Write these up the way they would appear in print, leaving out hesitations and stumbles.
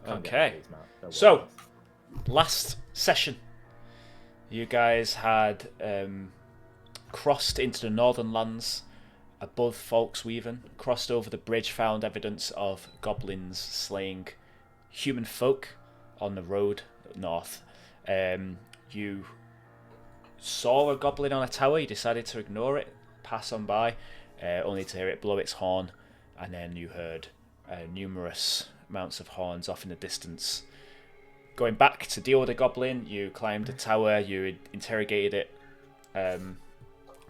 Okay. So, last session, you guys had crossed into the northern lands above Folksweaven, crossed over the bridge, found evidence of goblins slaying human folk on the road north. You saw a goblin on a tower, you decided to ignore it, pass on by, only to hear it blow its horn, and then you heard numerous amounts of horns off in the distance. Going back to deal with the goblin, you climbed the tower, you interrogated it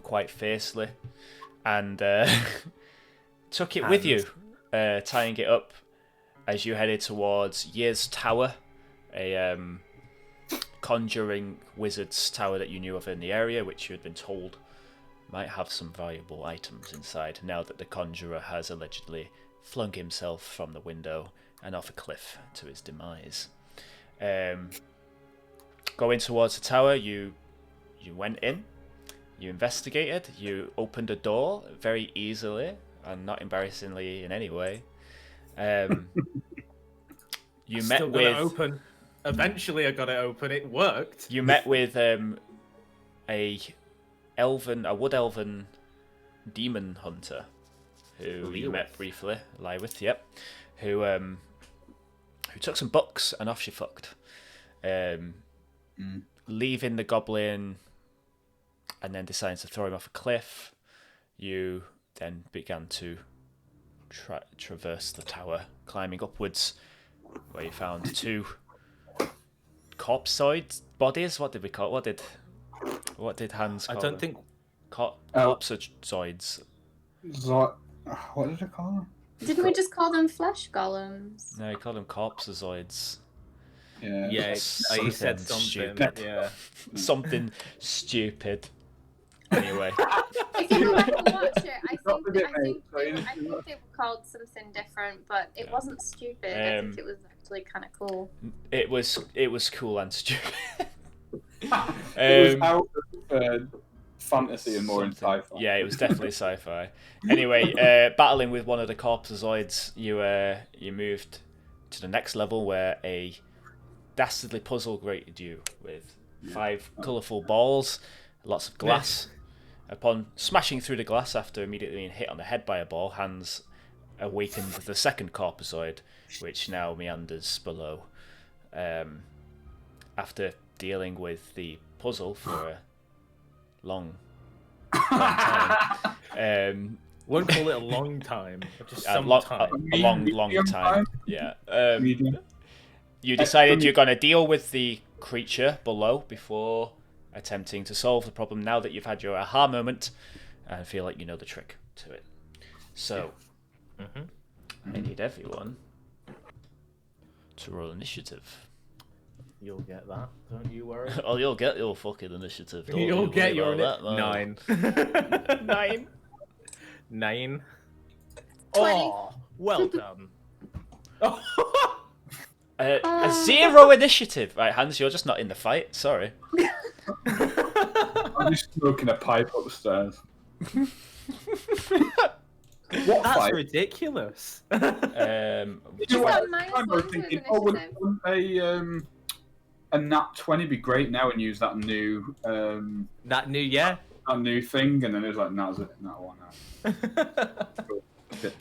quite fiercely, and took it with you, tying it up as you headed towards Yir's Tower, a conjuring wizard's tower that you knew of in the area, which you had been told might have some valuable items inside, now that the conjurer has allegedly flung himself from the window and off a cliff to his demise. Going towards the tower, you went in, you investigated, you opened a door very easily and not embarrassingly in any way. You met Still got with it open. Eventually, I got it open. It worked. You met with a wood elven demon hunter who you met briefly, Lywith, yep, who took some books and off she fucked, leaving the goblin and then deciding to throw him off a cliff. You then began to traverse the tower, climbing upwards, where you found two corpseoid bodies. What did we call? What did Hans call I don't think corpseoids. What did I call them? Didn't we just call them flesh golems? No, he called them corpseoids. Yeah. Yeah, he said something. Stupid. Yeah. Something stupid. Anyway. If you go back and watch it, I think they were called something different, but it wasn't stupid. I think it was actually kind of cool. It was cool and stupid. It was out of fantasy and more in sci-fi. Yeah, it was definitely sci-fi. Anyway, battling with one of the corpseoids, you moved to the next level where a dastardly puzzle greeted you with 5 colourful balls, lots of glass. Upon smashing through the glass after immediately being hit on the head by a ball, Hans awakened the second corpseoid, which now meanders below. After dealing with the puzzle for a long time. Won't call it a long time, just some time. A long time. Yeah. You decided you're going to deal with the creature below before attempting to solve the problem, now that you've had your aha moment and feel like you know the trick to it. So, I need everyone to roll initiative. You'll get that, don't you worry. Oh, you'll get your fucking initiative. You'll get your that, 9. 9. 9. 20. Oh, well done. A 0 initiative. Right, Hans, you're just not in the fight. Sorry. I'm just smoking a pipe upstairs. What That's fight? ridiculous. You've got -1 to his initiative. A nat 20 be great now and use that new That new thing, and then it was like, nat 1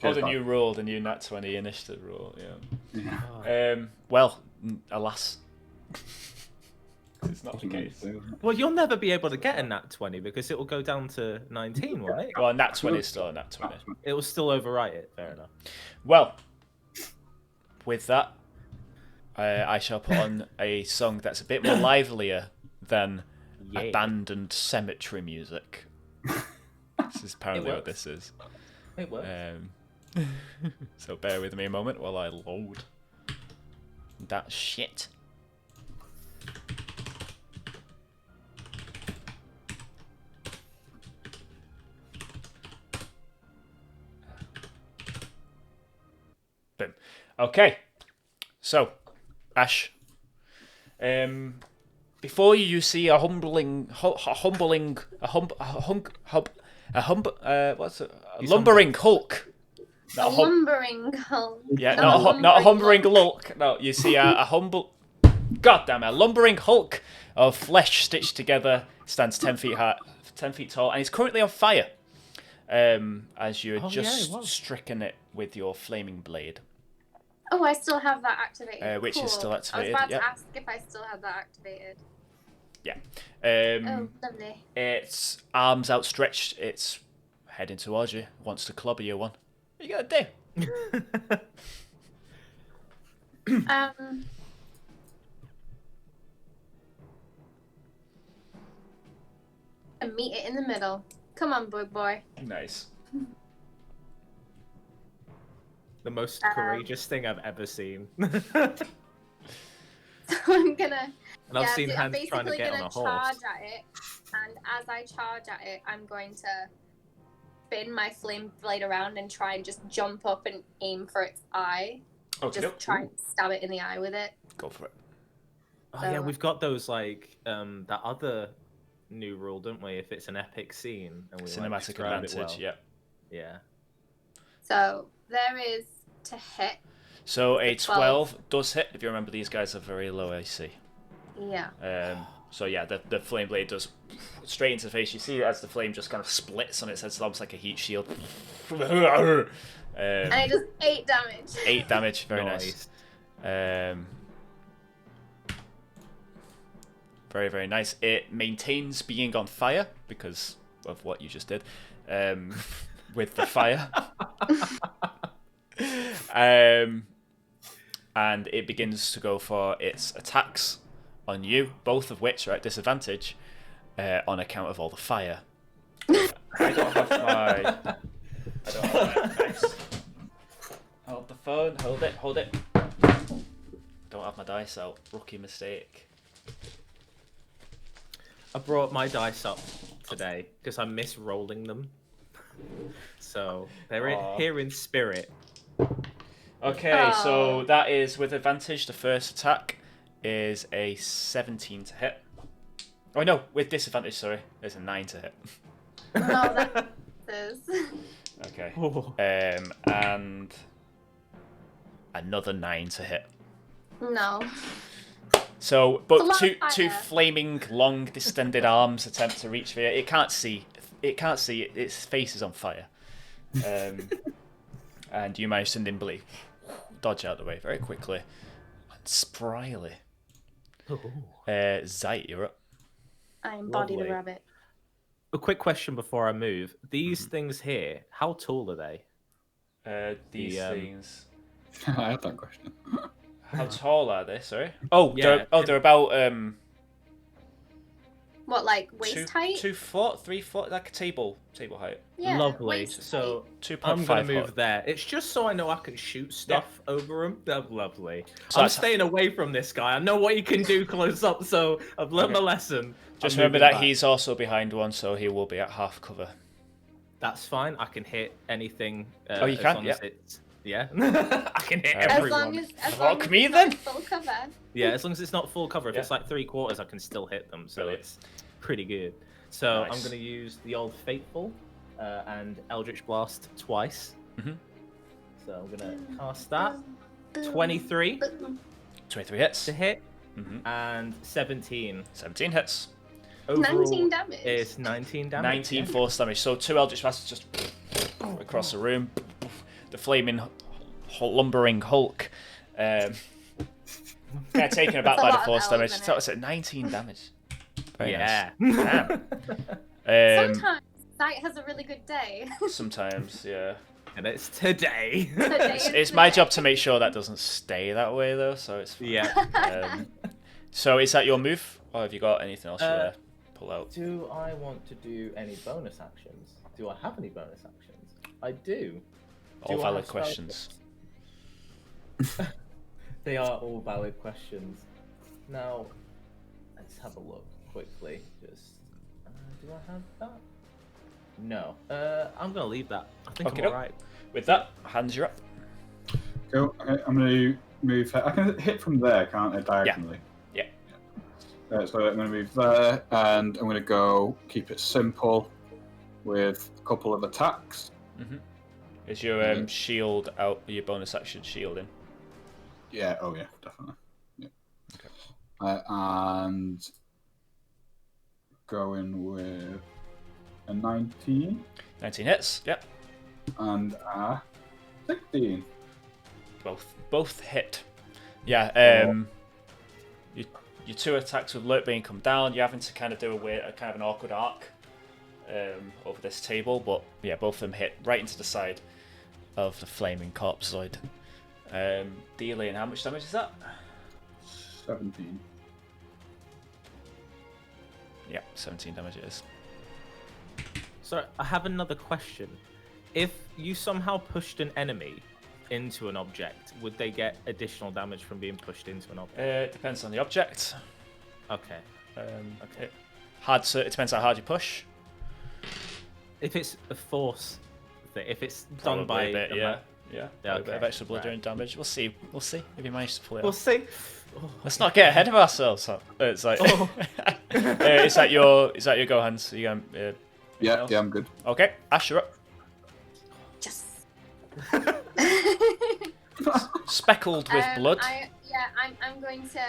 Oh, the new rule, the new nat 20 initiative rule, Yeah. well, alas. It's not the case. Well, you'll never be able to get a nat 20 because it will go down to 19, won't it? Well, nat 20 is still a nat 20. It will still overwrite it, fair enough. Well, with that, I shall put on a song that's a bit more livelier than abandoned cemetery music. This is apparently what this is. It works. So bear with me a moment while I load that shit. Boom. Okay. So, Ashe. Before you see a lumbering hulk Not a lumbering hulk. Yeah, not a lumbering hulk. No, you see a humble... God damn it, a lumbering hulk of flesh stitched together, stands 10 feet high, 10 feet tall, and is currently on fire. As you're stricken it with your flaming blade. Oh, I still have that activated. Which is still activated. I was about to ask if I still had that activated. Yeah. Oh, lovely. Its arms outstretched. It's heading towards you. Wants to clobber you one. What you gotta do? And meet it in the middle. Come on, boy. Nice. The most courageous thing I've ever seen. So I'm gonna. And I've seen hands trying to get on a horse. I'm basically gonna charge at it, and as I charge at it, I'm going to spin my flame blade around and try and just jump up and aim for its eye. Okay. Just try and stab it in the eye with it. Go for it. Oh yeah, we've got those like that other new rule, don't we? If it's an epic scene and we cinematic advantage, yeah. So there is to hit. So a 12 does hit. If you remember, these guys are very low AC. Yeah. So yeah, the flame blade does straight into the face. You see as the flame just kind of splits on its head, it's almost like a heat shield. And it does 8 damage. 8 damage, very nice. Very, very nice. It maintains being on fire because of what you just did with the fire. And it begins to go for its attacks on you, both of which are at disadvantage on account of all the fire. I don't have my dice. Hold the phone. Hold it. Don't have my dice out. Rookie mistake. I brought my dice up today because I miss rolling them. So they're here in spirit. Okay, so that is with advantage. The first attack is a 17 to hit. Oh no, with disadvantage, sorry. There's a 9 to hit. No, that is. Okay. And another 9 to hit. No. So, but two flaming, long, distended arms attempt to reach for you. It can't see. Its face is on fire. And you manage to nimbly dodge out of the way very quickly and spryly. Zite, you're up. I embody the rabbit. A quick question before I move. These things here, how tall are they? These things. I had that question. How tall are they? Sorry. Oh, yeah. They're about What, like waist height? 2 foot, 3 foot, like a table height. Yeah, lovely. So 2.5 I'm gonna move foot. there. It's just so I know I can shoot stuff over him. That's lovely. So I'm staying away from this guy. I know what he can do close up, so I've learned my lesson. Just remember that he's also behind one, so he will be at half cover. That's fine. I can hit anything. Oh, you can? Yeah. Yeah. I can hit everyone. As long as me it's then. not full cover. Yeah, as long as it's not full cover. If it's like 3/4, I can still hit them. So it's pretty good. So Nice. I'm going to use the old Fateful and Eldritch Blast twice. Mhm. So I'm going to cast that. 23 23 hits. to hit Mhm. and 17. 17 hits. Overall 19 damage. is 19 damage. 19 force damage. So 2 Eldritch Blasts just across the room. The flaming, lumbering Hulk. Taken aback by the force damage. So it's at 19 damage. Very Yeah. nice. Damn. Sometimes Zite has a really good day. Sometimes, yeah. And it's today. It's my job to make sure that doesn't stay that way, though. So it's fine. Yeah. So is that your move, or have you got anything else you want to pull out? Do I want to do any bonus actions? Do I have any bonus actions? I do. All Do I valid have spell questions. slots? They are all valid questions. Now, let's have a look quickly. Just do I have that? No. I'm gonna leave that. I think I'm alright. With that, hands you're up. Cool. Okay, I'm going to move. I can hit from there, can't I? Diagonally. Yeah. So I'm going to move there, and I'm going to go keep it simple with a couple of attacks. Mhm. Is your shield out? Your bonus action shielding? Yeah. Oh yeah, definitely. Yeah. Okay. And going with a 19. 19 hits. Yep. And a 16. Both hit. Yeah. Your 2 attacks with Lurkbane come down. You're having to kind of do a kind of an awkward arc over this table, but yeah, both of them hit right into the side of the flaming corpseoid. Dealing how much damage is that? 17. Yeah, 17 damage it is. So I have another question. If you somehow pushed an enemy into an object, would they get additional damage from being pushed into an object? It depends on the object. Okay. Okay. It depends how hard you push. If it's a force thing, if it's Probably done by a bit, yeah. A bit of Okay, extra bludgeoning damage. We'll see if you manage to pull it We'll off. see. Let's not get ahead of ourselves. It's like is that your go, Hans? You Yeah, I'm good. Okay, Ashe, you're up. Yes. Speckled with blood. I'm going to,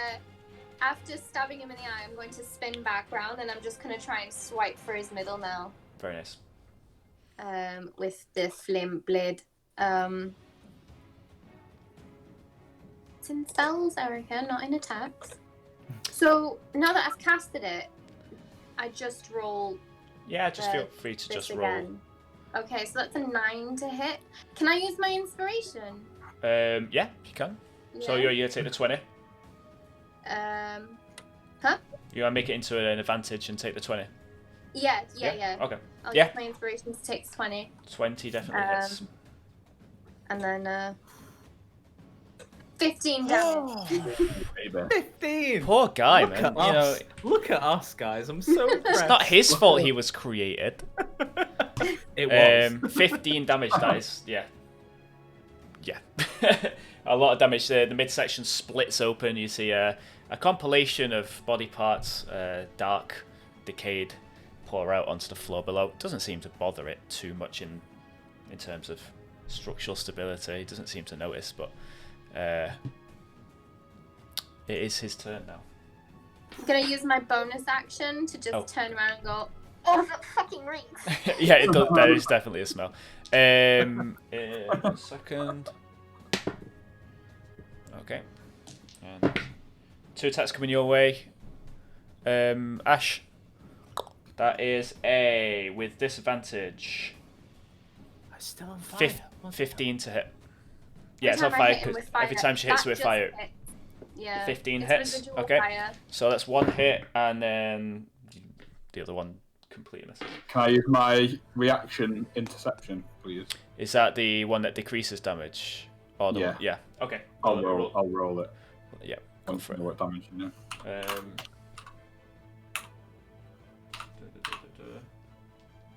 after stabbing him in the eye, I'm going to spin back round and I'm just going to try and swipe for his middle now. Very nice. With the flame blade. It's in spells, Erica, not in attacks. So now that I've casted it, I just roll. Yeah, just feel free to just roll. Again. Okay, so that's a 9 to hit. Can I use my inspiration? Yeah, you can. Yeah. So you're take the 20. Huh? You want to make it into an advantage and take the 20. Yeah. Okay. I'll Yeah. use my inspiration to take 20. 20 definitely hits. And then 15 damage. Baby. 15. Poor guy, Look man. at You us. know, Look at us, guys. I'm so impressed. it's not his fault he was created. It was. 15 damage, that is, yeah. A lot of damage there. The midsection splits open. You see a compilation of body parts, dark, decayed, pour out onto the floor below. Doesn't seem to bother it too much in terms of structural stability. It doesn't seem to notice, but it is his turn now. I'm going to use my bonus action to just turn around and go, oh, that fucking reeks. Yeah, it does, there is definitely a smell. A second. Okay. And 2 attacks coming your way. Ashe. That is a, with disadvantage, I'm still on fire. 15 to hit. Yeah, it's Every on time I fire hit him because with fire, every time she hits that with just fire, hits. Yeah. 15 it's hits. residual Okay. Fire. So that's 1 hit, and then the other one completely misses. Can I use my reaction interception, please? Is that the one that decreases damage? Or the Yeah. one? Yeah. Okay. I'll roll it. Yeah. Go for it. What damage you know?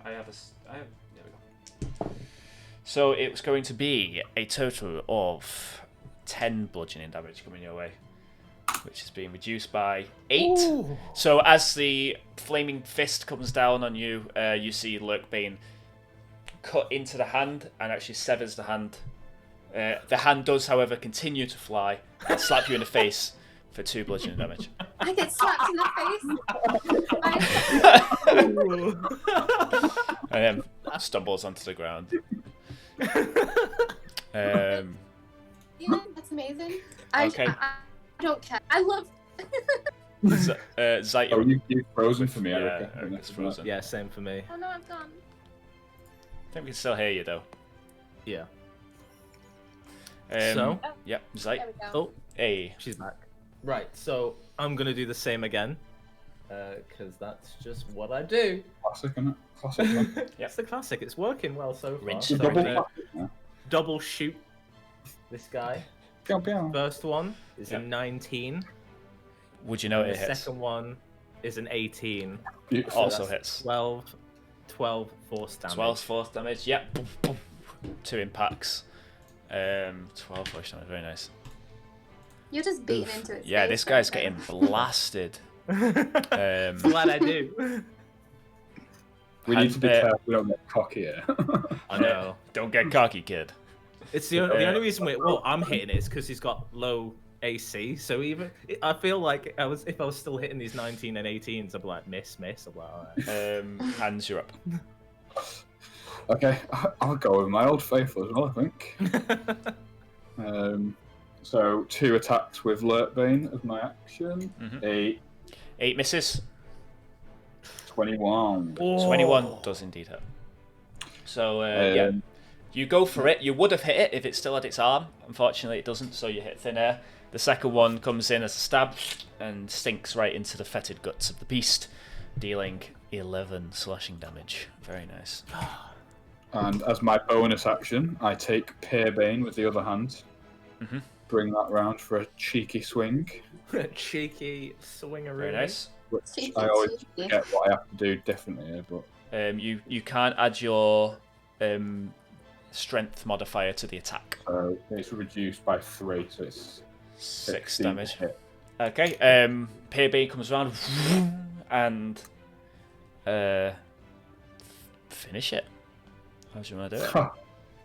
I have. There we go. So it was going to be a total of 10 bludgeoning damage coming your way, which is being reduced by 8. Ooh. So as the flaming fist comes down on you, you see Lurkbane cut into the hand and actually severs the hand. The hand does, however, continue to fly and slap you in the face for 2 bludgeoning damage. I get slapped in the face. And then stumbles onto the ground. Yeah, that's amazing. Okay. I don't care. I love. Zite. Oh, you've frozen for me, Yeah, Erica. Erica's frozen. Yeah, same for me. Oh no, I've gone. I think we can still hear you though. Yeah. So? Oh. Yep, Zite. There we go. Oh, Hey. she's back. Right, so I'm going to do the same again. Because that's just what I do. Classic, isn't it? Classic. One. It's the classic. It's working well so far. Rinse So and I'm Double gonna classic now. double shoot this guy. Pew, pew. First one is Yep. a 19. Would you know And it the hits? second one is an 18. Beautiful. Also that's hits. 12 force damage. 12 force damage. Yep. 2 impacts. 12 force damage. Very nice. You're just beating Oof. into it. Yeah, this guy's getting blasted. Glad I do. We need to be careful we don't get cocky here. I know. Don't get cocky, kid. It's the only reason I'm hitting it is because he's got low AC. So I feel like if I was still hitting these 19 and 18s, I'd be like miss. I'm like, all right. Hands, you're up. Okay, I'll go with my old faithful as well, I think. So 2 attacks with Lurkbane as my action. 8 misses. 21. Oh. 21 does indeed hit. So yeah, you go for it. You would have hit it if it still had its arm. Unfortunately, it doesn't. So you hit thin air. The second one comes in as a stab and sinks right into the fetid guts of the beast, dealing 11 slashing damage. Very nice. And as my bonus action, I take Peerbane with the other hand. Bring that round for a cheeky swing. Cheeky swingaroo. Very nice. Which I always forget what I have to do differently here, but you can't add your strength modifier to the attack. So it's reduced by 3, so it's 6 damage. Okay. Peerbane comes around and finish it. How do you want to do it?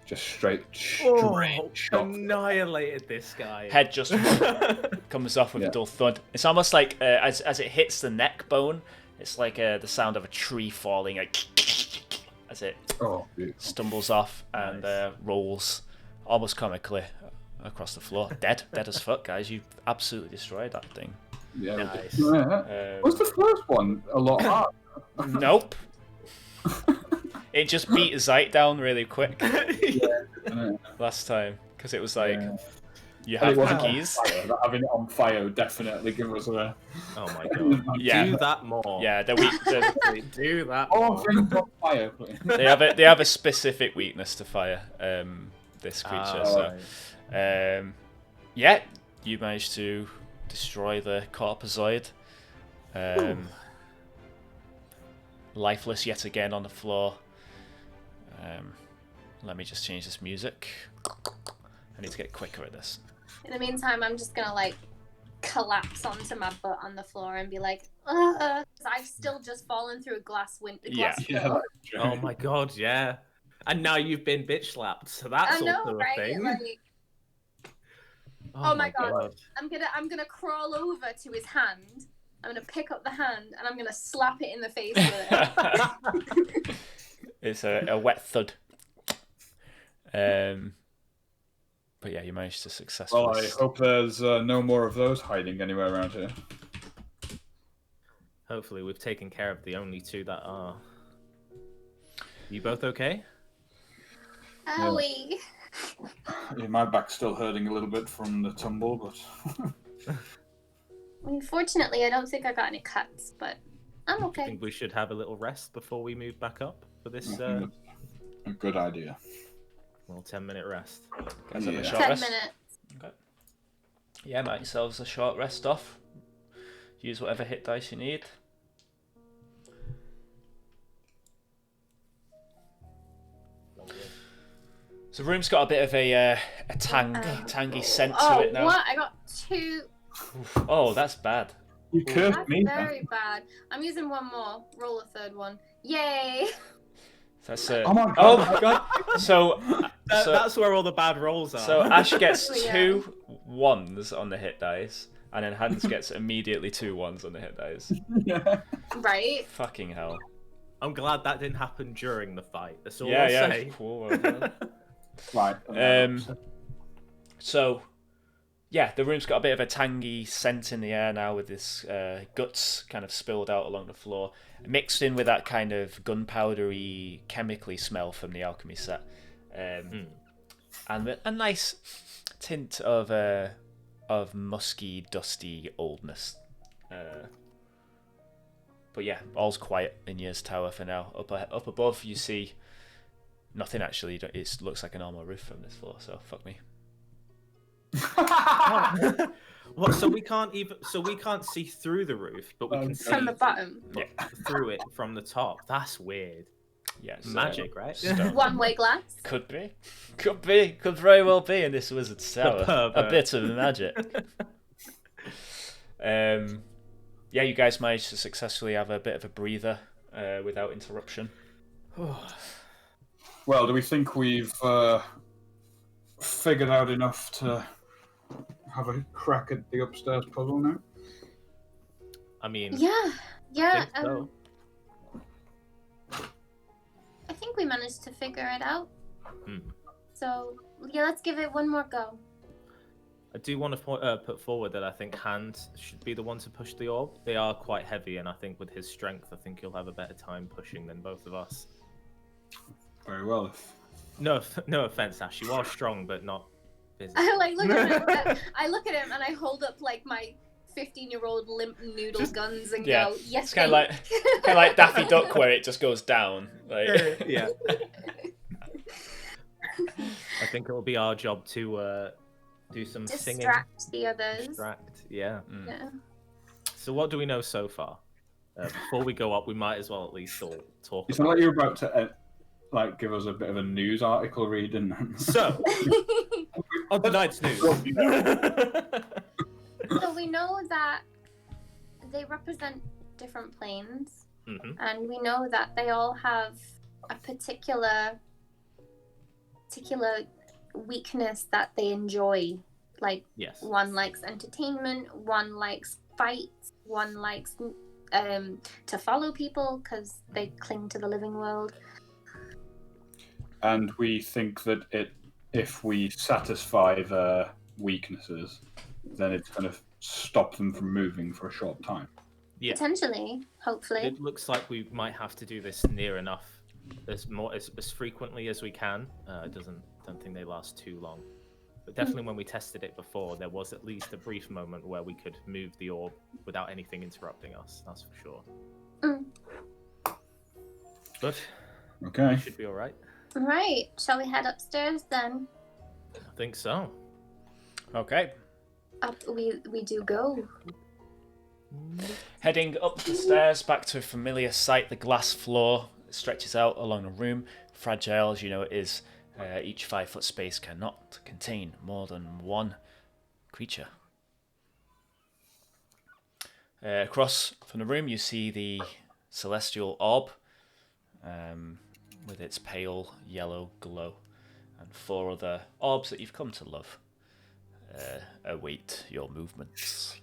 Just straight shot. Annihilated this guy. Head just comes off with a dull thud. It's almost like as it hits the neck bone, it's like the sound of a tree falling as it stumbles off and rolls almost comically across the floor. Dead as fuck, guys. You absolutely destroyed that thing. Yeah. Nice. Was the first one a lot harder? Nope. It just beat Zite down really quick last time because it was like you have the keys. Having it on fire definitely give us a. Oh my god! Yeah. Do that more. Yeah, do that. Oh, bring it on fire, please. They have a specific weakness to fire. This creature. Yeah, you managed to destroy the corpozoid. Lifeless yet again on the floor. Let me just change this music. I need to get quicker at this. In the meantime, I'm just gonna like collapse onto my butt on the floor and be like, ugh, 'cause I've still just fallen through a glass floor. Oh my god, yeah. And now you've been bitch slapped, so that's also a thing. Like, oh my god. I'm gonna crawl over to his hand. I'm gonna pick up the hand and I'm gonna slap it in the face with it. It's a wet thud. But yeah, you managed to successfully. Well, I hope there's no more of those hiding anywhere around here. Hopefully, we've taken care of the only 2 that are. You both okay? Owie. Yeah, my back's still hurting a little bit from the tumble, but. Unfortunately, I don't think I got any cuts, but I'm okay. I think we should have a little rest before we move back up for this. A good idea. Well, 10-minute rest. Guys, have a short 10 rest? minutes. Okay. Yeah, make yourselves a short rest off. Use whatever hit dice you need. So the room's got a bit of a tangy scent to it now. What? I got 2. Oh, that's bad. You cursed That's me. very bad. I'm using one more. Roll a third one. Yay! That's Oh my god! Oh my god! So that's where all the bad rolls are. So Ashe gets 2 1s on the hit dice, and then Hans gets immediately 2 1s on the hit dice. Yeah. Right? Fucking hell. I'm glad that didn't happen during the fight. That's all Yeah, I'll yeah. say. Cool. Right. So, yeah, the room's got a bit of a tangy scent in the air now with this guts kind of spilled out along the floor, mixed in with that kind of gunpowdery, chemically smell from the alchemy set. And a nice tint of musky, dusty oldness. But yeah, all's quiet in Year's Tower for now. Up above, you see nothing actually. It looks like a normal roof from this floor, so fuck me. What? So we can't see through the roof, but we can see From the bottom. through it from the top. That's weird. Yeah, it's, Magic, right? One-way glass. Could very well be in this wizard's tower. A bit of magic. Yeah, you guys managed to successfully have a bit of a breather without interruption. Well, do we think we've figured out enough to have a crack at the upstairs puzzle now? I mean, Yeah. I think so. I think we managed to figure it out. Hmm. So yeah, let's give it one more go. I do want to put forward that I think Hand should be the one to push the orb. They are quite heavy, and I think with his strength, I think he'll have a better time pushing than both of us. Very well. No offense, Ash. You are strong, but not physically. I look at him and I hold up like my 15-year-old limp noodle guns and go, yes. It's kind of like Daffy Duck, where it just goes down. Like... Yeah. I think it will be our job to do some singing. Distract the others. Yeah. Yeah. So what do we know so far? Before we go up, we might as well at least all talk. It's not like you're about to give us a bit of a news article reading. So, on tonight's news. So we know that they represent different planes, and we know that they all have a particular weakness that they enjoy. Like, yes. One likes entertainment, one likes fights, one likes to follow people because they cling to the living world. And we think that if we satisfy their weaknesses, then it's going to stop them from moving for a short time. Yeah. Potentially, hopefully. It looks like we might have to do this near enough, as frequently as we can. Don't think they last too long. But definitely when we tested it before, there was at least a brief moment where we could move the orb without anything interrupting us. That's for sure. But okay, should be all right. Right. Shall we head upstairs then? I think so. Okay. Up we do go. Heading up the stairs back to a familiar sight, the glass floor stretches out along a room. Fragile as you know it is, each 5-foot space cannot contain more than one creature. Across from the room you see the celestial orb with its pale yellow glow, and 4 other orbs that you've come to love await your movements.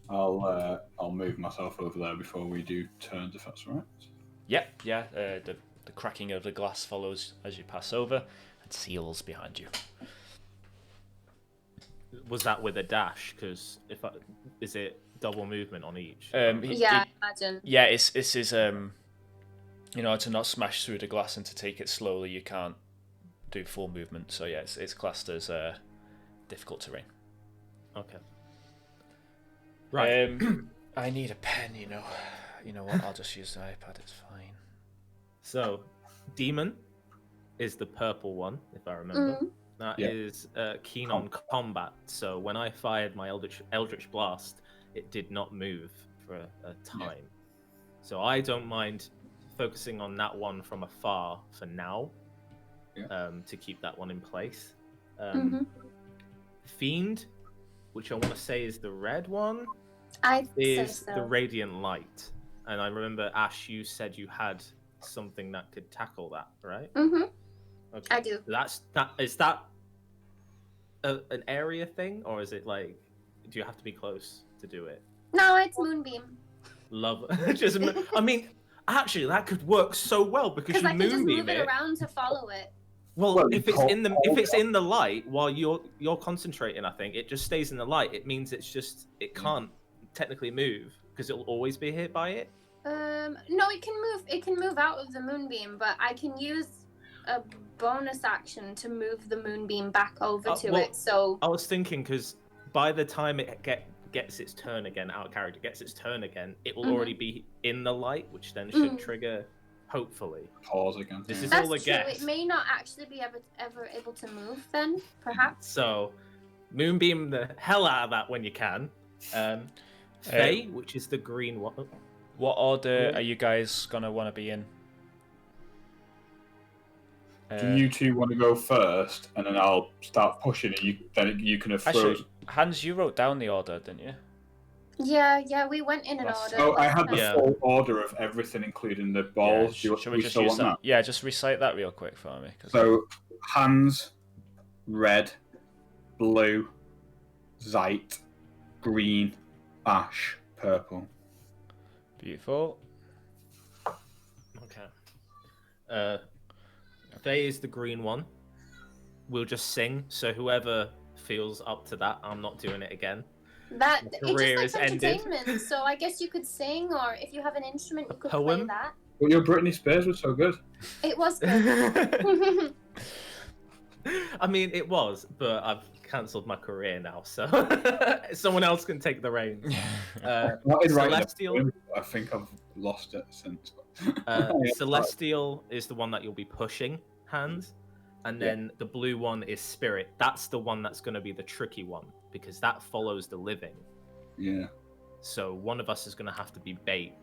I'll move myself over there before we do turns, if that's all right. Yep, yeah. The cracking of the glass follows as you pass over and seals behind you. Was that with a dash? Because is it double movement on each? I imagine. Yeah, this is to not smash through the glass and to take it slowly. You can't do full movement, so yeah, it's classed as difficult terrain. Okay. Right. I need a pen. You know what? I'll just use the iPad. It's fine. So, Demon is the purple one, if I remember. That is keen on combat. So when I fired my Eldritch Blast, it did not move for a time. Yeah. So I don't mind focusing on that one from afar for now, to keep that one in place. Fiend, which I want to say is the red one, is the Radiant Light. And I remember, Ash, you said you had something that could tackle that, right? Okay. I do. Is that an area thing, or is it like, do you have to be close to do it? No, it's Moonbeam. Love it. I mean, actually, that could work so well because you I can just Moonbeam move it around to follow it. Well, if it's in the light while you're concentrating, I think it just stays in the light. It means it can't technically move because it'll always be hit by it. No, it can move. It can move out of the Moonbeam, but I can use a bonus action to move the Moonbeam back over to it. So I was thinking because by the time it gets its turn again, our character gets its turn again, it will already be in the light, which then should trigger. Hopefully. Pause again. This is That's all a true. guess. It may not actually be ever able to move then, perhaps. So, Moonbeam the hell out of that when you can. Faye, which is the green one. What order are you guys going to want to be in? Do you two want to go first, and then I'll start pushing it? Then you can have frozen. Hans, you wrote down the order, didn't you? Yeah, we went in an That's- order. Oh, I had the Yeah. full order of everything, including the balls. Yeah, should we just still use want that? Yeah, just recite that real quick for me. 'Cause So, hands, red, blue, Zite, green, Ashe, purple. beautiful. Okay. Faye is the green one. We'll just sing, so whoever feels up to that, I'm not doing it again. That My career it's is just like ended. entertainment. So I guess you could sing, or if you have an instrument, you could play poem? that. Well, your Britney Spears was so good. It was good. I mean, it was, but I've cancelled my career now, so someone else can take the reins. Celestial. I think I've lost it since. Celestial is the one that you'll be pushing, hands, and then the blue one is spirit. That's the one that's going to be the tricky one because that follows the living. Yeah. So one of us is going to have to be bait.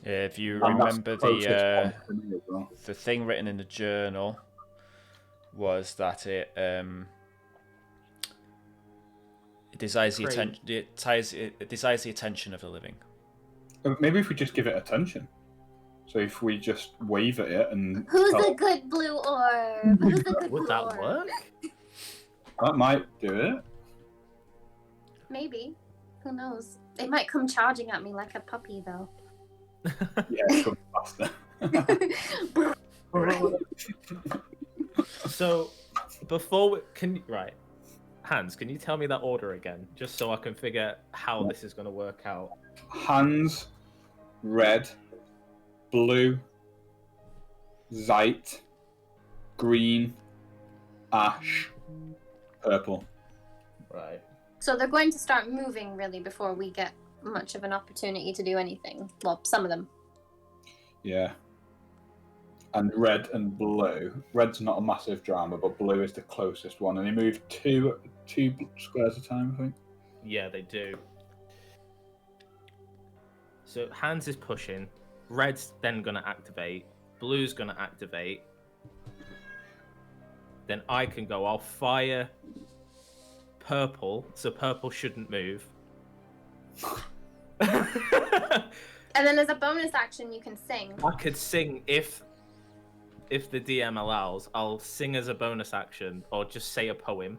Yeah, if you And that's remember closest one for me as well. the thing written in the journal was that it desires the attention. It desires the attention of the living. Maybe if we just give it attention. So if we just wave at it and Who's the good blue orb? Who's the good Would blue that orb? work? that might do it. Maybe. Who knows? It might come charging at me like a puppy, though. Yeah, it comes faster. So before we Hans, can you tell me that order again, just so I can figure how this is going to work out? Hands, red, blue, Zite, green, Ashe, purple. Right. So they're going to start moving really before we get much of an opportunity to do anything. Well, some of them. Yeah. And red and blue. Red's not a massive drama, but blue is the closest one. And they move two squares at a time, I think. Yeah, they do. So Hans is pushing. Red's then going to activate. Blue's going to activate. Then I can go. I'll fire purple, so purple shouldn't move. And then as a bonus action, you can sing. I could sing if the DM allows. I'll sing as a bonus action, or just say a poem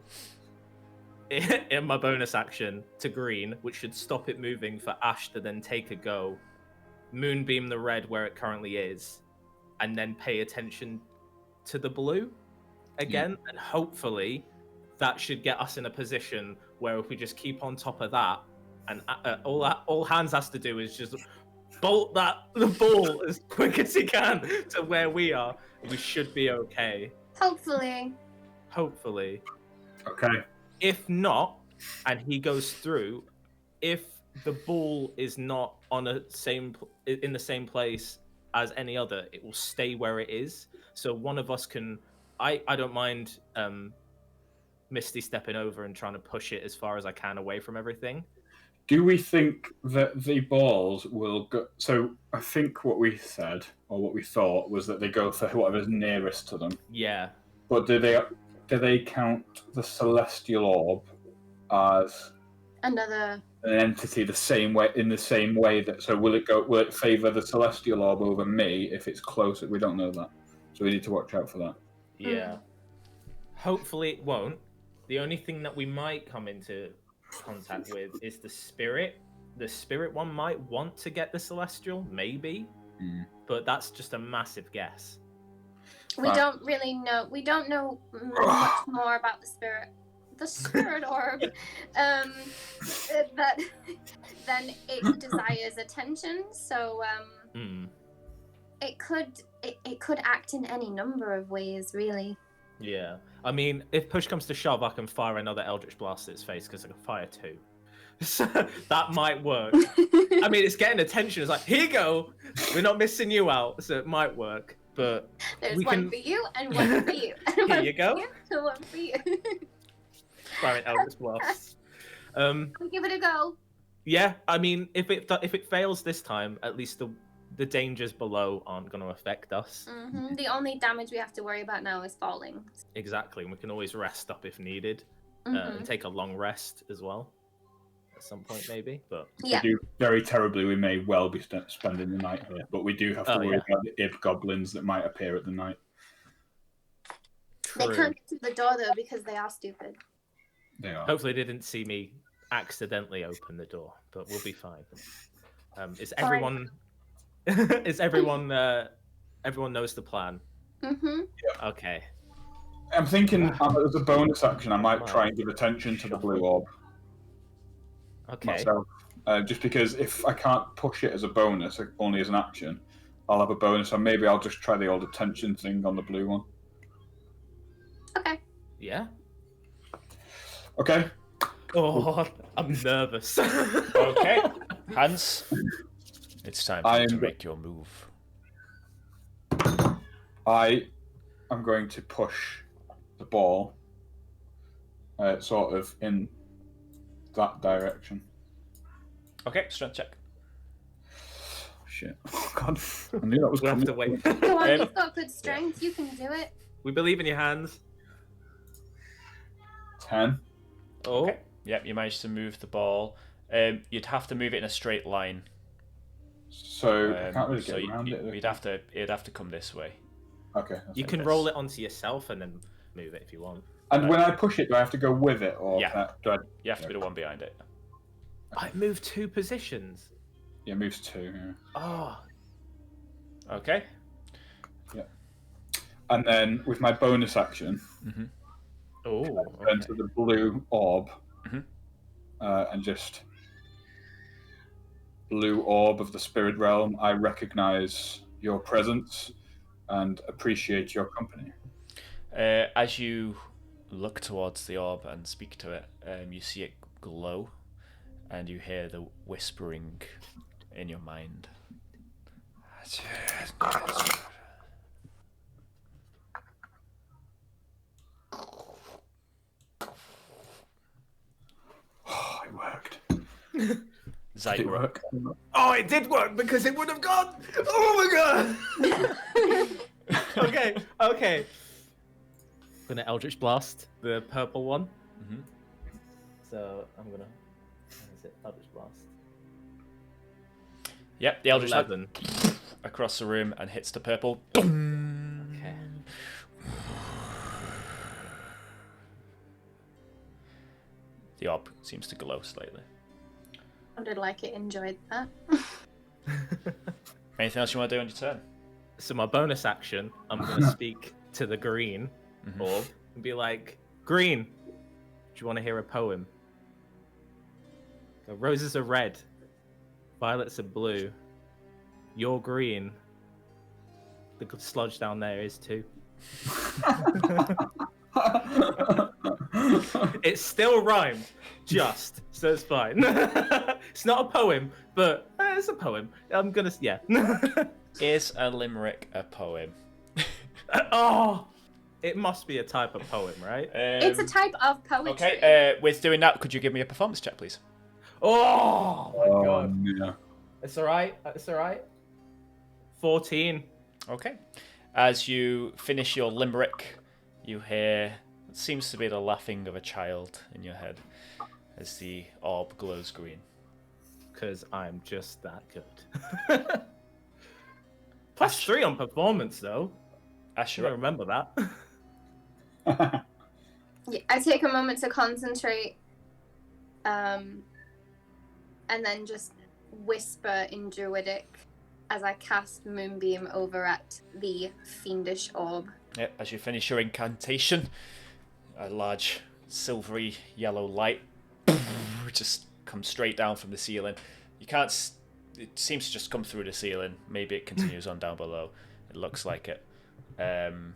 in my bonus action to green, which should stop it moving for Ashe to then take a go, moonbeam the red where it currently is, and then pay attention to the blue again, and hopefully that should get us in a position where if we just keep on top of that, and all Hans has to do is just bolt the ball as quick as he can to where we are. We should be okay. Hopefully. Okay. If not, and he goes through, if the ball is not in the same place as any other, it will stay where it is. So one of us can. I don't mind Misty stepping over and trying to push it as far as I can away from everything. Do we think that the balls will go... So I think what we said, or what we thought, was that they go for whatever's nearest to them. Yeah. But do they count the celestial orb as Another... an entity in the same way that... So will it favour the celestial orb over me if it's closer? We don't know that. So we need to watch out for that. Yeah. Hopefully it won't. The only thing that we might come into contact with is the spirit. The spirit one might want to get the celestial, maybe, but that's just a massive guess. We don't really know. We don't know much more about the spirit orb. That then it desires attention. So it could act in any number of ways, really. Yeah, I mean, if push comes to shove, I can fire another Eldritch Blast at its face because I can fire two. So that might work. I mean, it's getting attention. It's like, here you go. We're not missing you out, so it might work. But there's one for you and one for you. And here you go. And one for you. Firing Eldritch Blast. We'll give it a go. Yeah, I mean, if it fails this time, at least the dangers below aren't going to affect us. Mm-hmm. The only damage we have to worry about now is falling. Exactly, and we can always rest up if needed, and take a long rest as well. at some point, maybe. But Yeah. If we do very terribly, we may well be spending the night here. But we do have to worry about the Ib goblins that might appear at the night. They can't get through the door though because they are stupid. They are. Hopefully, they didn't see me accidentally open the door, but we'll be fine. Is Fine. everyone? Is everyone? Everyone knows the plan. Mm-hmm. Yeah. Okay. I'm thinking as a bonus action, I might try and give attention to the blue orb. Okay. Myself. Just because if I can't push it as a bonus, only as an action, I'll have a bonus, and maybe I'll just try the old attention thing on the blue one. Okay. Yeah. Okay. Oh, I'm nervous. Okay, Hans, it's time for you to make your move. I am going to push the ball sort of in that direction. Okay, strength check. Shit. Oh, God. I knew that was We'll have coming. to wait. Go on, you've got good strength. You can do it. We believe in your hands. 10. Oh. Okay. Yep, you managed to move the ball. You'd have to move it in a straight line. So I can't really get around it. It'd have to come this way. Okay. You can roll it onto yourself and then move it if you want. And when I push it, do I have to go with it, or Yeah. you have to be the one behind it. I moved 2 positions. Yeah, it moves 2. Yeah. Oh. Okay. Yeah. And then with my bonus action, turn to the blue orb, and just blue orb of the spirit realm. I recognize your presence and appreciate your company. As you look towards the orb and speak to it, you see it glow, and you hear the whispering in your mind. Oh, it worked. Zite Did it work? Oh, it did work because it would have gone. Oh my god. Okay. I'm gonna Eldritch Blast the purple one. So I'm gonna. What is it? Eldritch Blast. Yep, the Eldritch 11 across the room and hits the purple. Okay. The orb seems to glow slightly. Sounded like it enjoyed that. Anything else you want to do on your turn? So my bonus action, I'm gonna speak to the green orb and be like, "Green, do you want to hear a poem? The roses are red, violets are blue. You're green. The sludge down there is too." It still rhymed, so it's fine. It's not a poem, but it's a poem. I'm gonna, yeah. Is a limerick a poem? Oh, it must be a type of poem, right? It's a type of poetry. Okay, with doing that, could you give me a performance check, please? Oh my god. Yeah. It's alright. 14. Okay. As you finish your limerick, you hear what seems to be the laughing of a child in your head as the orb glows green. Because I'm just that good. +3 on performance, though. Ashe, I remember that. Yeah, I take a moment to concentrate, and then just whisper in Druidic as I cast Moonbeam over at the fiendish orb. Yep, as you finish your incantation, a large silvery yellow light just comes straight down from the ceiling. You can't... It seems to just come through the ceiling. Maybe it continues on down below. It looks like it. And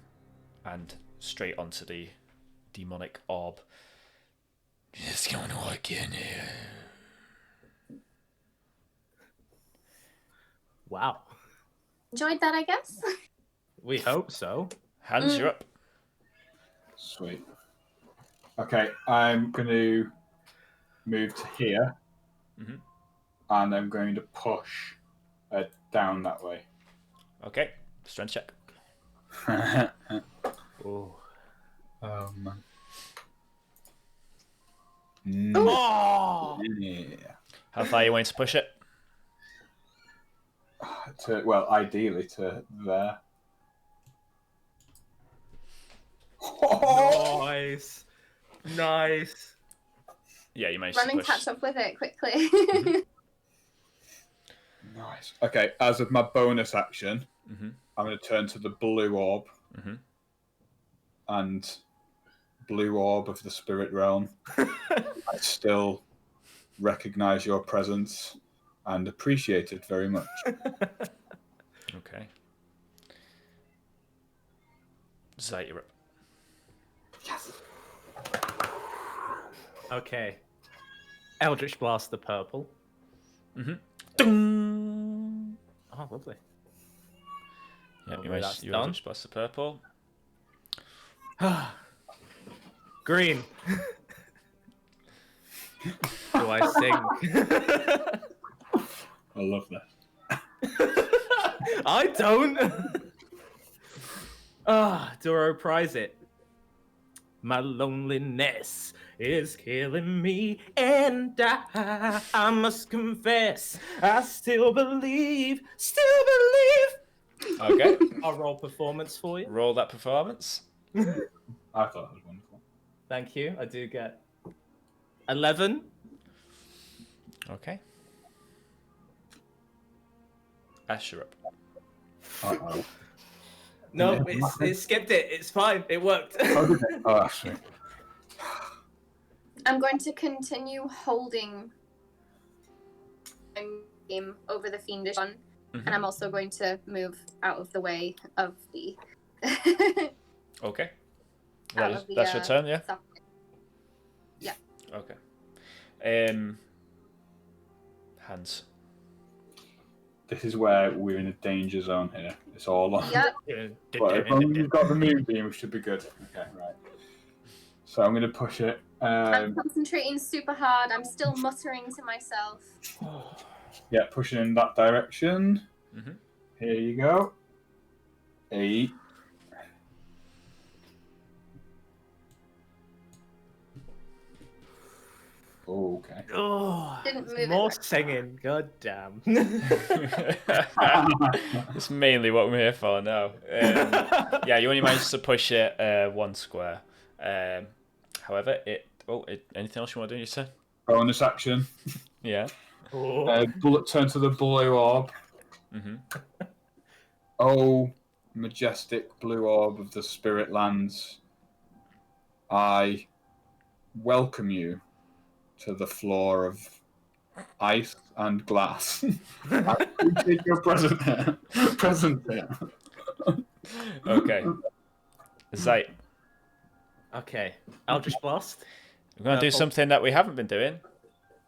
straight onto the demonic orb. Just gonna walk in here. Wow. Enjoyed that, I guess? We hope so. Hans, you're up. Sweet. Okay, I'm going to move to here, and I'm going to push down that way. Okay, strength check. Oh. Man. Oh! Yeah. How far are you wanting to push it? Well, ideally to there. Nice. Nice. Yeah, you managed Run to and push. catch up with it quickly. Nice. Okay, as of my bonus action, Mm-hmm. I'm going to turn to the blue orb. Mm-hmm. And blue orb of the spirit realm. I still recognize your presence and appreciate it very much. Okay. Zite, you're up. Yes. Okay. Eldritch Blast the purple. Mm-hmm. Oh, lovely. Yeah, Lovely, you managed that's you done. Eldritch Blast the purple. Green. Do I sing? I love that. I don't. Do I reprise it? My loneliness is killing me, and I must confess, I still believe. Okay. I'll roll performance for you. Roll that performance. I thought that was wonderful. Thank you. I do get 11. Okay. Ashe, you're up. Uh-oh. No, it skipped it. It's fine. It worked. Oh, actually. I'm going to continue holding him over the fiendish one, and I'm also going to move out of the way of the. Okay. out of the, That's your turn, yeah? socket. Yeah. Okay. Hands. This is where we're in a danger zone here. It's all on. Yep. But as long as you've got the moonbeam, we should be good. Okay, right. So I'm going to push it. I'm concentrating super hard. I'm still muttering to myself. Yeah, pushing in that direction. Mm-hmm. Here you go. 8. Oh, okay. Oh, Didn't move more it. singing. God damn. It's mainly what we're here for now. Yeah, you only managed to push it 1 square. However, anything else you want to do in your turn? Bonus action. Yeah. Turn to the blue orb. Mm-hmm. Oh, majestic blue orb of the spirit lands. I welcome you to the floor of ice and glass. I appreciate your presence here. Okay. Zite. Okay. Eldritch Blast. I'm going to do something that we haven't been doing,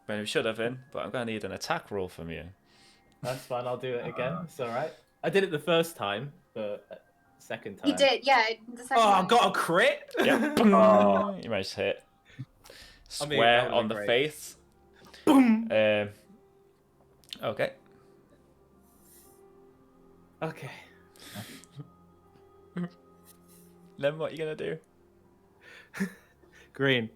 but we should have been, but I'm going to need an attack roll from you. That's fine. I'll do it again. It's all right. I did it the first time, but second time. You did, yeah. The second Oh, I time. got a crit. Yep. You managed to hit square on the face. Boom. Okay. Okay. Then what are you going to do? Green.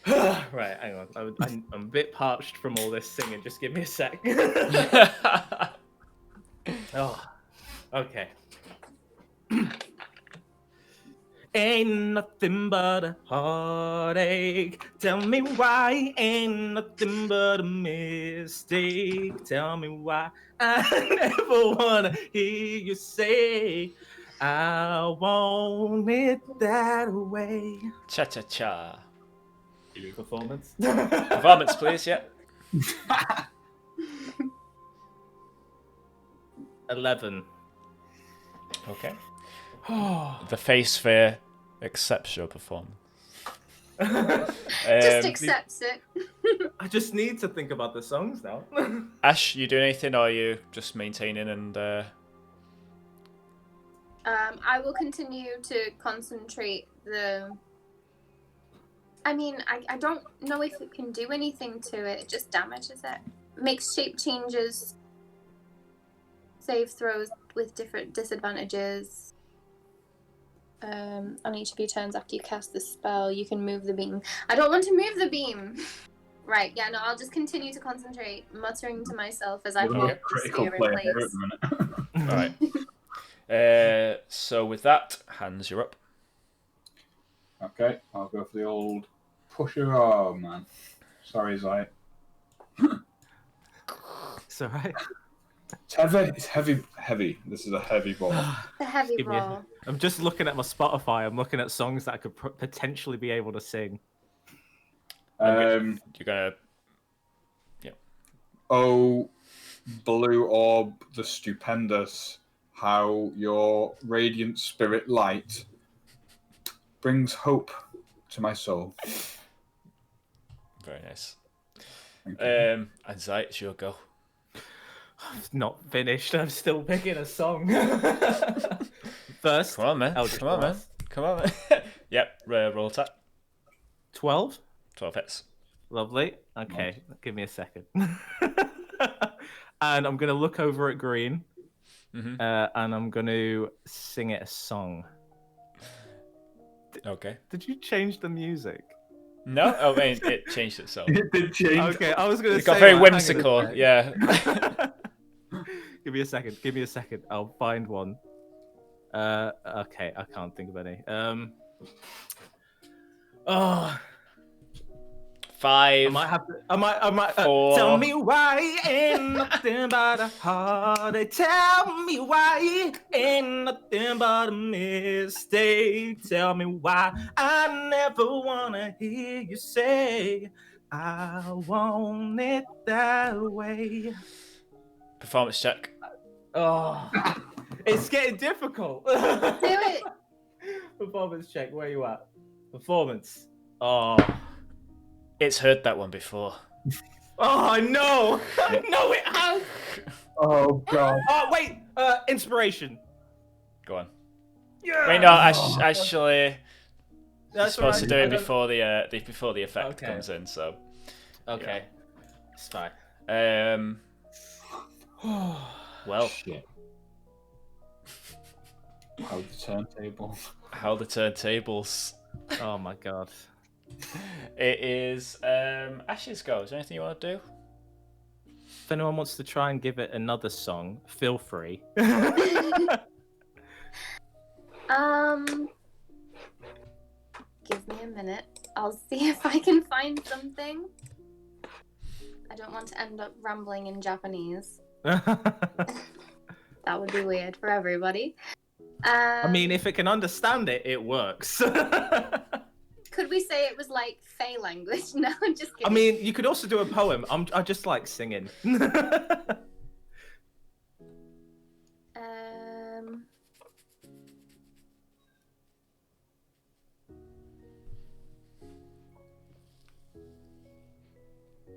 Right, hang on. I'm a bit parched from all this singing. Just give me a sec. Oh, okay. Ain't nothing but a heartache. Tell me why ain't nothing but a mistake. Tell me why I never wanna hear you say I want it that way. Cha-cha-cha. Performance. Performance, please, yeah. 11. Okay. The face sphere accepts your performance. Just accepts it. I just need to think about the songs now. Ashe, you doing anything, or are you just maintaining and... I will continue to concentrate I mean, I don't know if it can do anything to it. It just damages it. Makes shape changes. Save throws with different disadvantages. On each of your turns after you cast the spell, you can move the beam. I don't want to move the beam. Right, yeah, no, I'll just continue to concentrate, muttering to myself as I You're the hold most the critical sphere in player here place. at the minute. Alright. So with that, Hans, you're up. Okay, I'll go for the old pusher arm, man. Sorry, Zite. It's alright. It's heavy. It's heavy. This is a heavy ball. The heavy Give me a- roll. I'm just looking at my Spotify. I'm looking at songs that I could potentially be able to sing. You're gonna. Oh, blue orb, the stupendous, how your radiant spirit light brings hope to my soul. Very nice. Thank you. And Zite, it's your go. I've not finished. I'm still picking a song. First, Come on, man. Eldritch Come on, man. Blast. Come on, man. Yep. Roll attack. 12. 12 hits. Lovely. Okay, give me a second. And I'm going to look over at Green, Mm-hmm. and I'm going to sing it a song. Okay. Did you change the music? No, I mean it changed itself. It did change. Okay, I was going to It say. got very like, hang on a whimsical. sec. Yeah. Give me a second. Give me a second. I'll find one. Okay, I can't think of any. Oh, 5. I might have to. I might. 4. Tell me why ain't nothing but a heartache. Tell me why ain't nothing but a mistake. Tell me why I never wanna hear you say I want it that way. Performance check. Oh, it's getting difficult. Do it. Performance check. Where you at? Performance. Oh. It's heard that one before. Oh no! No, it has. Oh god. Oh wait, inspiration. Go on. Yeah. Wait, no, actually, you're That's supposed to do it I don't- before the effect Okay. comes in. So, Okay, it's fine. well, Shit. How the turntable. how the turntables. Oh my god. It is Ashe's go. Is there anything you want to do? If anyone wants to try and give it another song, feel free. Give me a minute. I'll see if I can find something. I don't want to end up rambling in Japanese. That would be weird for everybody. I mean, if it can understand it, it works. Could we say it was like Fey language? No, I'm just kidding. I mean, you could also do a poem. I just like singing.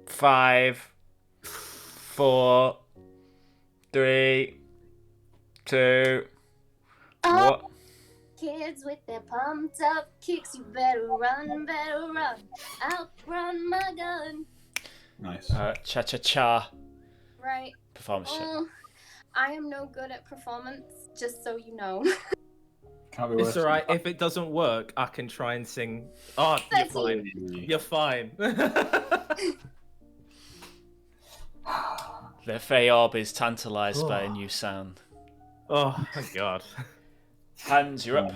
Five, 4, 3, 2. Oh, What? kids with their pumped up kicks, you better run, outrun my gun. Nice. Cha cha cha. Right. Performance check. Oh, I am no good at performance, just so you know. Can't be worse. It's alright. If it doesn't work, I can try and sing. Oh, you're fine. You're fine. The Fey Orb is tantalised by a new sound. Oh my god. Hans, you're up.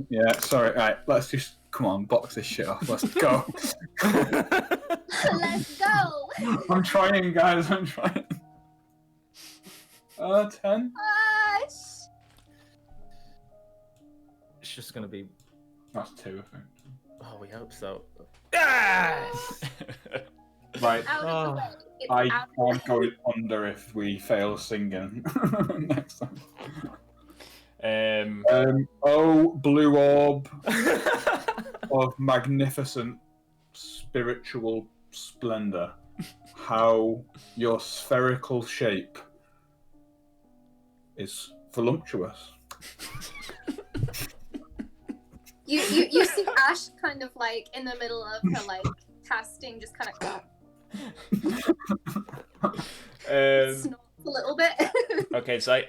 Yeah, sorry. Right, let's just come on, box this shit off. Let's go. Let's go. I'm trying, guys. I'm trying. 10. Gosh. It's just gonna be. That's 2, I think. Oh, we hope so. Yes. Right. Out of the way. It's I out can't go under if we fail singing next time. Oh, blue orb of magnificent spiritual splendor, how your spherical shape is voluptuous. You see Ashe kind of like in the middle of her like casting, just kind of snorts a little bit. Okay, Zite.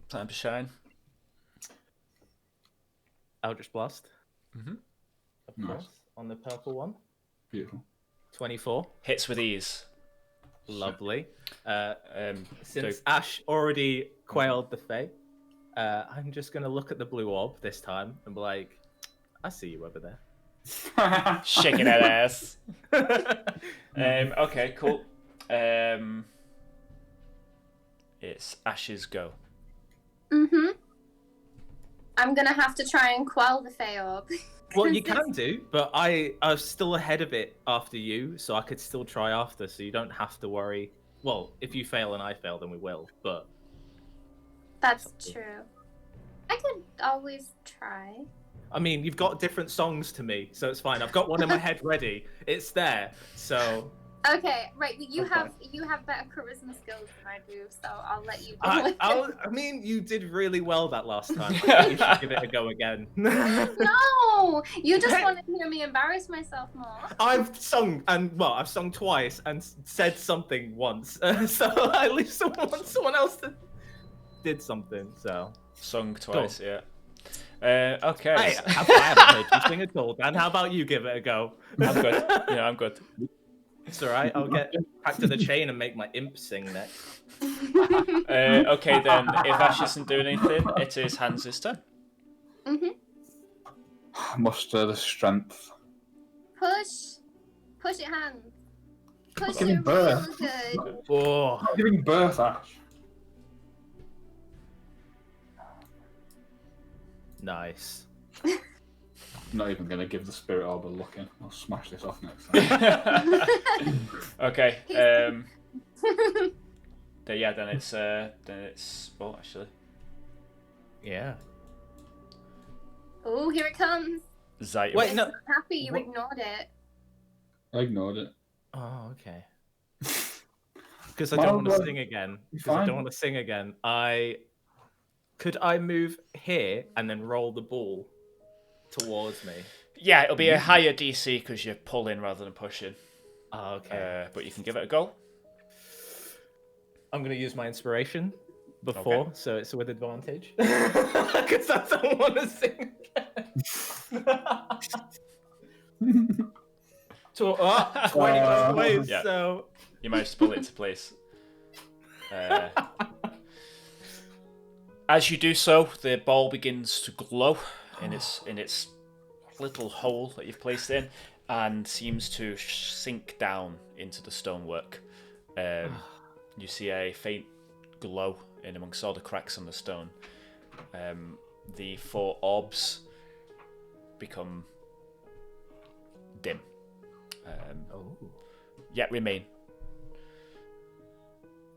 Time to shine. Eldritch Blast. Mm-hmm. Of Nice. course, on the purple one. Beautiful. 24. Hits with ease. Lovely. Since So- Ashe already quailed the Fae, I'm just going to look at the blue orb this time and be like, I see you over there. Shaking that ass. Okay, cool. It's Ash's go. Mm-hmm. I'm gonna have to try and quell the Fey orb. Well, you can do, but I was still ahead of it after you, so I could still try after, so you don't have to worry. Well, if you fail and I fail, then we will, but... That's true. I could always try. I mean, you've got different songs to me, so it's fine. I've got one in my head ready. It's there, so... Okay, right. You Okay. have better charisma skills than I do, so I'll let you do it. I mean, you did really well that last time. I think you should give it a go again. No, you just wanted to hear me embarrass myself more. I've sung I've sung twice and said something once, so at least someone else did something. So Sung twice, yeah. Okay. I haven't heard you sing at all. Dan, how about you give it a go? I'm good. Yeah, I'm good. It's all right. I'll get back to the chain and make my imp sing next. Okay, then, if Ash isn't doing anything, it is Hans' turn. Muster the strength. Push it, hand. Push Giving it birth. real good. Oh, Not giving birth, Ash. nice. I'm not even going to give the spirit orb a look in. I'll smash this off next time. Okay. Then it's well, actually, Yeah. Oh, here it comes. Zite. Wait, I'm no. happy you What? ignored it. I ignored it. Oh, okay. Because I Well, don't want to well, sing again. Because fine. I don't want to sing again. Could I move here and then roll the ball towards me? Yeah, it'll be a higher DC because you're pulling rather than pushing. Oh, okay. But you can give it a go. I'm gonna use my inspiration before, Okay. so it's with advantage. Because I don't want to sing again. 20 left ways, Yeah. so... You managed to pull it into place. As you do so, the ball begins to glow in its little hole that you've placed in, and seems to sink down into the stonework. You see a faint glow in amongst all the cracks on the stone. The 4 orbs become dim. Yet remain.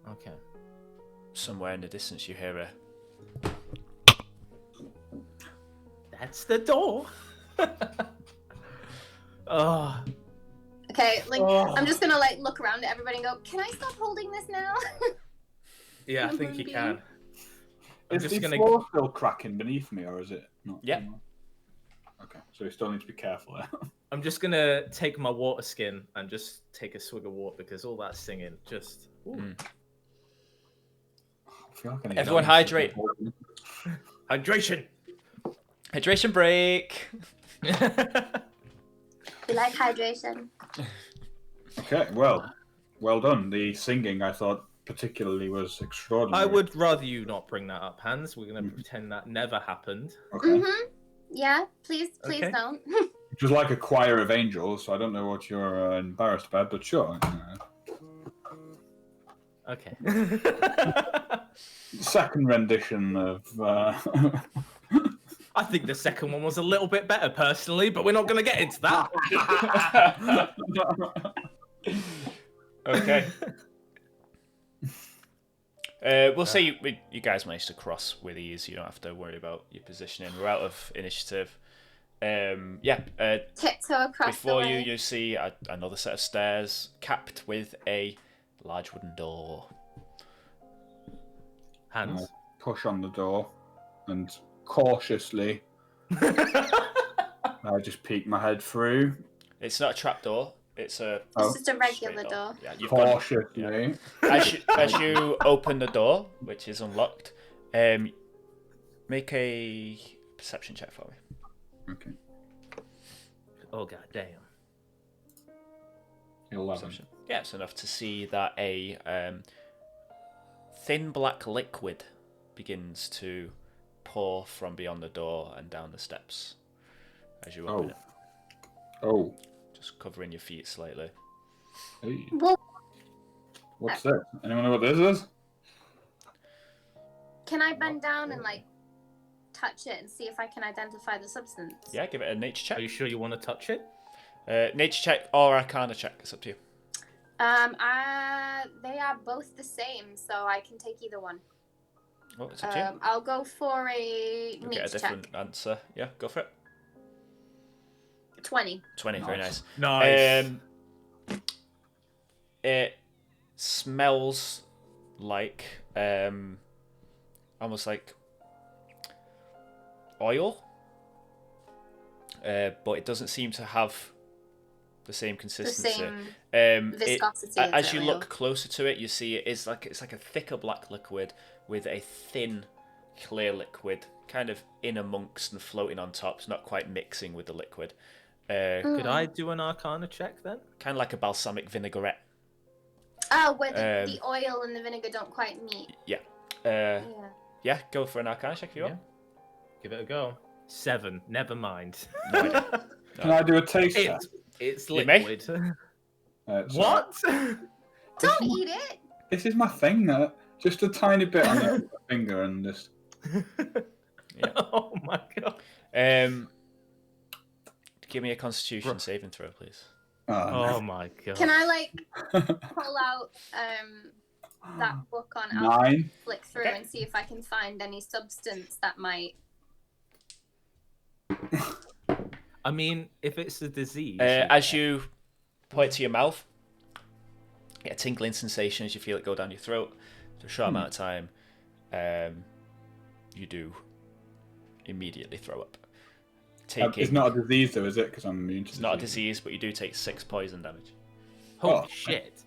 Okay. Somewhere in the distance you hear a... That's the door. Oh. Okay, Oh. I'm just gonna look around at everybody and go, can I stop holding this now? Yeah, I think you can. I'm Is just the gonna... floor still cracking beneath me, or is it not? Yeah. anymore? Okay, so we still need to be careful there. I'm just gonna take my water skin and just take a swig of water because all that singing just... Ooh. I feel like I need Everyone that. hydrate. Hydration! Hydration break! We like hydration. Okay, well done. The singing, I thought, particularly was extraordinary. I would rather you not bring that up, Hans. We're gonna pretend that never happened. Okay. Yeah, please Okay. don't. It was like a choir of angels, so I don't know what you're embarrassed about, but sure. Okay. Second rendition of... I think the second one was a little bit better, personally, but we're not going to get into that. Okay. We'll say you guys managed to cross with ease. You don't have to worry about your positioning. We're out of initiative. Tiptoe across Before the way. you see another set of stairs capped with a large wooden door. Hans. push on the door and cautiously I just peek my head through. It's not a trap door. It's a It's just a regular straight door. Yeah, you've got, Cautiously. as you open the door, which is unlocked, make a perception check for me. Okay. Oh god damn. 11. Yeah, it's enough to see that a thin black liquid begins to pour from beyond the door and down the steps as you open it. Oh. Just covering your feet slightly. Hey. Well, What's this? Anyone know what this is? can I bend down and like touch it and see if I can identify the substance? Yeah, give it a nature check. Are you sure you want to touch it? Nature check or Arcana check. It's up to you. They are both the same, so I can take either one. Oh, it's up to you. I'll go for a You'll nature get a different check. answer. Yeah, go for it. 20. 20, very nice. Nice. It smells like almost like oil, but it doesn't seem to have the same consistency. Viscosity. As you look closer to it, you see it's like a thicker black liquid with a thin, clear liquid kind of in amongst and floating on top. It's not quite mixing with the liquid. Could I do an Arcana check then? Kind of like a balsamic vinaigrette. Oh, where the oil and the vinegar don't quite meet. Yeah. Yeah, go for an Arcana check if you want. Give it a go. 7. Never mind. No idea. Can I do a taste test? It's You may. liquid. What? Don't eat it! This is my thing. Just a tiny bit on the finger and just... Yeah. Oh my god. Give me a Constitution saving throw, please. Oh my god. Can I like pull out that book on 9. flick through and see if I can find any substance that might... I mean, if it's a disease... As you put it to your mouth, you get a tingling sensation as you feel it go down your throat. For a short amount of time, you do immediately throw up. It's not a disease though, is it? Because I'm immune to It's not a disease, but you do take 6 poison damage. Holy shit.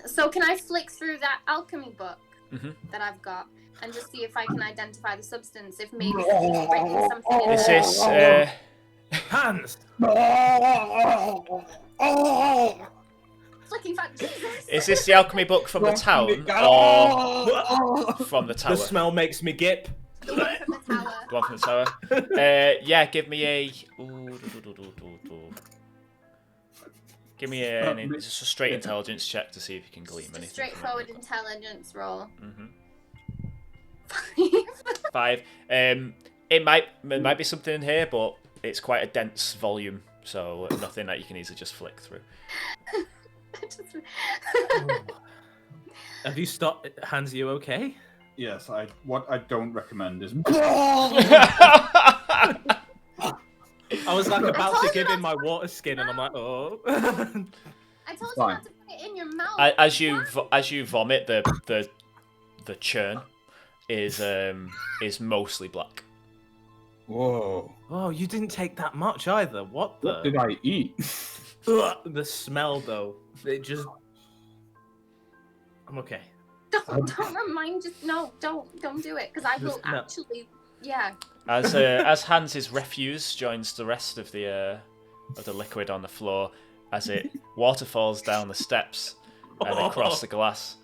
So can I flick through that alchemy book Mm-hmm. that I've got and just see if I can identify the substance, if maybe it's written something in Is it? this... Hands! Flicking fat Jesus! Is this the alchemy book from the town or from the tower? The smell makes me gip. The one from the tower. The one from the tower. Yeah, give me a. Give me just a straight intelligence check to see if you can glean Just a anything. straightforward intelligence roll. Mm-hmm. 5. It might be something in here, but it's quite a dense volume, so nothing that you can easily just flick through. Have you stopped? Hands, are you okay? Yes, what I don't recommend is... I was like about to give him my water skin, and I'm like, oh. I told you not to put it in your mouth. As you vomit, the churn is mostly black. Whoa. Oh, you didn't take that much either. What the? What did I eat? Ugh, the smell, though. It just... I'm okay. Don't remind just no, don't do it because I will No. actually yeah. As Hans's refuse joins the rest of the liquid on the floor, as it waterfalls down the steps and across the glass.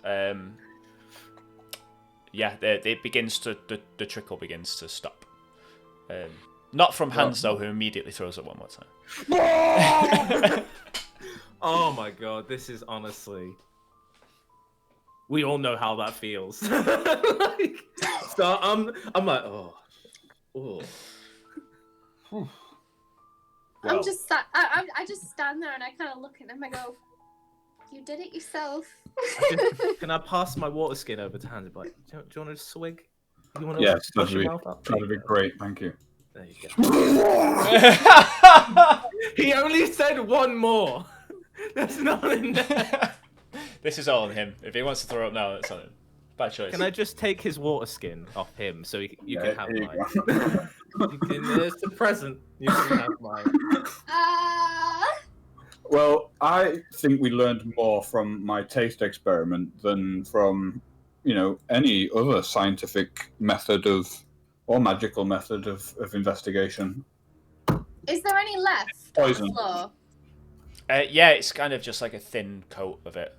It begins to the trickle begins to stop. Not from Hans though, who immediately throws up one more time. Oh my god, this is honestly... We all know how that feels. Like, so I'm like, oh. I'm just I just stand there and I kind of look at them and go, "You did it yourself." Can I pass my water skin over to Hans? Like, do you want to swig? You want to Yes, push that'd your mouth up? be great, thank you. There you go. He only said one more. That's not in there. This is all on him. If he wants to throw up now, that's on him. Bad choice. Can I just take his water skin off him so you can have here you mine? It's a present. You can have mine. Well, I think we learned more from my taste experiment than from, any other scientific method of or magical method of investigation. Is there any left Poison. on the floor? Yeah, it's kind of just like a thin coat of it.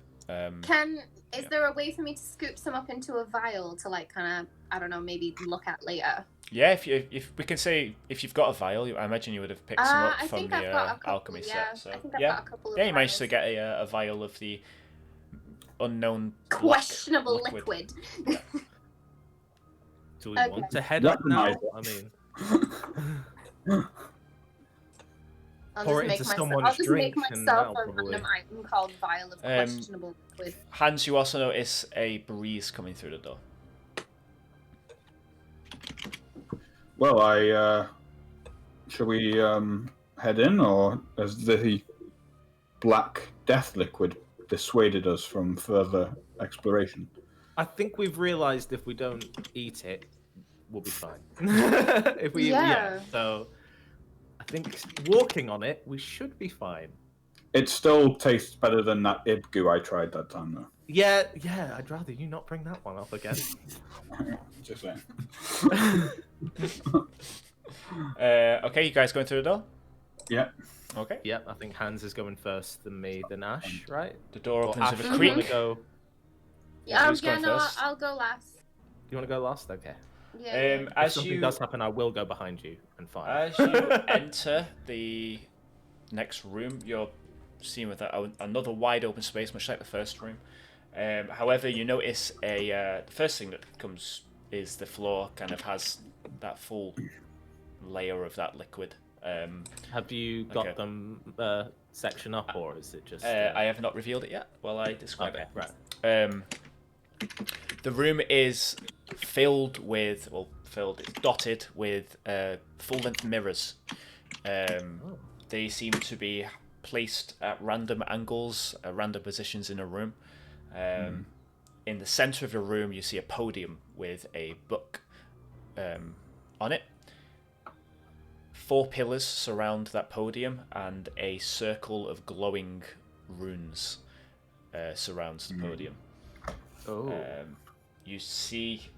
Is there a way for me to scoop some up into a vial to like kind of, I don't know, maybe look at later? Yeah, if we can say if you've got a vial, I imagine you would have picked some up I from think the I've got a couple, alchemy set. So I think I've yeah, got a couple of yeah, you managed to vials. get a vial of the unknown Questionable black liquid. Do we Okay. want to head up now? I mean, I'll Pour it just into make someone's I'll just make drink and myself that'll a probably- random item called vial of questionable liquid. Hans, you also notice a breeze coming through the door. Well, shall we head in, or has the black death liquid dissuaded us from further exploration? I think we've realised if we don't eat it, we'll be fine. If we, Yeah. So I think walking on it, we should be fine. It still tastes better than that Ibgu I tried that time, though. Yeah. I'd rather you not bring that one up again. Just saying. Okay, you guys going through the door? Yeah. Okay. Yep, I think Hans is going first, then me, then Ashe, right? The door Or opens Ashe, with do a you creak. wanna go? Yeah, who's going no, first? I'll go last. Do you want to go last? Okay. Yeah. If As something you does happen, I will go behind you and fire. As you enter the next room, you're seen with another wide open space, much like the first room. However, you notice the first thing that comes is the floor kind of has that full layer of that liquid. Have you got okay. them section up, or is it just? I have not revealed it yet. While I describe Okay, it. right. The room is it's dotted with full-length mirrors. They seem to be placed at random angles, random positions in a room. In the center of the room, you see a podium with a book on it. 4 pillars surround that podium, and a circle of glowing runes surrounds the podium. Oh. You see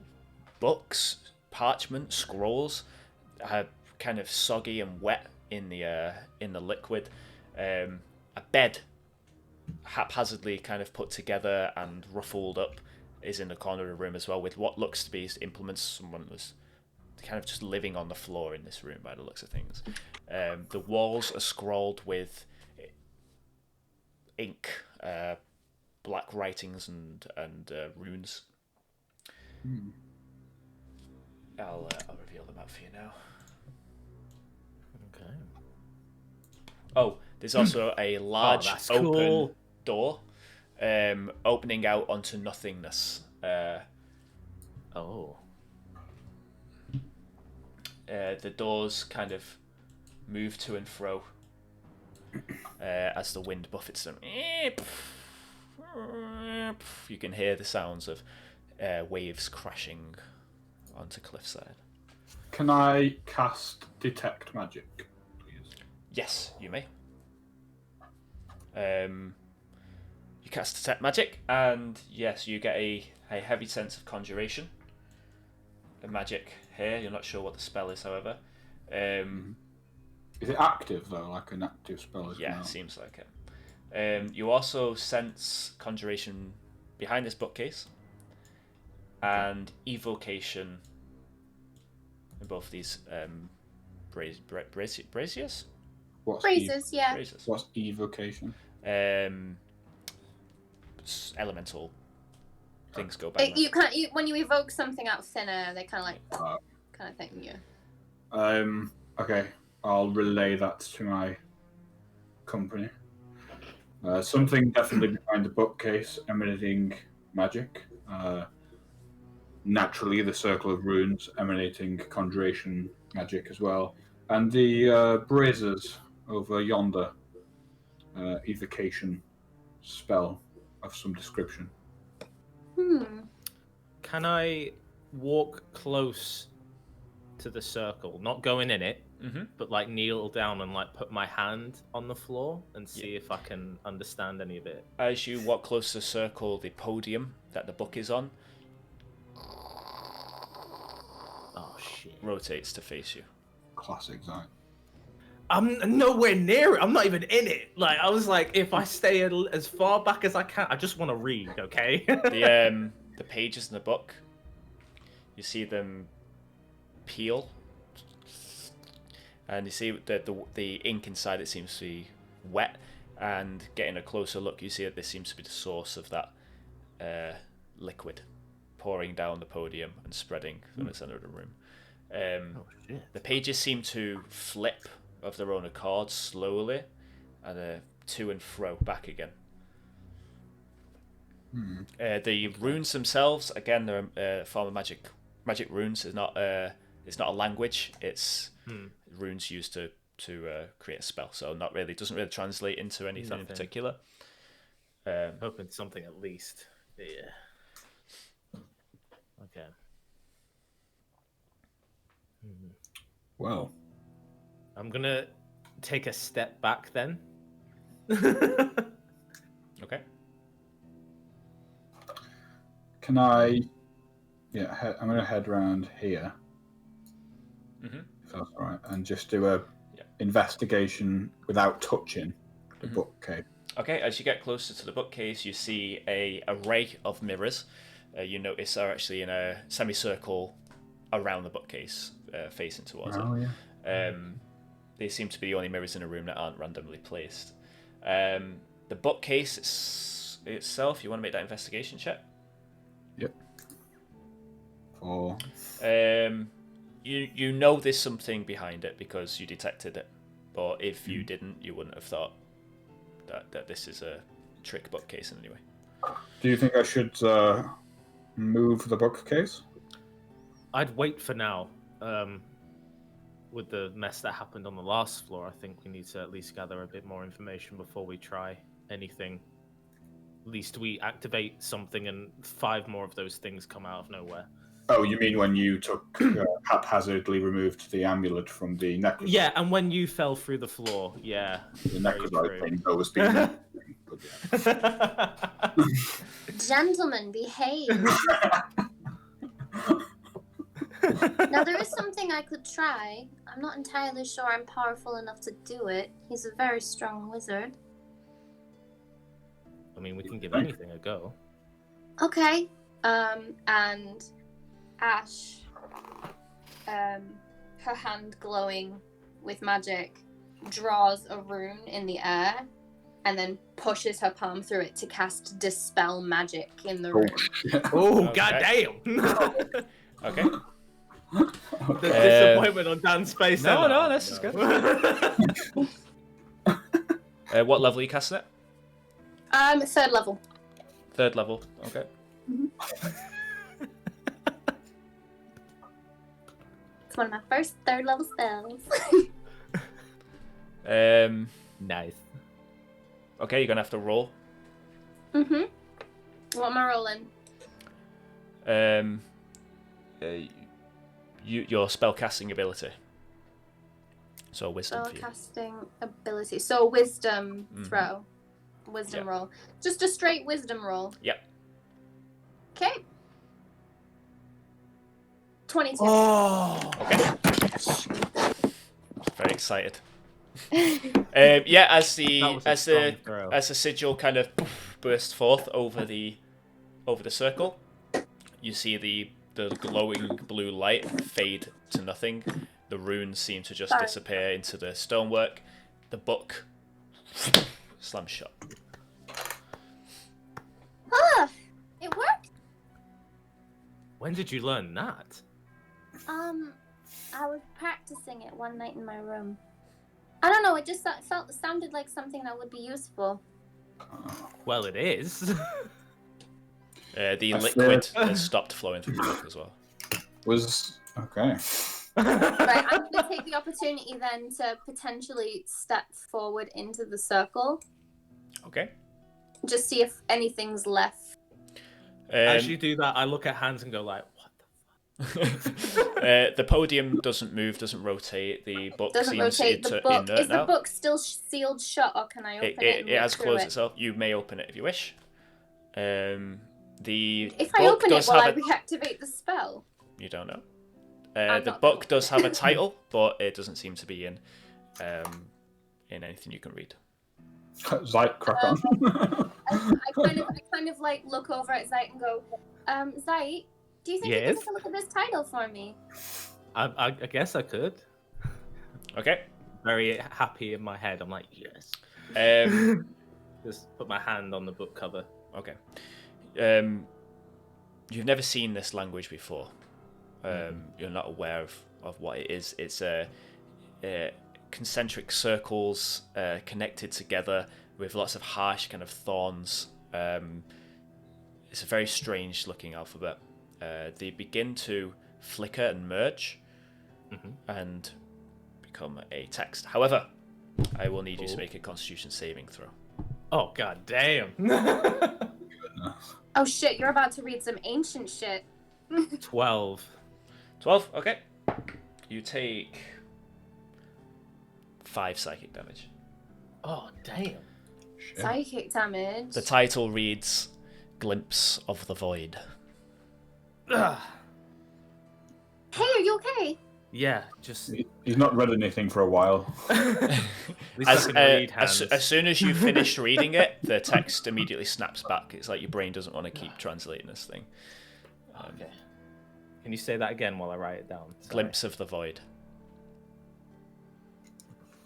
books, parchment, scrolls, kind of soggy and wet in the liquid. A bed, haphazardly kind of put together and ruffled up, is in the corner of the room as well, with what looks to be implements. Someone was kind of just living on the floor in this room by the looks of things. The walls are scrawled with ink, black writings and runes. I'll reveal them out for you now. Okay. Oh, there's also a large that's open cool. door, opening out onto nothingness. Oh. The doors kind of move to and fro as the wind buffets them. You can hear the sounds of waves crashing onto cliffside. Can I cast Detect Magic, please? Yes, you may. You cast Detect Magic, and yes, you get a heavy sense of conjuration. A magic here. You're not sure what the spell is, however. Is it active, though, like an active spell? Yeah, it seems like it. You also sense conjuration behind this bookcase, and evocation in both of these braziers? Phrases, yeah. Braziers. What's evocation? Elemental things go by. You can't. When you evoke something out of thin air, they kind of like kind of thing. Yeah. Okay, I'll relay that to my company. Something definitely behind the bookcase emanating magic. Naturally, the circle of runes emanating conjuration magic as well. And the braziers over yonder, evocation spell of some description. Can I walk close to the circle, not going in it, but like kneel down and like put my hand on the floor and see if I can understand any of it? As you walk close to the circle, the podium that the book is on Oh rotates to face you. Classic Zite. I'm nowhere near it. I'm not even in it. Like, I was like, if I stay as far back as I can, I just want to read, okay? The pages in the book, you see them peel, and you see the ink inside it seems to be wet, and getting a closer look, you see that this seems to be the source of that liquid pouring down the podium and spreading from the center of the room. The pages seem to flip of their own accord slowly, and to and fro back again. The runes themselves, again, they're a form of magic runes. It's not a language. It's runes used to create a spell. So doesn't really translate into anything in particular. Hoping something at least. Yeah. Okay. Well, I'm gonna take a step back then. Okay. can I? Yeah, I'm going to head round here. Mm-hmm. If that's all right, and just do a investigation without touching the bookcase. Okay, as you get closer to the bookcase, you see a array of mirrors. You notice are actually in a semicircle around the bookcase, facing towards it. Yeah. They seem to be the only mirrors in a room that aren't randomly placed. The bookcase itself, you want to make that investigation check? Yep. 4. You know there's something behind it because you detected it, but if you didn't, you wouldn't have thought that this is a trick bookcase in any way. Do you think I should move the bookcase? I'd wait for now. With the mess that happened on the last floor, I think we need to at least gather a bit more information before we try anything. At least we activate something and 5 more of those things come out of nowhere. Oh, you mean when you took haphazardly removed the amulet from the necrosite? Yeah, and when you fell through the floor, yeah. The necrosite thing always been. Gentlemen, behave. Now, there is something I could try. I'm not entirely sure I'm powerful enough to do it. He's a very strong wizard. I mean, we can give anything a go. Okay. And Ashe, her hand glowing with magic, draws a rune in the air and then pushes her palm through it to cast Dispel Magic in the room. Oh, Okay. goddamn! Okay. The disappointment on Dan's face. No, this is good. What level are you casting it? 3rd level. 3rd level. Okay. It's one of my first 3rd level spells. Nice. Okay, you're gonna have to roll. What am I rolling? Your spell casting ability. So wisdom for you. Spellcasting ability. So wisdom throw. Wisdom roll. Just a straight wisdom roll. Yep. Okay. 22. Oh! Okay. Very excited. As the sigil kind of bursts forth over the circle, you see the glowing blue light fade to nothing. The runes seem to just disappear into the stonework. The book slams shut. It worked. When did you learn that? I was practicing it one night in my room. I don't know, it just sounded like something that would be useful. Well, it is. The liquid has stopped flowing through the book as well. Okay. Right, I'm going to take the opportunity then to potentially step forward into the circle. Okay. Just see if anything's left. As you do that, I look at Hans and go like, what the fuck? The podium doesn't move, doesn't rotate. The book Doesn't seems rotate. The book, inert is the now. book still sealed shut, or can I open it? It has closed itself. You may open it if you wish. If I open it, will I reactivate the spell? You don't know. I'm The not book familiar. does have a title, but it doesn't seem to be in anything you can read. Zite, crack on. I kind of like look over at Zite and go, Zite, do you think you Yes? can take a look at this title for me? I guess I could. Okay. Very happy in my head. I'm like, yes. Just put my hand on the book cover. Okay. You've never seen this language before. You're not aware of what it is. It's concentric circles connected together with lots of harsh kind of thorns. It's a very strange looking alphabet. They begin to flicker and merge and become a text. However, I will need you to make a Constitution saving throw. Oh, god damn. Oh shit, you're about to read some ancient shit. 12. 12, okay. You take 5 psychic damage. Oh, damn. Psychic damage. The title reads Glimpse of the Void. Ugh. Hey, are you okay? Yeah, just... He's not read anything for a while. At least I can read hands. As soon as you finish reading it, the text immediately snaps back. It's like your brain doesn't want to keep translating this thing. Okay. Can you say that again while I write it down? Sorry. Glimpse of the Void.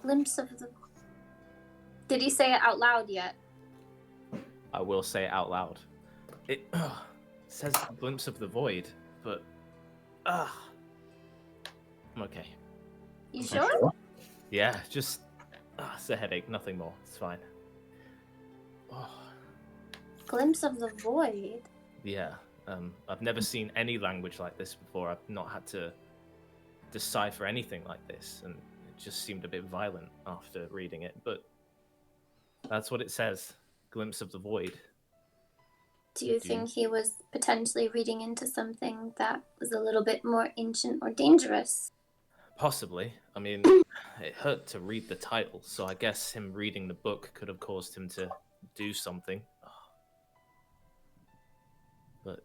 Glimpse of the... Did he say it out loud yet? I will say it out loud. It says glimpse of the void, but... I'm okay. You sure? Yeah, just... it's a headache, nothing more. It's fine. Oh, Glimpse of the void. yeah. I've never seen any language like this before. I've not had to decipher anything like this, and it just seemed a bit violent after reading it, but that's what it says. Glimpse of the void. Do you think he was potentially reading into something that was a little bit more ancient or dangerous? Possibly. I mean, it hurt to read the title, so I guess him reading the book could have caused him to do something. But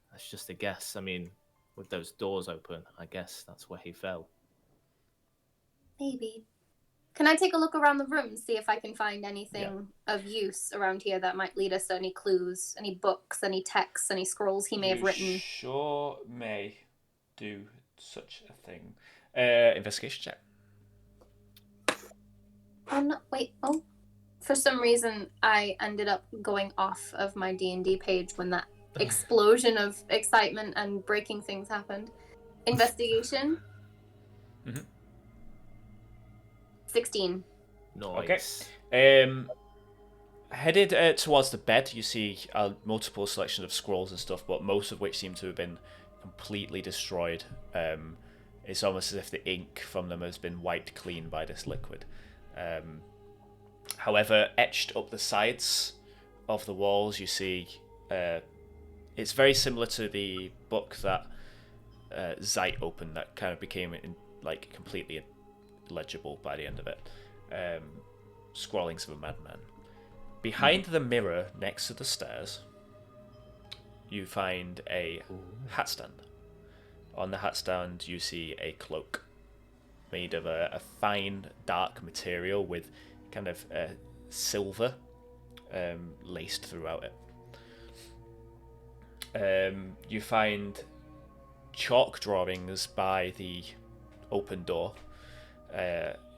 that's just a guess. I mean, with those doors open, I guess that's where he fell. Maybe. Can I take a look around the room and see if I can find anything of use around here that might lead us to any clues, any books, any texts, any scrolls he may have written? Sure may do such a thing. Investigation check. Oh, no, wait, oh. For some reason, I ended up going off of my D&D page when that explosion of excitement and breaking things happened. Investigation? 16. Nice. Okay. Headed towards the bed, you see multiple selections of scrolls and stuff, but most of which seem to have been completely destroyed. It's almost as if the ink from them has been wiped clean by this liquid. However, etched up the sides of the walls, you see it's very similar to the book that Zite opened that kind of became completely legible by the end of it. Scrawlings of a madman. Behind the mirror next to the stairs, you find a hat stand. On the hat stand, you see a cloak made of a fine, dark material with kind of silver laced throughout it. You find chalk drawings by the open door.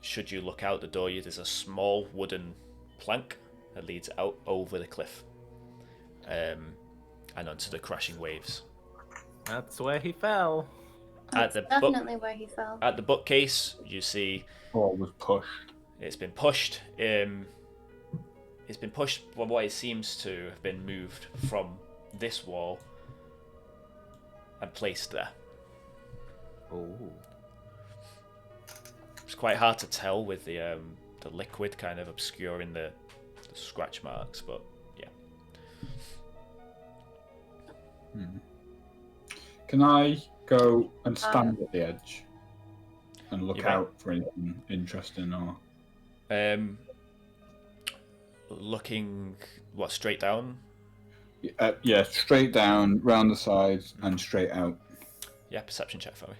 Should you look out the door, there's a small wooden plank that leads out over the cliff and onto the crashing waves. That's where he fell. That's definitely where he fell. At the bookcase, you see... Oh, it was pushed. It's been pushed. It's been pushed from what it seems to have been moved from this wall and placed there. Oh. It's quite hard to tell with the liquid kind of obscuring the scratch marks, but yeah. Can I go and stand at the edge and look out for anything interesting or? Looking straight down? Yeah, straight down, round the sides, and straight out. Yeah, perception check for me.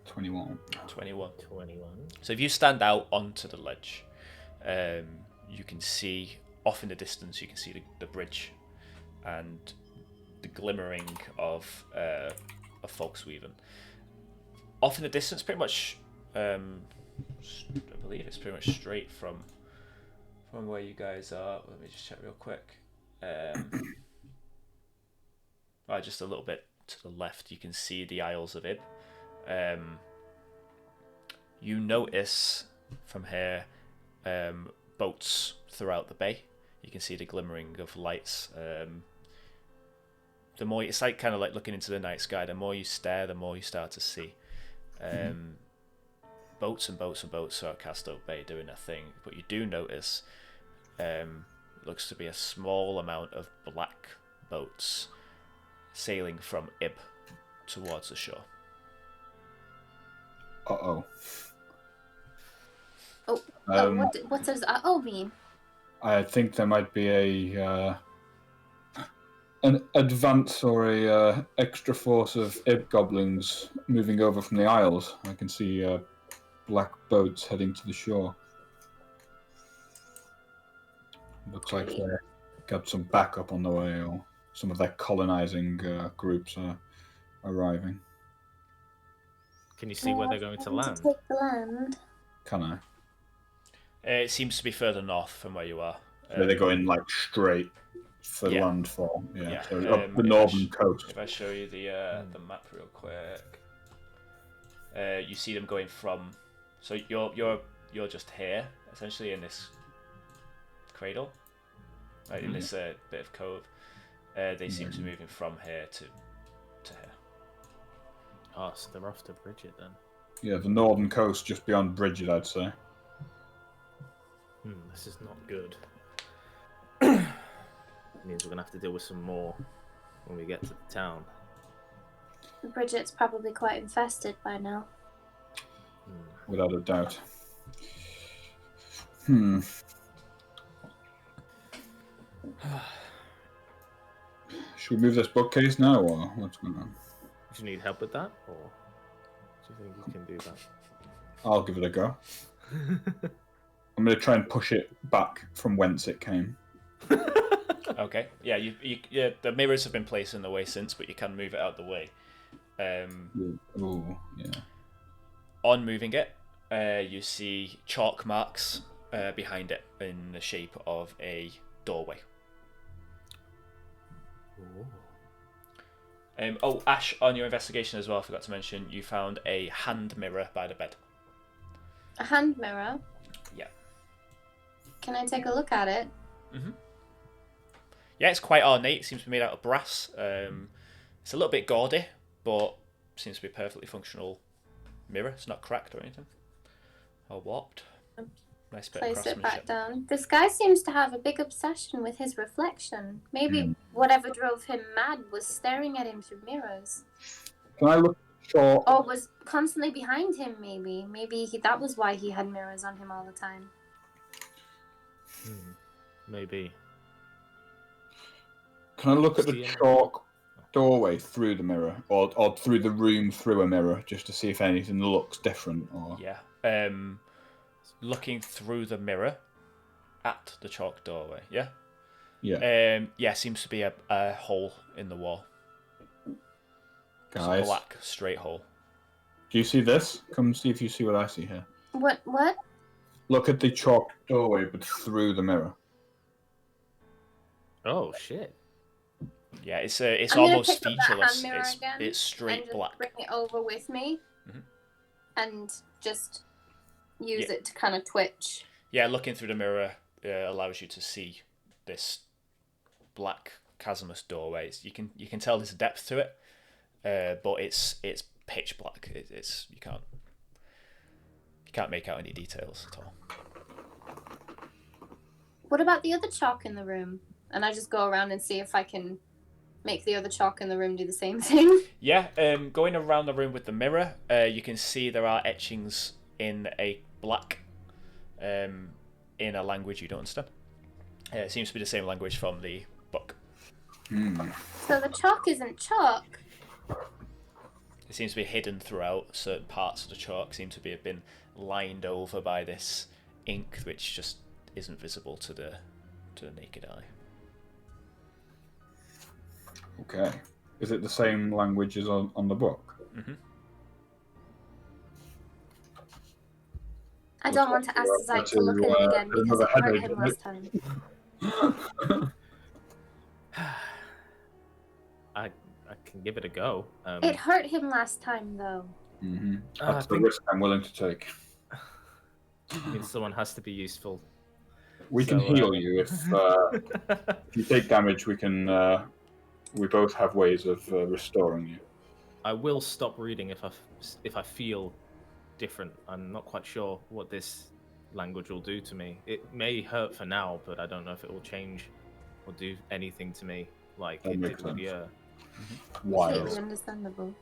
21. 21. 21. So if you stand out onto the ledge, you can see off in the distance. You can see the bridge, and the glimmering of Folksweaven. Off in the distance, pretty much. I believe it's pretty much straight from where you guys are. Let me just check real quick. Just a little bit to the left, you can see the Isles of Ib. You notice from here boats throughout the bay. You can see the glimmering of lights. The more it's like kind of like looking into the night sky. The more you stare, the more you start to see. Boats and boats and boats are at Casto Bay doing their thing, but you do notice looks to be a small amount of black boats sailing from Ib towards the shore. Uh-oh. What does "uh-oh" mean? I think there might be an advance or a extra force of Ib goblins moving over from the Isles. I can see black boats heading to the shore. Looks like they got some backup on the way, or some of their colonizing groups are arriving. Can you see where they're going to land? Take the land. Can I? It seems to be further north from where you are. So they're going like straight for landfall. Yeah. So up the northern coast. If I show you the map real quick, you see them going from. So you're just here, essentially in this cradle, right in this bit of cove. They seem to be moving from here to here. Oh, so they're off to Bridget then. Yeah, the northern coast just beyond Bridget, I'd say. This is not good. Means we're gonna have to deal with some more when we get to the town. Bridget's probably quite infested by now. Without a doubt. Should we move this bookcase now, or what's going on? Do you need help with that, or do you think you can do that? I'll give it a go. I'm going to try and push it back from whence it came. Okay. Yeah. You the mirrors have been placed in the way since, but you can move it out the way. Ooh, yeah. On moving it, you see chalk marks behind it in the shape of a doorway. Ashe, on your investigation as well, I forgot to mention, you found a hand mirror by the bed. A hand mirror? Yeah. Can I take a look at it? Mm-hmm. Yeah, it's quite ornate. It seems to be made out of brass. It's a little bit gaudy, but seems to be a perfectly functional mirror. It's not cracked or anything. Or warped. Nice bit of Place it back craftsmanship. down. This guy seems to have a big obsession with his reflection. Maybe whatever drove him mad was staring at him through mirrors. Can I look short? Or was constantly behind him, maybe. That was why he had mirrors on him all the time. Maybe. Can I look at the chalk doorway through the mirror, or through the room through a mirror, just to see if anything looks different? Or Yeah. Looking through the mirror at the chalk doorway. Yeah. Yeah. Seems to be a hole in the wall. Guys, It's a black straight hole. do you see this? Come see if you see what I see here. What? Look at the chalk doorway, but through the mirror. Oh shit! Yeah, it's I'm gonna almost pick up that featureless. hand mirror again It's straight and just black. bring it over with me, and just use Yeah. it to kind of twitch. Yeah, looking through the mirror allows you to see this black chasmous doorway. You can tell there's a depth to it, but it's pitch black. It's you can't make out any details at all. What about the other chalk in the room? And I just go around and see if I can make the other chalk in the room do the same thing. Yeah, going around the room with the mirror, you can see there are etchings in a black, in a language you don't understand. It seems to be the same language from the book. So the chalk isn't chalk. It seems to be hidden throughout. Certain parts of the chalk seem to have been lined over by this ink, which just isn't visible to the naked eye. Okay. Is it the same language as on the book? Mm-hmm. I don't want to ask Zite to look at it again because it hurt him last time. I can give it a go. It hurt him last time, though. Mm-hmm. That's the risk I'm willing to take. I mean, someone has to be useful. We can heal you if you take damage. We can. We both have ways of restoring you. I will stop reading if I feel different. I'm not quite sure what this language will do to me. It may hurt for now, but I don't know if it will change or do anything to me like it did with you. Completely understandable.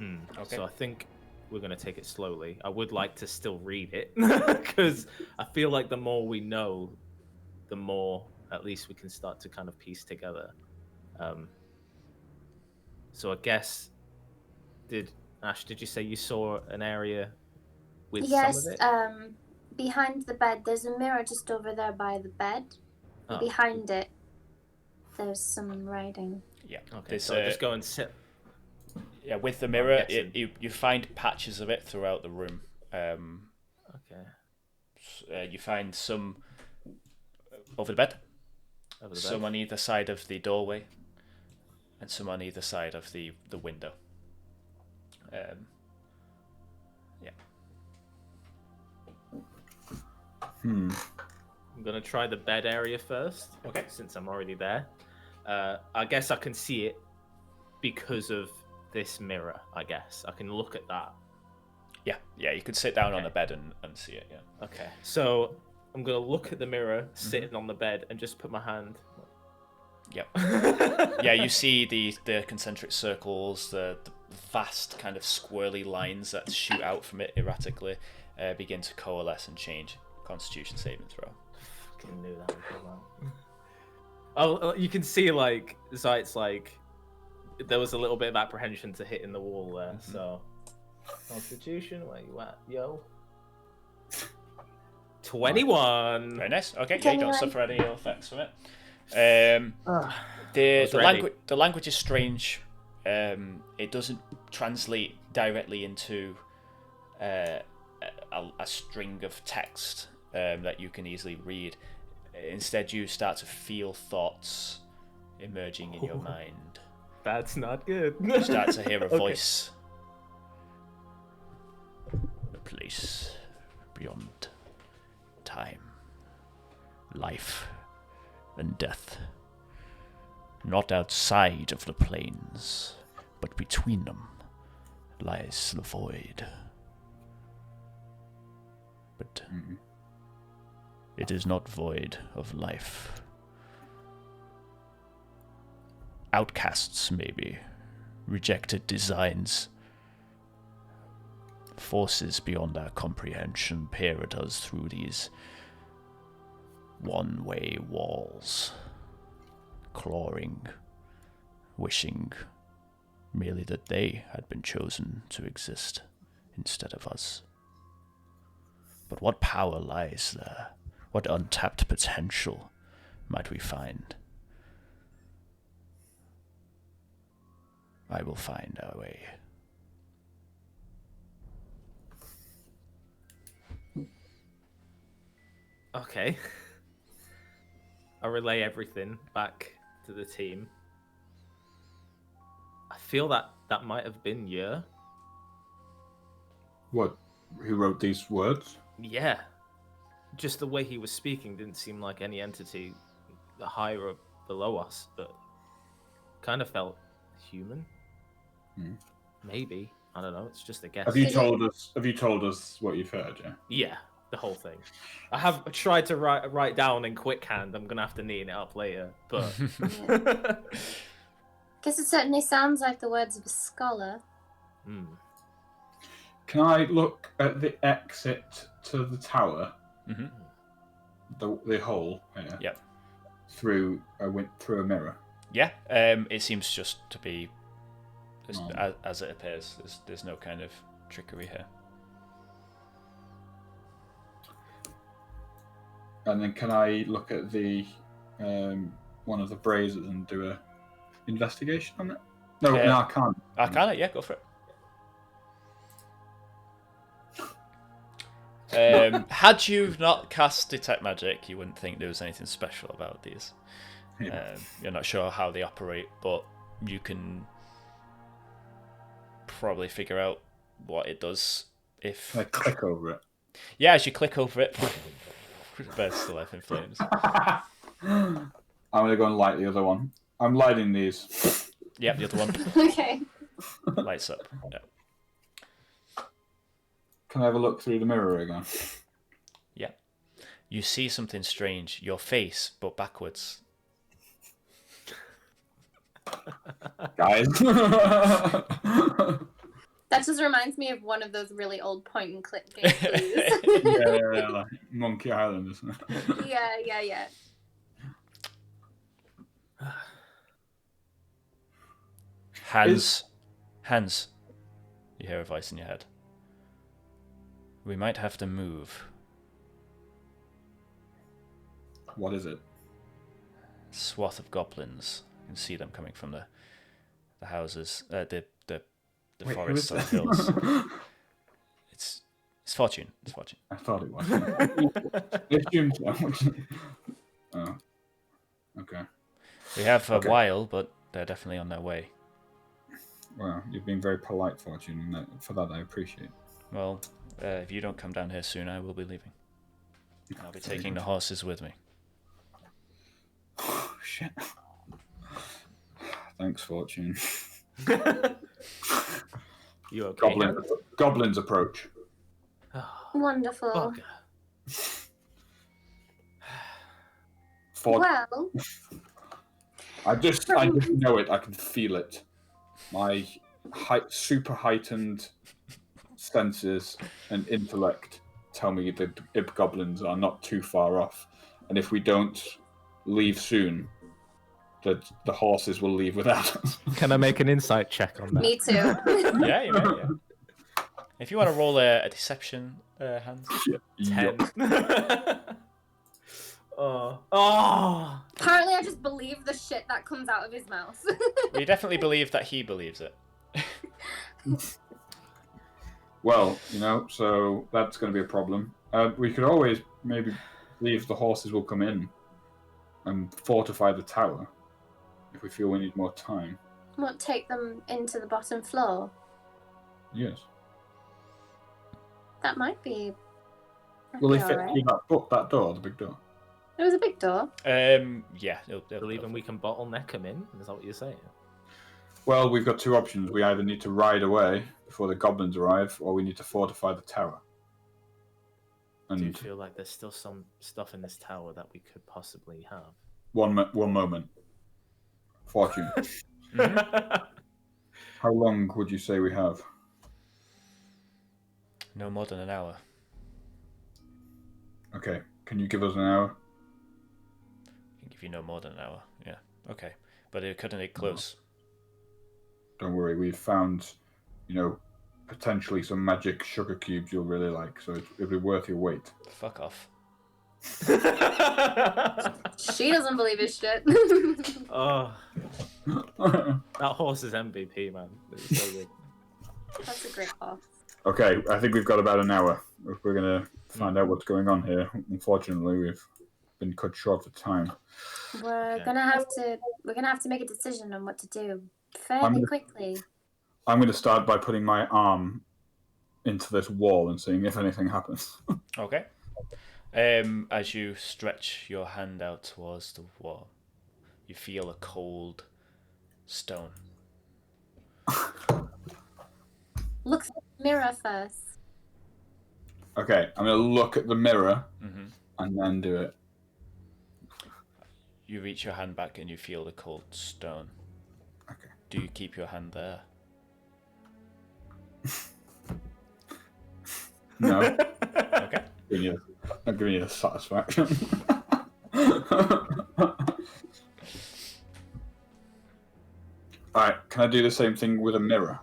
Okay. So I think we're going to take it slowly. I would like to still read it because I feel like the more we know, the more at least we can start to kind of piece together. So I guess, Ashe, did you say you saw an area with some of it? Behind the bed. There's a mirror just over there by the bed. Oh. Behind it, there's some writing. Yeah. Okay, so just go and sit. Yeah, with the mirror, you find patches of it throughout the room. Okay. You find some over the bed, some on either side of the doorway, and some on either side of the window. Yeah. I'm gonna try the bed area first. Okay. Since I'm already there, I guess I can see it because of this mirror. I guess I can look at that. Yeah. You could sit down on the bed and see it. Yeah. Okay. So I'm gonna look at the mirror, sitting on the bed, and just put my hand. Yep. Yeah, you see the concentric circles, the vast kind of squirrely lines that shoot out from it erratically begin to coalesce and change. Constitution saving throw. Fucking knew that would come out. Oh, you can see like Zite's like there was a little bit of apprehension to hitting the wall there. So Constitution, where you at, yo? 21. Very nice. Okay, yeah, you don't suffer any ill effects from it. The language is strange. It doesn't translate directly into a string of text that you can easily read. Instead, you start to feel thoughts emerging in your mind. That's not good. You start to hear a voice. A place beyond time, life, and death. Not outside of the planes, but between them lies the void. But it is not void of life. Outcasts, maybe. Rejected designs. Forces beyond our comprehension peer at us through these one-way walls. Clawing, wishing merely that they had been chosen to exist instead of us. But what power lies there? What untapped potential might we find? I will find our way. Okay. I relay everything back to the team. I feel that might have been Yer. What? Who wrote these words? Yeah. Just the way he was speaking didn't seem like any entity higher or below us, but kind of felt human. Maybe. I don't know. It's just a guess. Have you told us what you've heard, yeah? Yeah, the whole thing. I have tried to write down in quick hand. I'm gonna have to neaten it up later, but Guess it certainly sounds like the words of a scholar. Can I look at the exit to the tower? The hole here. Yep. Through a mirror. Yeah. It seems just to be as it appears. There's no kind of trickery here. And then can I look at the one of the braziers and do a investigation on it? No, I can't. Arcana, yeah, go for it. Had you not cast Detect Magic, you wouldn't think there was anything special about these. Yeah. You're not sure how they operate, but you can probably figure out what it does if... I click over it. Yeah, as you click over it, bursts to life in flames. I'm going to go and light the other one. I'm lighting these. Yep, the other one Okay. lights up. Yeah. Can I have a look through the mirror again? Yeah. You see something strange. Your face, but backwards. Guys. That just reminds me of one of those really old point and click games. yeah, like Monkey Island, isn't it? Yeah. Hans. You hear a voice in your head. We might have to move. What is it? Swath of goblins. You can see them coming from the houses, the Wait, forests who on is the hills. It's Fortune. It's Fortune. I thought it was. I assumed so. Oh. Okay. We have a Okay. while, but they're definitely on their way. Well, you've been very polite, Fortune, and for that I appreciate. Well, if you don't come down here soon, I will be leaving. I'll be taking the horses with me. Oh, shit. Thanks, Fortune. You okay? Goblin's approach. Wonderful. Bugger. Well, I just know it. I can feel it. My super heightened senses and intellect tell me that the goblins are not too far off, and if we don't leave soon, that the horses will leave without us. Can I make an insight check on that? me too. Yeah, you may. Yeah. If you want to roll a deception, Hans. 10. Oh. Apparently, I just believe the shit that comes out of his mouth. We definitely believe that he believes it. Well, so that's going to be a problem. We could always maybe leave the horses will come in and fortify the tower if we feel we need more time. Won't take them into the bottom floor. Yes. That might be. Will they be fit alright. through that door, the big door? It was a big door. Yeah. Believing we can bottleneck them in? Is that what you're saying? Well, we've got two options. We either need to ride away before the goblins arrive, or we need to fortify the tower. Do you And feel like there's still some stuff in this tower that we could possibly have? one moment. Fortune. How long would you say we have? No more than an hour. Okay. Can you give us an hour? I can give you no more than an hour. Yeah. Okay. But it couldn't get close. Don't worry. We've found, potentially some magic sugar cubes you'll really like, so it'll be worth your wait. Fuck off. She doesn't believe his shit. Oh, that horse is MVP, man. It's so good. That's a great horse. Okay, I think we've got about an hour if we're going to find out what's going on here. Unfortunately, we've been cut short for time. We're gonna have to make a decision on what to do fairly quickly. I'm going to start by putting my arm into this wall and seeing if anything happens. Okay. As you stretch your hand out towards the wall, you feel a cold stone. Look at the mirror first. Okay, I'm going to look at the mirror Mm-hmm. and then do it. You reach your hand back and you feel the cold stone. Okay. Do you keep your hand there? No. Okay. I'm giving you the satisfaction. Alright, can I do the same thing with a mirror?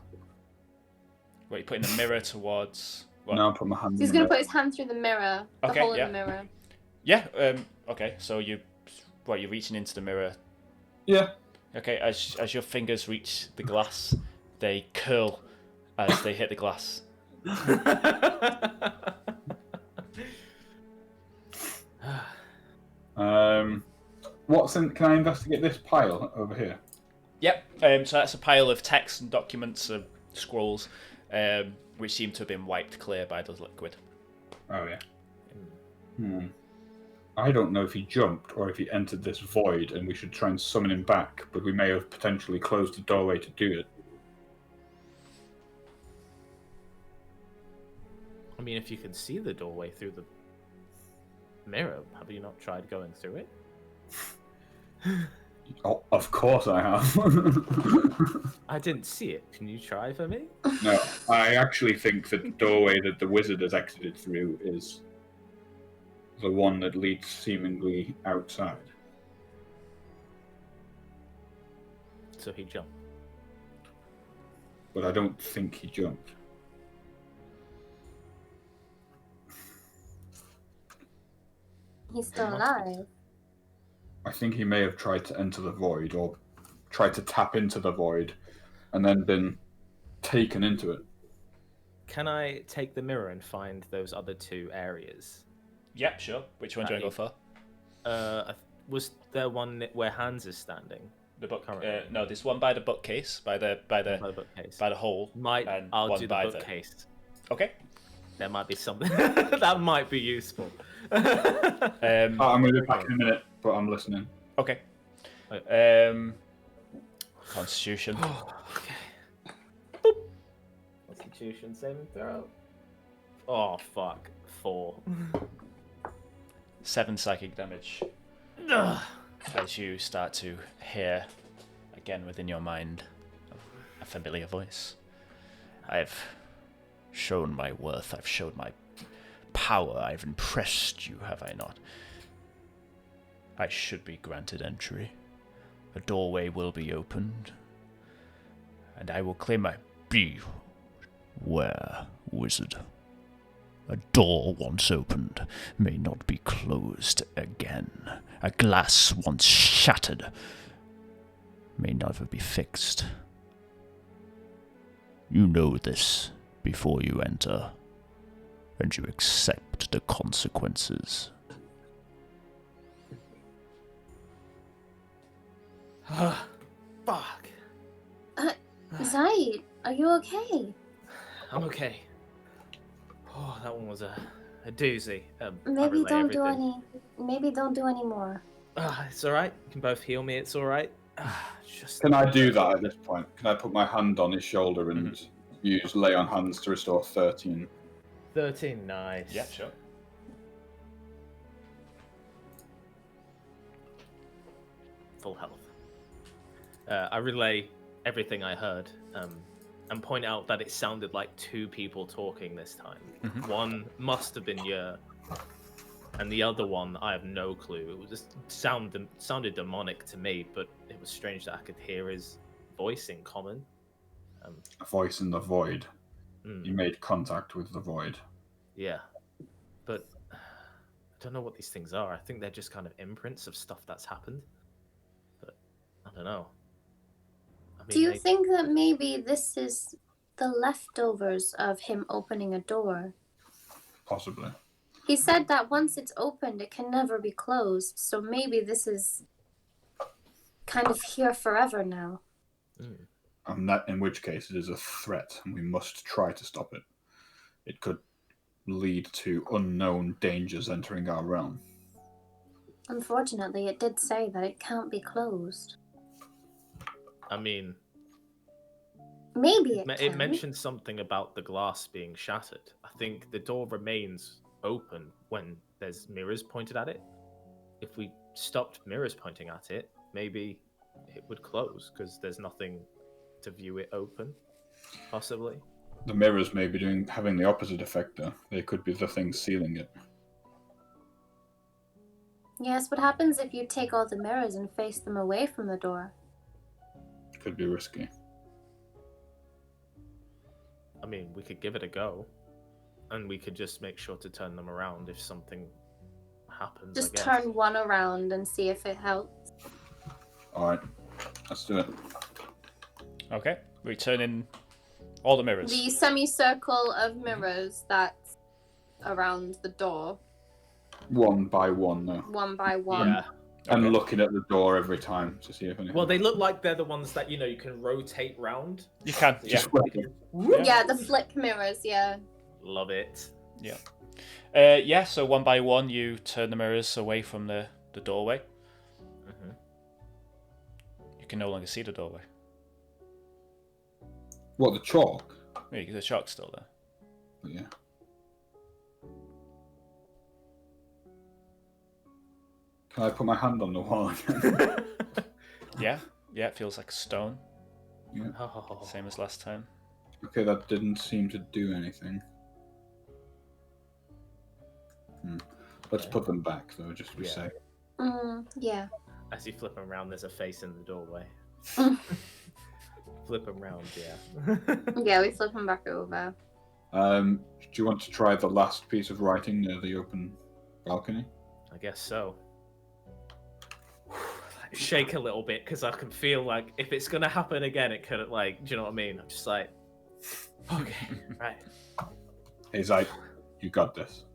What, you're putting the mirror towards... What? No, I'll put my hand He's in the gonna mirror. put his hand through the mirror, the Okay, hole in yeah. the mirror. Yeah, okay, so you're reaching into the mirror. Yeah. Okay, as your fingers reach the glass, they curl as they hit the glass. Can I investigate this pile over here? Yep, so that's a pile of texts and documents and scrolls, which seem to have been wiped clear by the liquid. Oh, yeah. I don't know if he jumped or if he entered this void and we should try and summon him back, but we may have potentially closed the doorway to do it. I mean, if you can see the doorway through the mirror, have you not tried going through it? Oh, of course I have. I didn't see it. Can you try for me? No, I actually think that the doorway that the wizard has exited through is the one that leads seemingly outside. So he jumped. But I don't think he jumped. He's still alive. I think he may have tried to enter the void or tried to tap into the void and then been taken into it. Can I take the mirror and find those other two areas? Yep, sure. Which one do you want to go for? Was there one where Hans is standing? The book. No, there's one by the bookcase, by the bookcase, by the hole. I'll one do the by bookcase. Okay. There might be something that might be useful. I'm going to be back in a minute, but I'm listening. Okay. Constitution. Okay. Constitution saving throw. Oh fuck. 4. 7 psychic damage. As you start to hear again within your mind a familiar voice. I've shown my worth, I've shown my power, I've impressed you, have I not? I should be granted entry. A doorway will be opened, and I will claim my beware, wizard. A door once opened may not be closed again. A glass once shattered may never be fixed. You know this before you enter, and you accept the consequences. Fuck. Zite, are you okay? I'm okay. Oh, that one was a doozy. Maybe don't do any more. It's alright. You can both heal me. It's alright. Can I do that at this point? Can I put my hand on his shoulder and use lay on hands to restore 13? 13, nice. Yeah, sure. Full health. I relay everything I heard and point out that it sounded like 2 people talking this time. One must have been Yer, and the other one, I have no clue. It was just sounded demonic to me, but it was strange that I could hear his voice in common. A voice in the void. You made contact with the void. Yeah, but I don't know what these things are. I think they're just kind of imprints of stuff that's happened. But I don't know. Do you think that maybe this is the leftovers of him opening a door? Possibly. He said that once it's opened, it can never be closed. So maybe this is kind of here forever now. And that, in which case, it is a threat, and we must try to stop it. It could lead to unknown dangers entering our realm. Unfortunately, it did say that it can't be closed. I mean, maybe it mentioned something about the glass being shattered. I think the door remains open when there's mirrors pointed at it. If we stopped mirrors pointing at it, maybe it would close because there's nothing to view it open, possibly. The mirrors may be having the opposite effect, though. They could be the things sealing it. Yes, what happens if you take all the mirrors and face them away from the door? could be risky. I mean, we could give it a go, and we could just make sure to turn them around if something happens. Just I guess. turn one around and see if it helps. All right, let's do it. Okay, returning all the mirrors. The semicircle of mirrors that's around the door, One by one, though. one by one. Yeah. And Okay. looking at the door every time to see if anything. Well, they look like they're the ones that you can rotate round. You can, yeah. Just flip it. Yeah, the flip mirrors, yeah. Love it. Yeah, so one by one, you turn the mirrors away from the doorway. Mm-hmm. You can no longer see the doorway. What, the chalk? Yeah, the chalk's still there. Yeah. Can I put my hand on the wall again? Yeah, it feels like stone. Yeah. Oh. Same as last time. Okay, that didn't seem to do anything. Let's put them back, though, just to be safe. Yeah. As you flip them around, there's a face in the doorway. Mm. Flip them round, yeah. Yeah, we flip them back over. Do you want to try the last piece of writing near the open balcony? I guess so. Shake a little bit because I can feel like if it's gonna happen again, it could do you know what I mean? I'm just like, okay, right. Hey, Zite, you got this.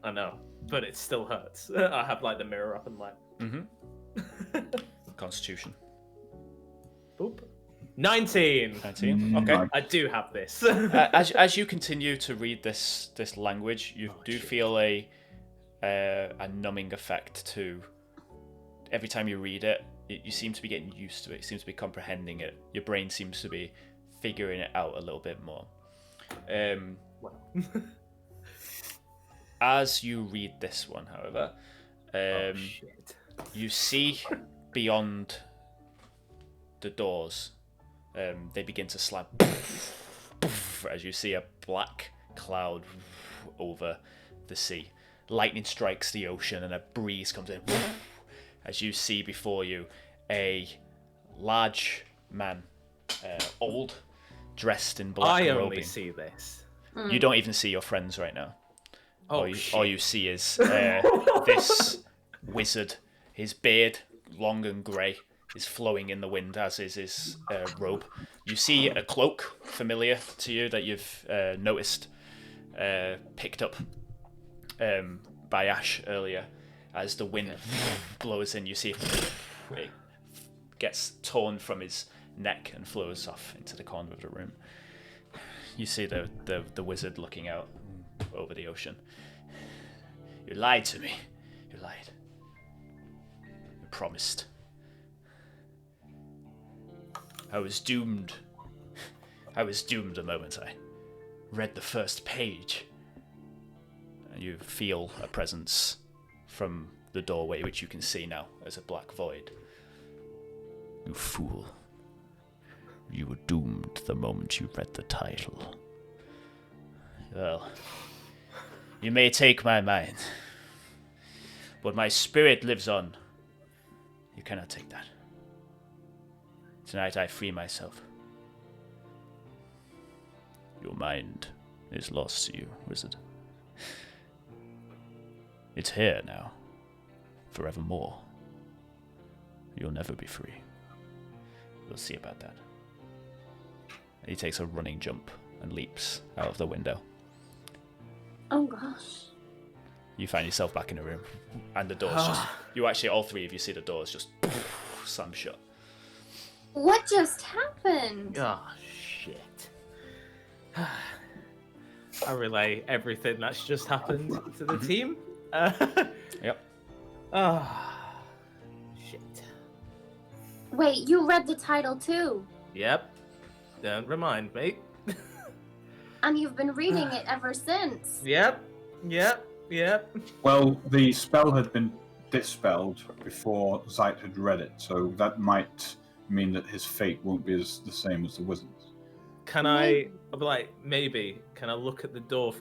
I know, but it still hurts. I have the mirror up and Mm-hmm. Constitution. Boop. 19. 19. Okay. I do have this. As you continue to read this language, you do feel a numbing effect to. Every time you read it, you seem to be getting used to it. You seem to be comprehending it. Your brain seems to be figuring it out a little bit more. As you read this one, however, Shit. you see beyond the doors. They begin to slam as you see a black cloud over the sea. Lightning strikes the ocean and a breeze comes in. As you see before you a large man, old, dressed in black I robing. only see this. You don't even see your friends right now. Oh, All you see is this wizard. His beard, long and grey, is flowing in the wind, as is his robe. You see a cloak familiar to you that you've noticed, picked up by Ashe earlier. As the wind blows in, you see it gets torn from his neck and flows off into the corner of the room. You see the wizard looking out over the ocean. You lied to me. You lied. You promised. I was doomed. I was doomed the moment I read the first page. And you feel a presence from the doorway, which you can see now as a black void. You fool. You were doomed the moment you read the title. Well, you may take my mind, but my spirit lives on. You cannot take that. Tonight I free myself. Your mind is lost to you, wizard. It's here now, forevermore. You'll never be free. We'll see about that. He takes a running jump and leaps out of the window. Oh gosh. You find yourself back in the room, and the doors just... You actually, all three of you see the doors just slam shut. What just happened? Oh, shit. I relay everything that's just happened to the team. Yep. Shit. Wait, you read the title too? Yep. Don't remind me. And you've been reading it ever since. Yep. Well, the spell had been dispelled before Zite had read it, so that might mean that his fate won't be the same as the wizard's. Can I, maybe, can I look at the door,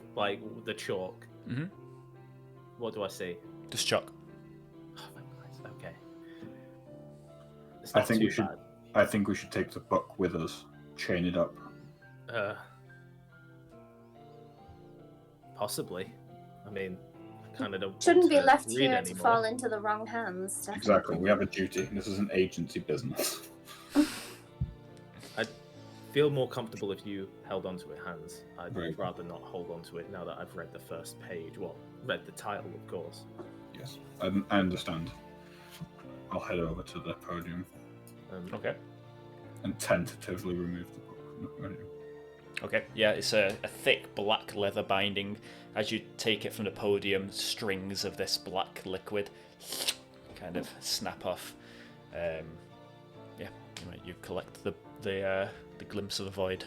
the chalk? Mm-hmm. What do I see? Just chalk. Oh, my Christ, okay. It's I not think too we should bad. I think we should take the book with us, chain it up. Possibly. I mean, I kind of don't. Shouldn't want be to left read here anymore. to fall into the wrong hands. Definitely. Exactly, we have a duty. This is an agency business. I'd feel more comfortable if you held onto it, hands. I'd Right. rather not hold onto it now that I've read the first page. Well, read the title, of course. Yes, I understand. I'll head over to the podium Okay. and tentatively remove the book from the podium. Okay, yeah, it's a thick black leather binding. As you take it from the podium, strings of this black liquid kind of snap off. You collect the glimpse of the void.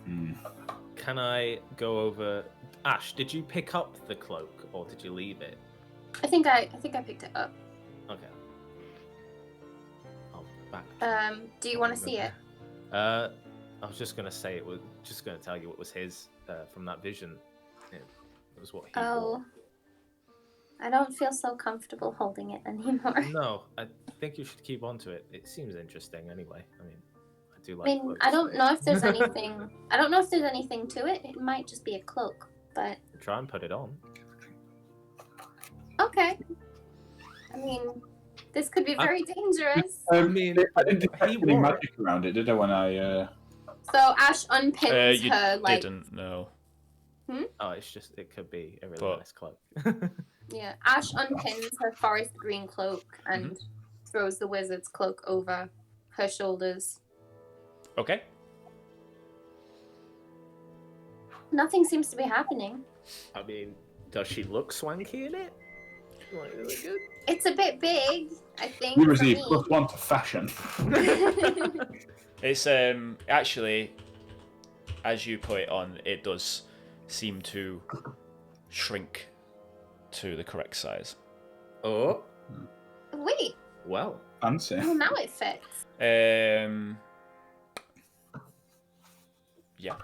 Can I go over? Ash, did you pick up the cloak or did you leave it? I think I picked it up. Okay. I'll back. Do you want to see it? I was just gonna say it was just gonna tell you it was his from that vision. It was what he Oh, I don't feel so comfortable holding it anymore. wore. No, I think you should keep on to it. It seems interesting anyway. I mean, I do like. I mean, cloaks. I don't know if there's anything. I don't know if there's anything to it. It might just be a cloak, but Try and put it on. okay. I mean, this could be very dangerous. I mean, I didn't detect he any wore it. magic around it, did I? When I So Ash unpins You her like didn't know. Oh, it's just it could be a really But- nice cloak. yeah. Ash unpins her forest green cloak and throws the wizard's cloak over her shoulders. Okay. Nothing seems to be happening. I mean, does she look swanky in it? Like, really good. It's a bit big, I think. you for receive me. +1 to fashion. It's actually, as you put it on, it does seem to shrink to the correct size. Oh, Wait, well. Fancy. well now it fits. Yeah.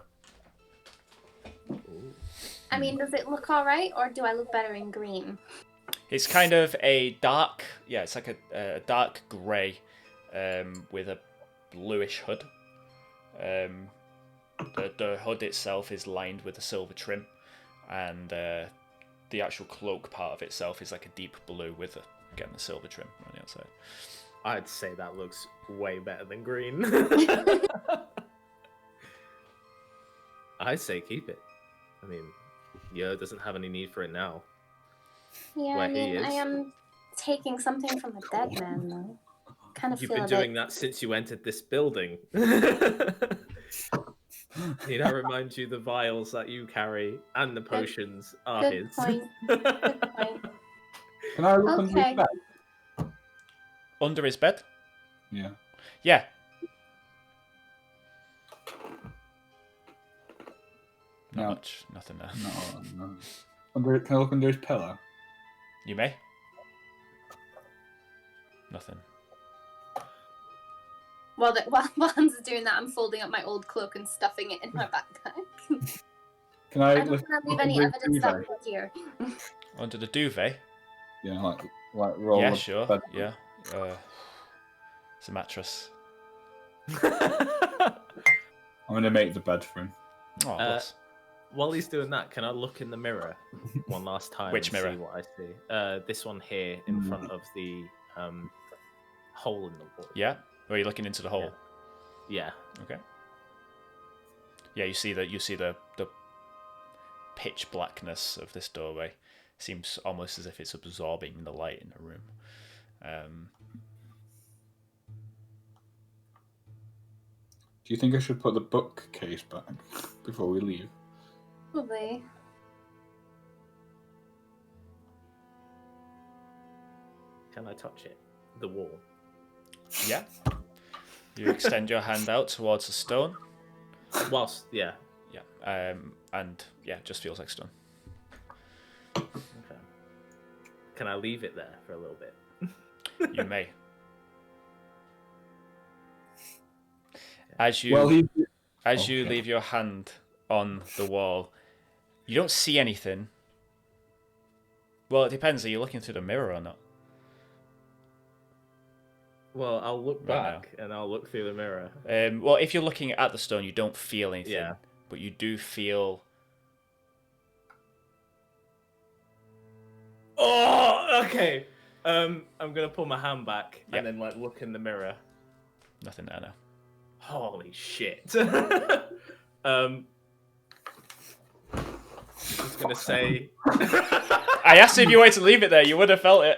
I mean, does it look alright, or do I look better in green? It's kind of a dark, it's like a dark grey with a bluish hood. The hood itself is lined with a silver trim, and the actual cloak part of itself is like a deep blue with, again, the silver trim on the outside. I'd say that looks way better than green. I'd say keep it. I mean, Yo doesn't have any need for it now. Yeah, Where I he mean, I is. am taking something from a dead man, though. Kind of You've feel been a doing bit... that since you entered this building. Need I remind you the vials that you carry and the potions are Good his. point. Good point. Can I look under Okay. his bed? Under his bed? Yeah. Yeah. Not No. much. Nothing there. No. Can I look under his pillow? You may. Nothing. While Hans is doing that, I'm folding up my old cloak and stuffing it in my backpack. Can I I don't want lift to leave look any under his evidence that duvet? we're here. Under the duvet? Yeah, like roll Yeah, the sure. bed. Yeah. It's a mattress. I'm gonna make the bed for him. Oh, bless. While he's doing that, can I look in the mirror one last time? Which and mirror? See what I see. This one here in front of the hole in the wall. Yeah? Or are you looking into the hole? Yeah. Okay. Yeah, you see the pitch blackness of this doorway. Seems almost as if it's absorbing the light in the room. Do you think I should put the bookcase back before we leave? Probably. Can I touch it? The wall. Yeah. You extend your hand out towards the stone. Whilst, yeah. Yeah. And yeah, it just feels like stone. Okay. Can I leave it there for a little bit? You may. As you Well, you Okay. leave your hand on the wall, you don't see anything. Well, it depends. Are you looking through the mirror or not? Well, I'll look Right back and I'll look through the mirror. Well, if you're looking at the stone, you don't feel anything. Yeah. But you do feel... Oh, okay. I'm gonna pull my hand back Yep. and then like look in the mirror. Nothing there now. Holy shit. I was gonna say. I asked if you wanted to leave it there. You would have felt it.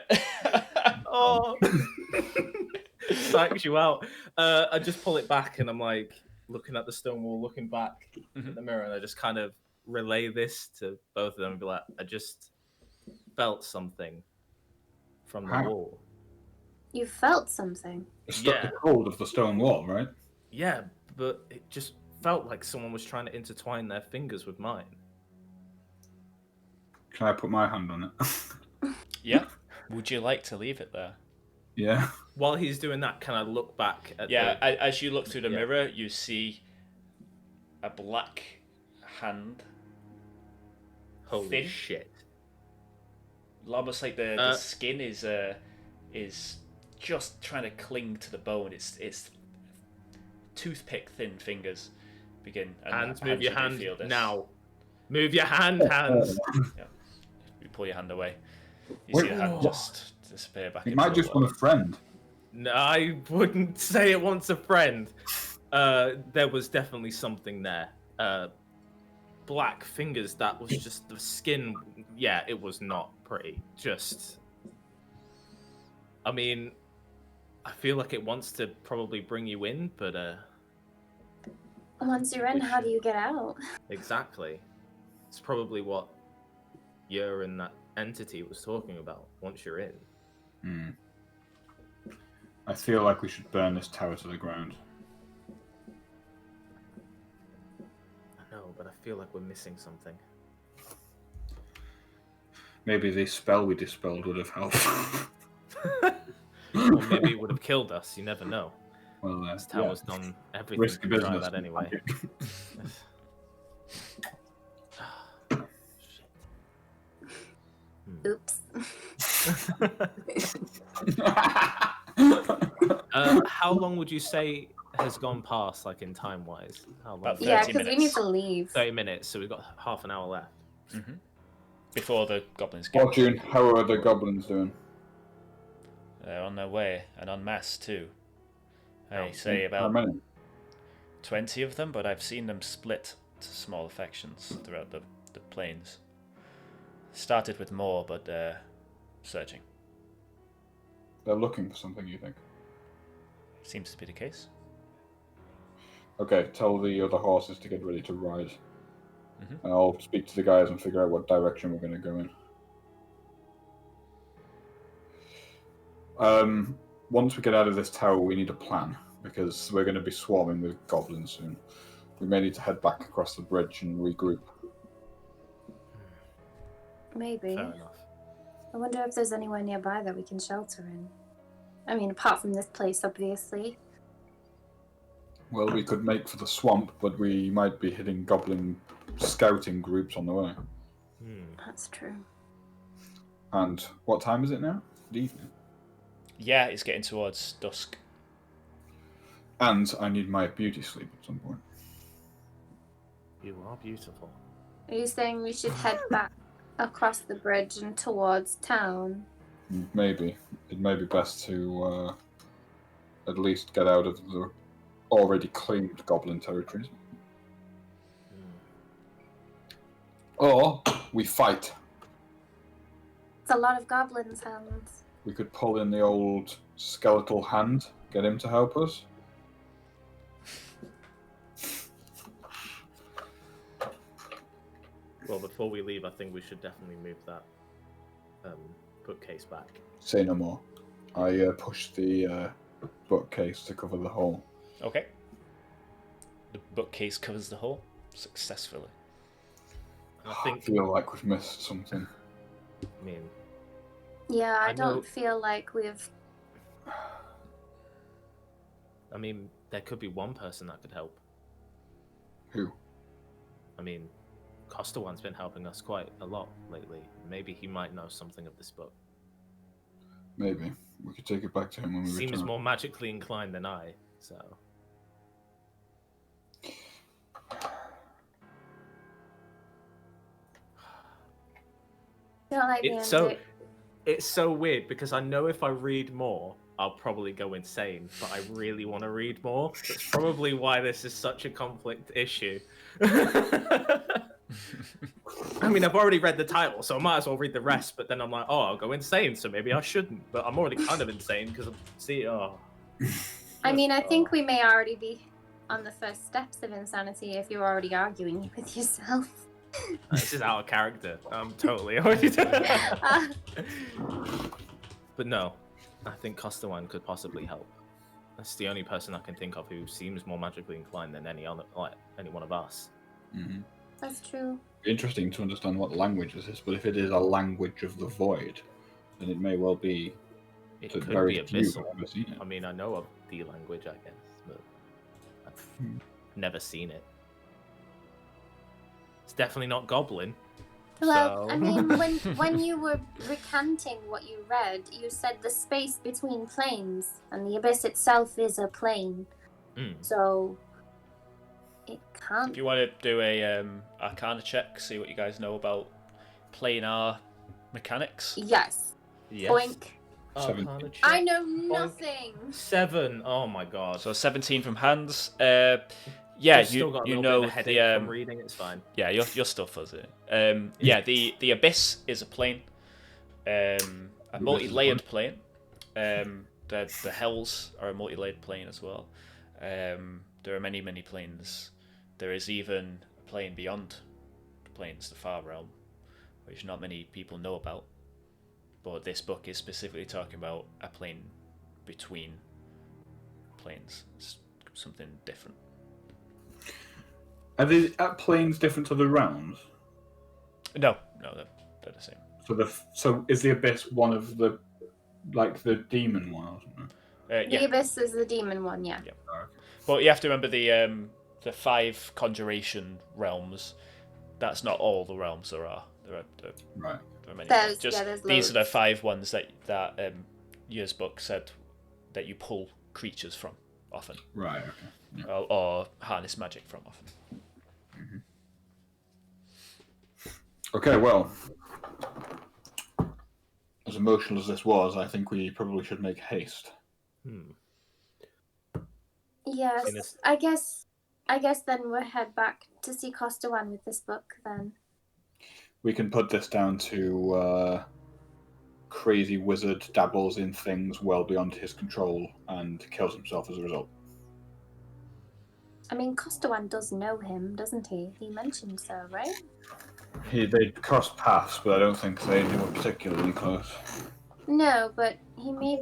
Oh, psychs you out. I just pull it back and I'm like looking at the stone wall, looking back at the mirror, and I just kind of relay this to both of them and be like, I just felt something from the wall. You felt something? The cold of the stone wall, right? Yeah, but it just felt like someone was trying to intertwine their fingers with mine. Can I put my hand on it? Yeah. Would you like to leave it there? Yeah. While he's doing that, can I look back at as you look through the mirror, you see a black hand. Holy thin. Shit. Almost like the skin is just trying to cling to the bone. It's toothpick thin fingers begin. Hands, move your hand now. Move your hands. Yeah. You pull your hand away. You see the hand just disappear back. It might just want a friend. No, I wouldn't say it wants a friend. There was definitely something there. Black fingers. That was just the skin. Yeah, it was not pretty. Just. I mean, I feel like it wants to probably bring you in, but once you're in, how do you get out? Exactly. It's probably what you and that entity was talking about. Once you're in. I feel like we should burn this tower to the ground. I know, but I feel like we're missing something. Maybe the spell we dispelled would have helped. Or maybe it would have killed us. You never know. Well, this tower's done everything risky to try business. that anyway. Oops. How long would you say has gone past, like in time wise? How long? About 30 Yeah, because minutes. we need to leave. 30 minutes, so we've got half an hour left. Before the goblins get Fortune, how are the goblins doing? They're on their way and en masse too. I Oh, say How about many? 20 of them, but I've seen them split to small factions throughout the plains. Started with more, but surging. They're looking for something, you think? Seems to be the case. Okay, tell the other horses to get ready to ride. And I'll speak to the guys and figure out what direction we're going to go in. Once we get out of this tower, we need a plan, because we're going to be swarming with goblins soon. We may need to head back across the bridge and regroup. Maybe. Fair enough. I wonder if there's anywhere nearby that we can shelter in. I mean, apart from this place, obviously. Well, we could make for the swamp, but we might be hitting goblin scouting groups on the way. That's true. And what time is it now? The evening. Yeah, it's getting towards dusk. And I need my beauty sleep at some point. You are beautiful. Are you saying we should head back across the bridge and towards town? Maybe. It may be best to at least get out of the already claimed goblin territories. Or we fight. It's a lot of goblins' hands. We could pull in the old skeletal hand, get him to help us. Well, before we leave, I think we should definitely move that bookcase back. Say no more. I pushed the bookcase to cover the hole. Okay. The bookcase covers the hole successfully. I feel like we've missed something. I mean, Yeah, I I know- don't feel like we've... I mean, there could be one person that could help. Who? I mean, Costawan's been helping us quite a lot lately. Maybe he might know something of this book. Maybe. We could take it back to him when we Seems return. more magically inclined than I, so. Don't like being It's so weird because I know if I read more, I'll probably go insane, but I really want to read more. That's probably why this is such a conflict issue. I mean, I've already read the title, so I might as well read the rest, but then I'm like, oh, I'll go insane, so maybe I shouldn't. But I'm already kind of insane because I mean, I think we may already be on the first steps of insanity if you're already arguing with yourself. This is out of character. I'm totally already But no, I think Costawan could possibly help. That's the only person I can think of who seems more magically inclined than any one of us. Mm-hmm. That's true. Interesting to understand what language this is, but if it is a language of the void, then it may well be. It could be abyssal. I mean, I know of the language, I guess, but I've never seen it. It's definitely not goblin. Well, so... I mean, when you were recanting what you read, you said the space between planes, and the abyss itself is a plane. So it can't. If you want to do a Arcana check, see what you guys know about planar mechanics. Yes. Yes. Boink. I know nothing. 7. Oh my god. So 17 from Hans. Yeah, still got a you know know the from reading. It's fine. Yeah, you're still fuzzy. Yeah, the abyss is a plane, a multi-layered plane. The hells are a multi-layered plane as well. There are many planes. There is even a plane beyond the planes, the far realm, which not many people know about. But this book is specifically talking about a plane between planes. It's something different. Are the planes different to the realms? No, they're the same. So is the abyss one of the demon one or something? The abyss is the demon one, yeah. But you have to remember the 5 conjuration realms. That's not all the realms there are. There are many. These are the 5 ones that Year's book said that you pull creatures from often. Right. Okay. Yeah. Or harness magic from often. Mm-hmm. Okay. Well, as emotional as this was, I think we probably should make haste. Yes, I guess then we'll head back to see Costawan with this book then. We can put this down to crazy wizard dabbles in things well beyond his control and kills himself as a result. I mean, Costawan does know him, doesn't he? He mentioned so, right? They crossed paths, but I don't think they were particularly close. No, but he may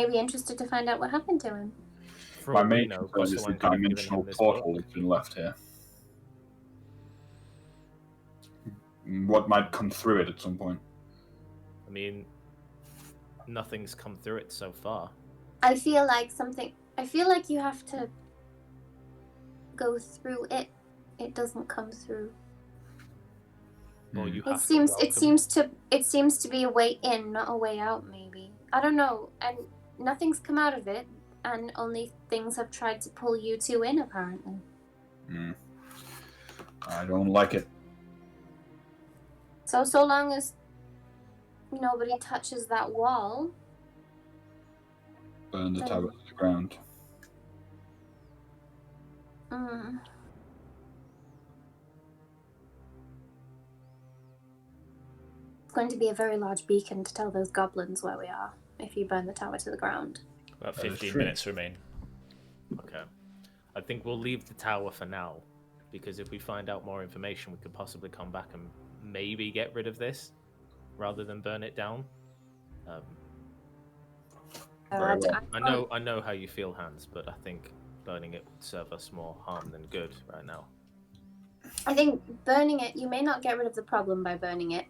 be interested to find out what happened to him. My main concern is the dimensional portal that's been left here. What might come through it at some point? I mean, nothing's come through it so far. I feel like you have to go through it. It doesn't come through. Well, it seems to be a way in, not a way out. Maybe, I don't know. And nothing's come out of it, and only things have tried to pull you two in. Apparently. I don't like it. So long as nobody touches that wall. Burn the tower to the ground. It's going to be a very large beacon to tell those goblins where we are if you burn the tower to the ground. About 15 minutes remain. Okay. I think we'll leave the tower for now, because if we find out more information, we could possibly come back and maybe get rid of this rather than burn it down. Very well. I know how you feel, Hans, but I think burning it would serve us more harm than good right now. I think burning it, you may not get rid of the problem by burning it,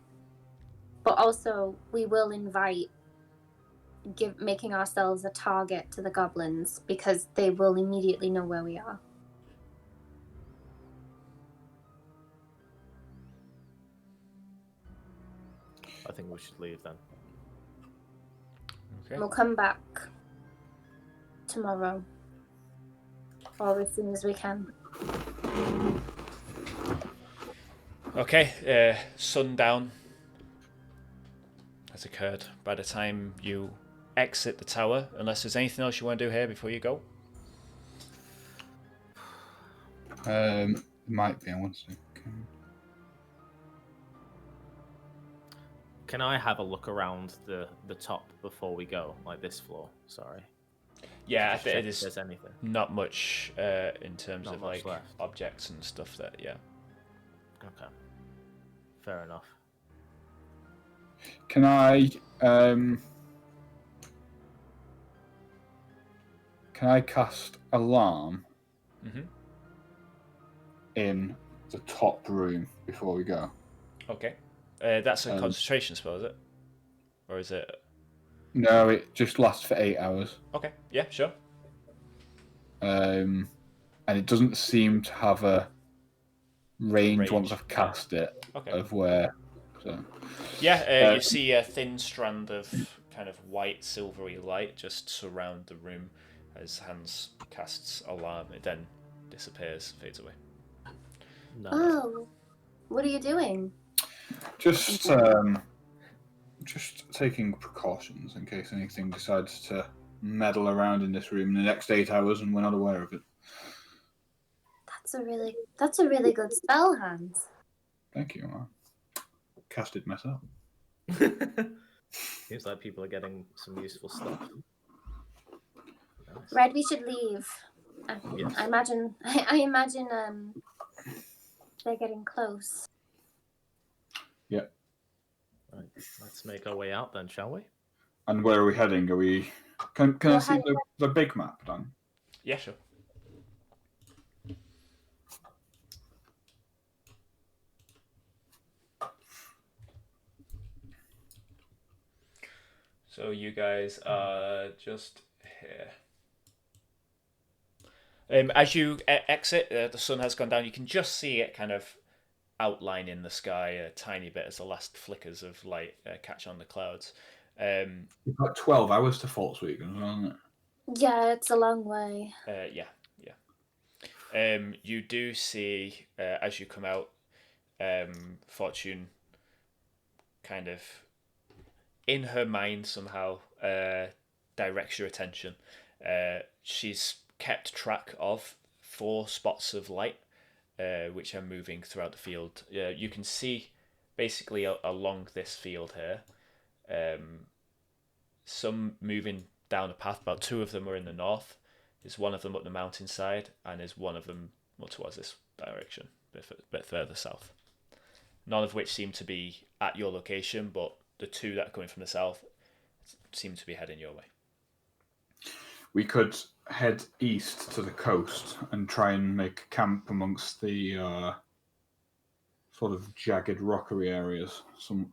but also we will invite making ourselves a target to the goblins, because they will immediately know where we are. I think we should leave then. Okay. We'll come back tomorrow. Or as soon as we can. Okay, sundown has occurred by the time you exit the tower, unless there's anything else you want to do here before you go. Might be, I want to. Can I have a look around the top before we go, like this floor? Sorry. Yeah, I Just think check it if is there's anything. not much in terms Not of much like left. objects and stuff that, yeah. Okay. Fair enough. Can I cast alarm Mm-hmm. in the top room before we go? Okay. That's a concentration spell, is it? Or is it... No, it just lasts for 8 hours. Okay, yeah, sure. And it doesn't seem to have a range once Range, I've cast it Okay. of where. So. Yeah, you see a thin strand of kind of white, silvery light just surround the room as Hans casts alarm. It then disappears, fades away. No. Oh, what are you doing? Just taking precautions in case anything decides to meddle around in this room in the next 8 hours and we're not aware of it. That's a really good spell, Hans. Thank you. I cast it myself. Seems like people are getting some useful stuff. Nice. Red, we should leave. Yes. I imagine they're getting close. Yeah. Right. Let's make our way out then, shall we? And where are we heading? Are we? Can I We're see heading- the big map, Dan? Yeah, sure. So you guys are just here. As you exit, the sun has gone down. You can just see it kind of outline in the sky a tiny bit as the last flickers of light catch on the clouds. You've got 12 hours to Fort Sweeten, isn't it? Yeah, it's a long way. Yeah. You do see as you come out, Fortune kind of in her mind somehow directs your attention. She's kept track of 4 spots of light which are moving throughout the field. You can see basically along this field here, some moving down a path. About 2 of them are in the north. There's one of them up the mountainside, and there's one of them more towards this direction, a bit further south. None of which seem to be at your location, but the 2 that are coming from the south seem to be heading your way. We could head east to the coast and try and make camp amongst the sort of jagged rockery areas. Some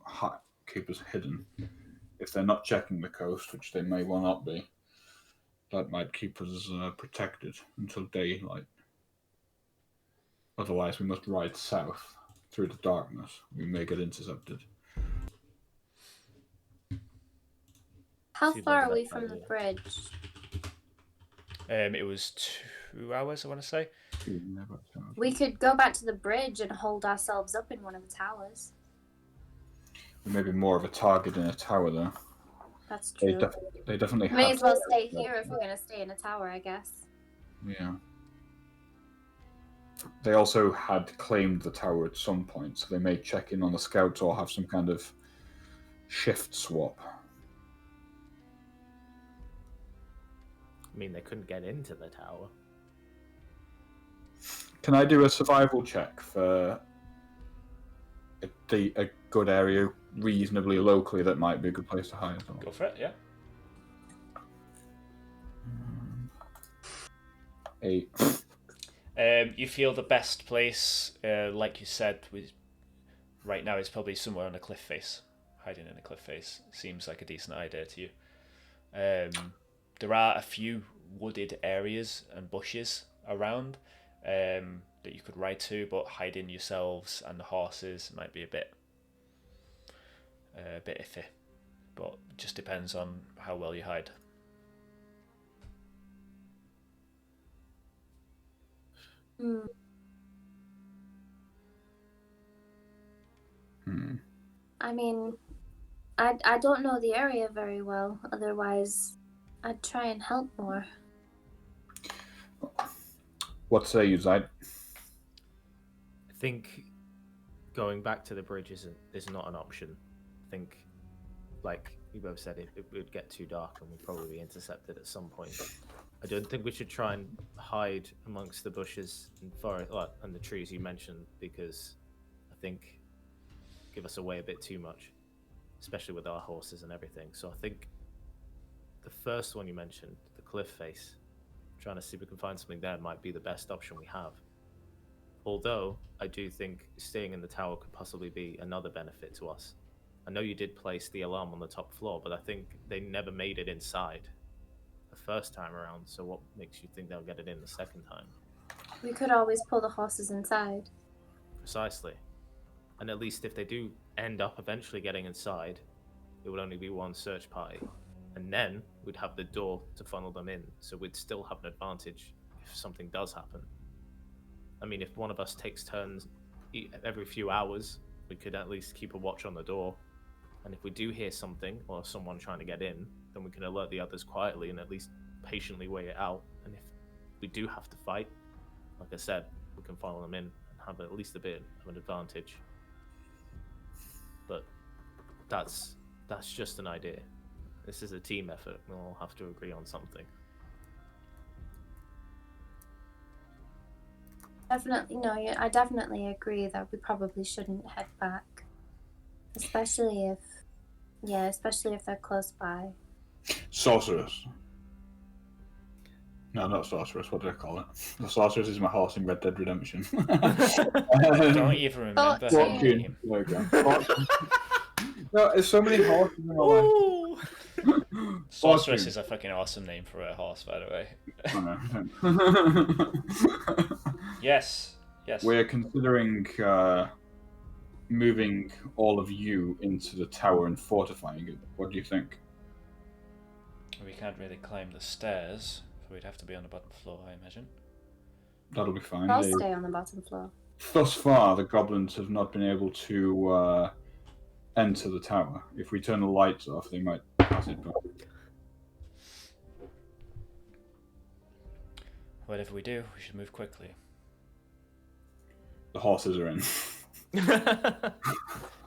keep us hidden. If they're not checking the coast, which they may well not be, that might keep us protected until daylight. Otherwise, we must ride south through the darkness. We may get intercepted. How Seems far like are we that's from the idea. bridge? It was 2 hours, I want to say. We could go back to the bridge and hold ourselves up in one of the towers. We may be more of a target in a tower, though. That's They, true. they definitely May have as well to- stay here if we're going to stay in a tower, I guess. Yeah. They also had claimed the tower at some point, so they may check in on the scouts or have some kind of shift swap. I mean, they couldn't get into the tower. Can I do a survival check for a good area, reasonably locally, that might be a good place to hide? Go for it, yeah. 8. You feel the best place, like you said, right now is probably somewhere on a cliff face. Hiding in a cliff face seems like a decent idea to you. There are a few wooded areas and bushes around that you could ride to, but hiding yourselves and the horses might be a bit iffy. but it just depends on how well you hide. I mean, I don't know the area very well. Otherwise, I'd try and help more. What say you, Zite? I think going back to the bridge is not an option. I think, like you both said, it would get too dark and we'd probably be intercepted at some point. I don't think we should try and hide amongst the bushes and forest and the trees you mentioned, because I think give us away a bit too much, especially with our horses and everything. So I think the first one you mentioned, the cliff face, trying to see if we can find something there might be the best option we have. Although I do think staying in the tower could possibly be another benefit to us. I know you did place the alarm on the top floor, but I think they never made it inside the first time around, so what makes you think they'll get it in the second time? We could always pull the horses inside. Precisely. And at least if they do end up eventually getting inside, it would only be one search party. And then we'd have the door to funnel them in, so we'd still have an advantage if something does happen. I mean, if one of us takes turns every few hours, we could at least keep a watch on the door. And if we do hear something or someone trying to get in, then we can alert the others quietly and at least patiently wait it out. And if we do have to fight, like I said, we can follow them in and have at least a bit of an advantage. But that's just an idea. This is a team effort. We'll all have to agree on something. Definitely, no, I definitely agree that we probably shouldn't head back. Especially if they're close by. Sorceress. No, not sorceress. What do I call it? The sorceress is my horse in Red Dead Redemption. Don't even remember her name. There we go. No, there's so many horses in my life. Sorceress is a fucking awesome name for a horse, by the way. Yes. We're considering moving all of you into the tower and fortifying it. What do you think? We can't really climb the stairs, so we'd have to be on the bottom floor, I imagine. That'll be fine. I'll stay on the bottom floor. Thus far, the goblins have not been able to enter the tower. If we turn the lights off, they might pass it by. Whatever we do, we should move quickly. The horses are in.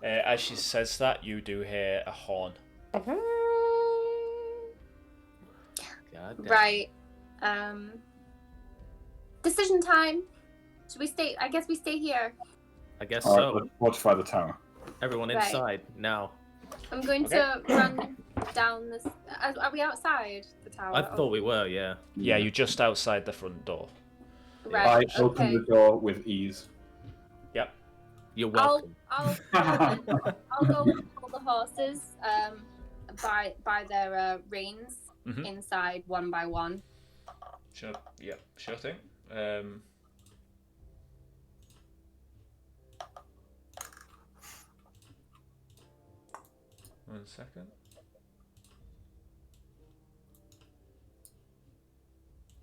As she says that, you do hear a horn. Right. Decision time. Should we stay? I guess we stay here. I guess All right, so. let's fortify the tower. Everyone Right. inside now. I'm going to run down this. Are we outside the tower? I thought we were, yeah. Yeah, you're just outside the front door. Right. I opened the door with ease. Yep. You're welcome. I'll go and pull the horses by their reins inside one by one. Sure. Yeah. Sure thing. 1 second.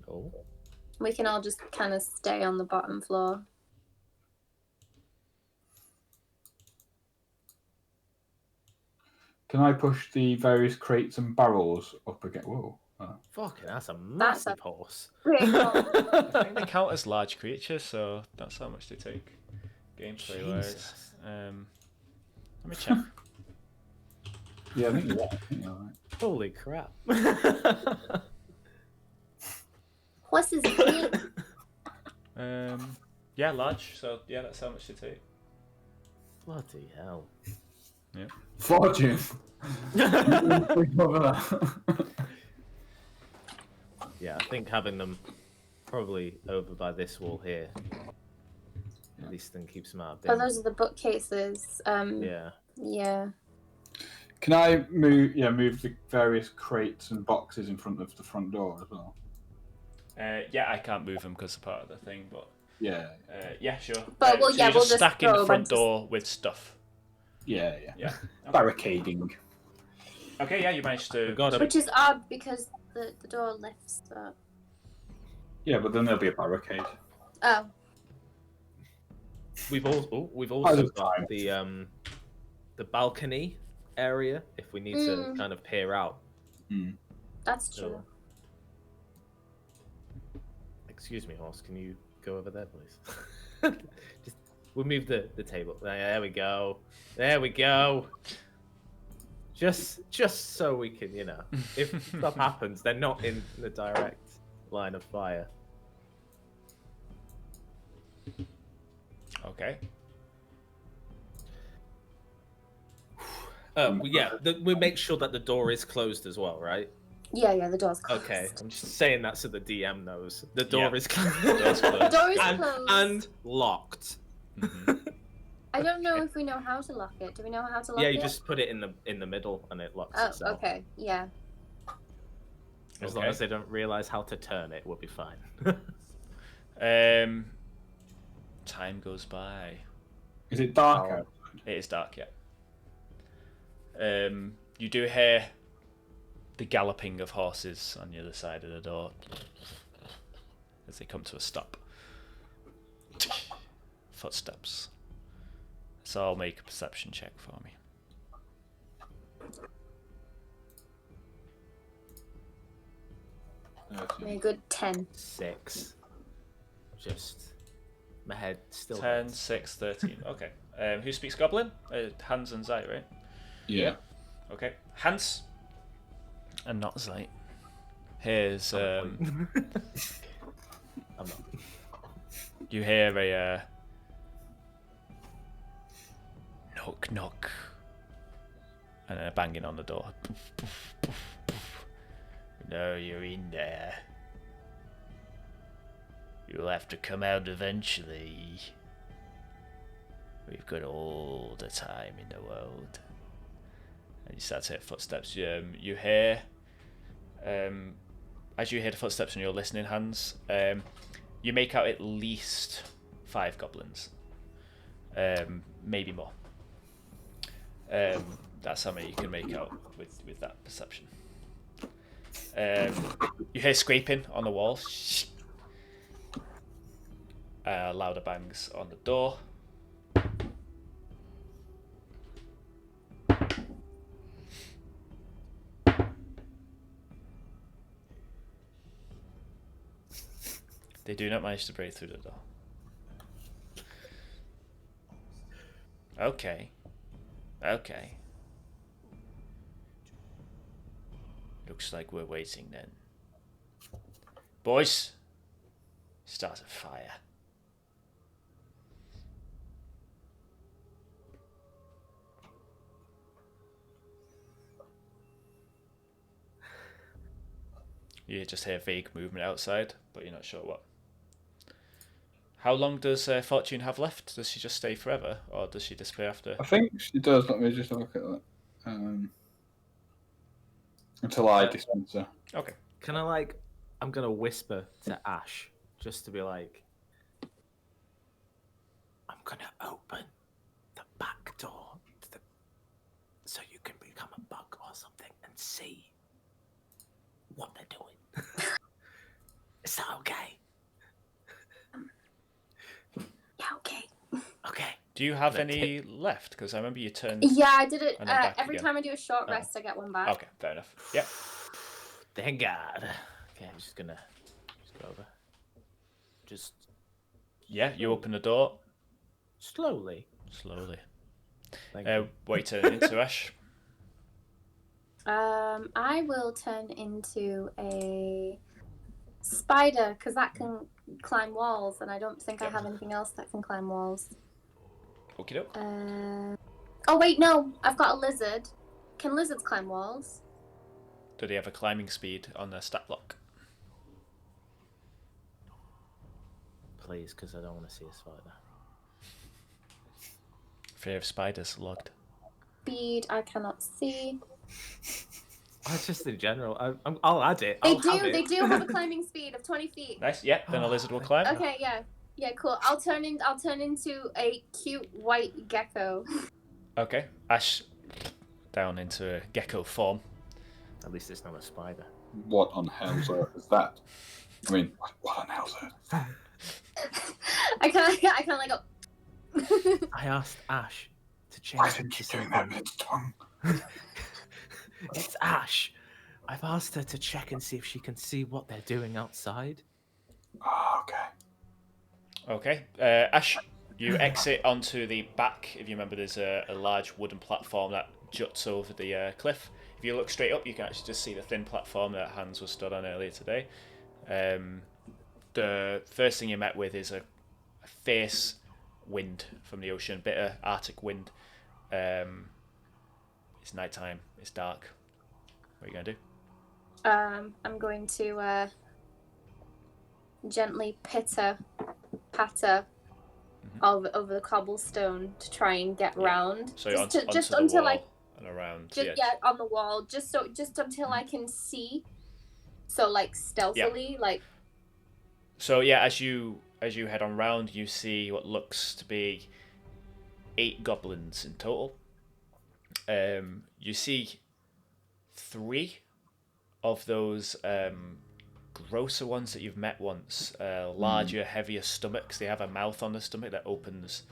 Oh. We can all just kind of stay on the bottom floor. Can I push the various crates and barrels up again? Whoa. Fucking, that's a massive horse. Great. I think they count as large creatures, so that's how much they take. Gameplay wise. Let me check. Yeah, I think you're right. Right. Holy crap. Horses big. Yeah, large. So yeah, that's how much they take. Bloody hell. Yeah. Fortune. Yeah, I think having them probably over by this wall here at least then keeps them out of Oh, danger. those are the bookcases. Yeah. Yeah. Can I move the various crates and boxes in front of the front door as well? Yeah, I can't move them because they're part of the thing, but Yeah. yeah, sure. But so we'll you're just stacking throw the a front bunch of- door with stuff. Yeah. Yeah. Barricading. Okay, yeah, you managed to. Got it. Which is odd because the door lifts up. Yeah, but then there'll be a barricade. Oh. We've also just got time. the balcony area if we need to kind of peer out. That's true. Excuse me, horse. Can you go over there, please? We'll move the table. There we go. There we go. Just so we can, if stuff happens, they're not in the direct line of fire. Okay. We make sure that the door is closed as well, right? Yeah, the door's closed. Okay, I'm just saying that so the DM knows. The door is closed. The door's closed. The door is closed. And locked. I don't know if we know how to lock it. Do we know how to lock it? Yeah, you just put it in the middle and it locks Oh, itself. okay. Yeah. As long as they don't realize how to turn it, we'll be fine. Time goes by. Is it dark out? It is dark, yeah. You do hear the galloping of horses on the other side of the door as they come to a stop. Footsteps. So I'll make a perception check for me. A good 10. 6. Just my head still. 10, 6, 13. Okay. Who speaks Goblin? Hans and Zite, right? Yeah. Okay. Hans and not Zite. Here's I'm not. you hear a knock knock and a banging on the door. No, you're in there. You'll have to come out eventually. We've got all the time in the world. And you start to hear footsteps. You hear, as you hear the footsteps and you're listening, Hans, you make out at least 5 goblins. Maybe more. That's how many you can make out with that perception. You hear scraping on the walls. Louder bangs on the door. They do not manage to break through the door. Okay. Looks like we're waiting then. Boys, start a fire. You just hear vague movement outside, but you're not sure what. How long does Fortune have left? Does she just stay forever, or does she disappear after? I think she does. Let me just have a look at that. Until I dispense her. Okay. Can I I'm gonna whisper to Ashe just to be like, I'm gonna open the back door so you can become a bug or something and see what they're doing. Is that okay? Yeah, okay. Okay. Do you have any left? Because I remember you turned. Yeah, I did it. And then back Every again. time I do a short rest, I get one back. Okay, fair enough. Yep. Thank God. Okay, I'm just gonna go over. Just Yeah, you open the door slowly. slowly. Thank you. What are you turning into, Ashe? I will turn into a spider because that can climb walls, and I don't think I have anything else that can climb walls. Okie doke. Oh wait, no, I've got a lizard. Can lizards climb walls? Do they have a climbing speed on their stat block? Please, because I don't want to see a spider. Fear of spiders logged. Speed, I cannot see. Just in general, I'll add it. They do have a climbing speed of 20 feet. Nice. Yeah. Then a lizard will climb. Okay, yeah, cool. I'll turn into a cute white gecko. Okay. Ashe down into a gecko form. At least it's not a spider. What on hell's earth is that? I mean, what on hell's earth? I kind of like go. I asked Ashe to Why change didn't into you do that with something. its tongue? It's Ashe. I've asked her to check and see if she can see what they're doing outside. Oh, okay. Okay, Ashe, you exit onto the back. If you remember, there's a large wooden platform that juts over the cliff. If you look straight up, you can actually just see the thin platform that Hans was stood on earlier today. The first thing you met with is a fierce wind from the ocean, bitter Arctic wind. It's nighttime. It's dark. What are you gonna do? I'm going to gently patter over the cobblestone to try and get round. So you're just onto the until wall and around. just on the wall, just until I can see. So like stealthily, like. So yeah, as you head on round, you see what looks to be 8 goblins in total. You see 3 of those grosser ones that you've met once, larger, heavier stomachs. They have a mouth on the stomach that opens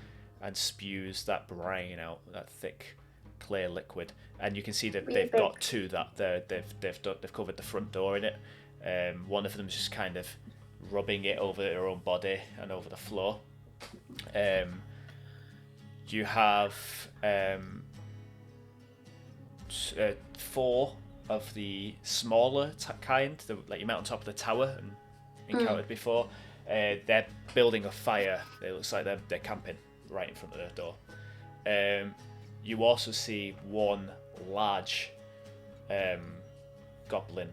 and spews that brine out, that thick, clear liquid. And you can see that they've got 2 that they've covered the front door in it. One of them is just kind of rubbing it over their own body and over the floor. You have 4 of the smaller kind that you met on top of the tower and encountered before. They're building a fire. It looks like they're camping right in front of the door. You also see 1 large goblin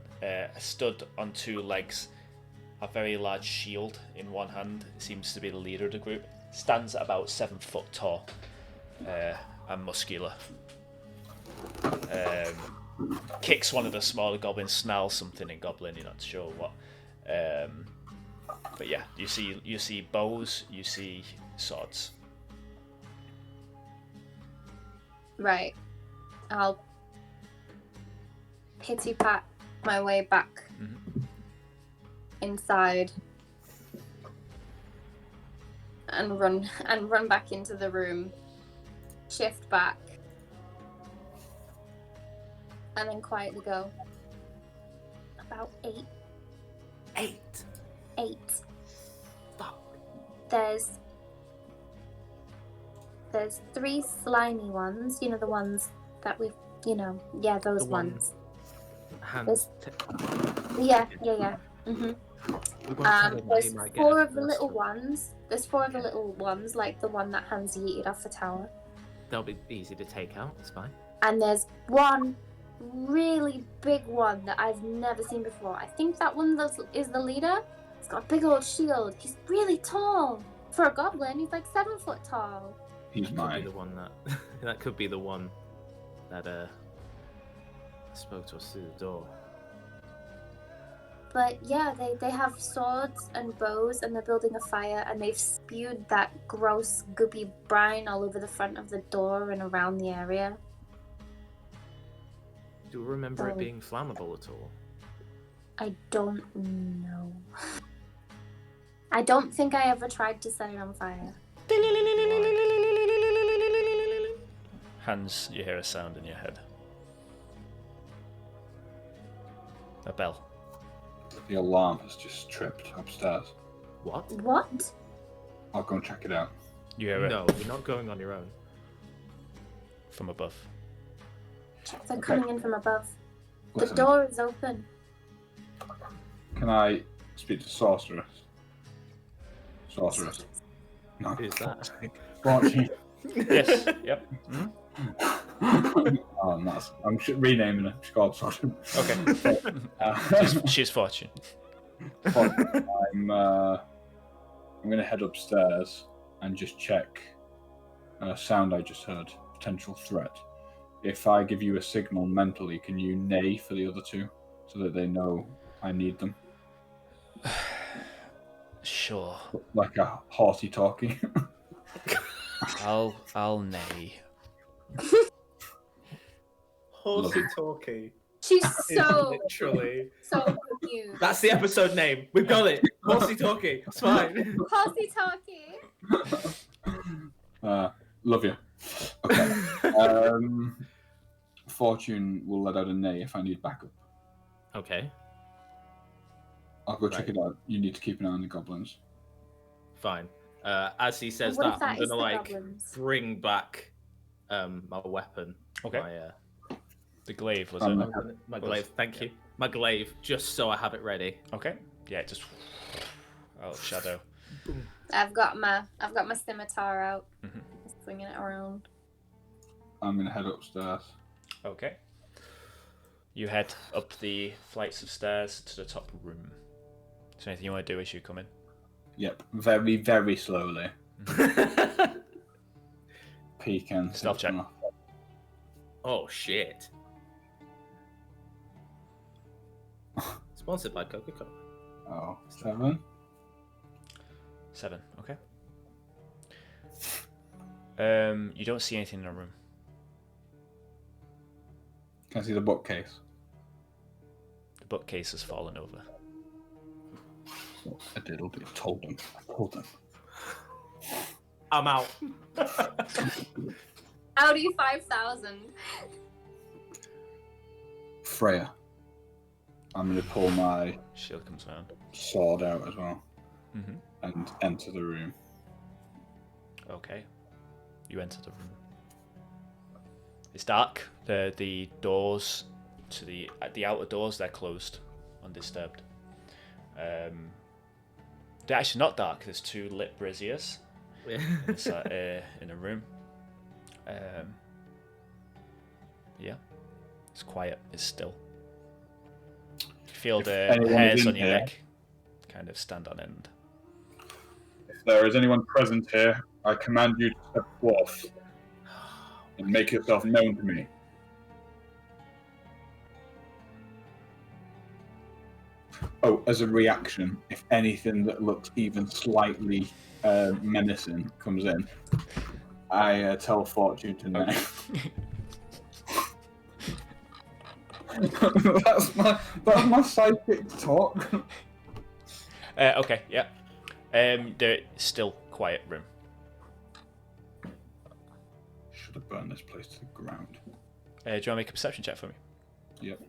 stood on 2 legs, a very large shield in one hand. It seems to be the leader of the group. Stands at about 7 foot tall and muscular. Kicks one of the smaller goblins, snarls something in goblin, you're not sure what. But yeah, you see bows, you see swords. Right. I'll pity pat my way back inside and run back into the room, shift back, and then quietly go, about 8. 8? 8. Fuck. There's 3 slimy ones, you know, the ones that we've, yeah, those The ones. Hands. Yeah. We won't tell him There's he might get 4 a of the first little one. ones. There's 4 of the little ones, like the one that Hans yeeted off the tower. They'll be easy to take out, it's fine. And there's 1 really big one that I've never seen before. I think that one is the leader. He's got a big old shield. He's really tall. For a goblin, he's like 7 foot tall. He's Could mine. be the one that could be the one that spoke to us through the door. But yeah, they have swords and bows, and they're building a fire, and they've spewed that gross, goopy brine all over the front of the door and around the area. Do you remember it Oh. being flammable at all? I don't know. I don't think I ever tried to set it on fire. Hans, you hear a sound in your head. A bell. The alarm has just tripped upstairs. What? What? I'll go and check it out. You hear it No, you're not going on your own. from above. They're Okay. coming in from above. Listen, The door is open. can I speak to Sorceress? Sorceress. No. Who's that? Fortune. Yes. Yep. Oh, nice. I'm renaming her. She's called Fortune. Okay. Uh, She's Fortune. I'm going to head upstairs and just check a sound I just heard. Potential threat. If I give you a signal mentally, can you neigh for the other 2 so that they know I need them? Sure. Like a horsey talkie. I'll neigh. Horsey talkie. She's Is so literally. so confused. That's the episode name. We've got it. Horsey talkie. It's fine. Horsey talkie. Love you. Okay. Fortune will let out a neigh if I need backup. Okay. I'll go check it out. You need to keep an eye on the goblins. Fine. As he says What if that, I'm that is gonna the like goblins? bring back my weapon. Okay. The glaive was Um, it? My glaive. Thank you. My glaive, just so I have it ready. Okay. Yeah, just shadow. I've got my scimitar out, Mhm. swinging it around. I'm gonna head upstairs. Okay. You head up the flights of stairs to the top room. Is there anything you want to do as you come in? Yep, very, very slowly. Peek and Stealth check. Oh shit. Sponsored by Coca-Cola. Oh, 7. 7. Okay. You don't see anything in the room. Can I see the bookcase? The bookcase has fallen over. I did. I told them. I'm out. Audi 5000. Freya. I'm going to pull my Shield comes around. sword out as well Mm-hmm. and enter the room. Okay. You enter the room. It's dark. The doors to the outer doors, they're closed, undisturbed. They're actually not dark. There's 2 lit braziers in a room. Yeah, it's quiet. It's still. You feel the anyone is hairs in on your here- neck kind of stand on end. If there is anyone present here, I command you to step forth and make yourself known to me. Oh, as a reaction, if anything that looks even slightly menacing comes in, I tell Fortune to know. that's my psychic talk. Okay, yeah. They're still quiet room. Should have burned this place to the ground. Do you want to make a perception check for me? Yep.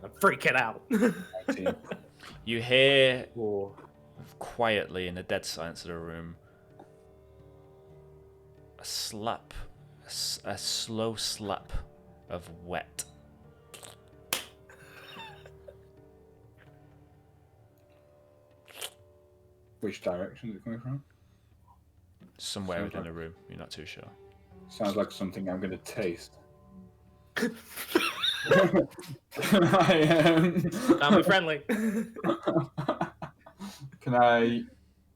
I'm freaking out. 19. You hear quietly in the dead silence of the room a slap, a slow slap of wet. Which direction is it coming from? Somewhere Sounds within like- the room. You're not too sure. Sounds like something I'm going to taste. Can I, Family friendly. can I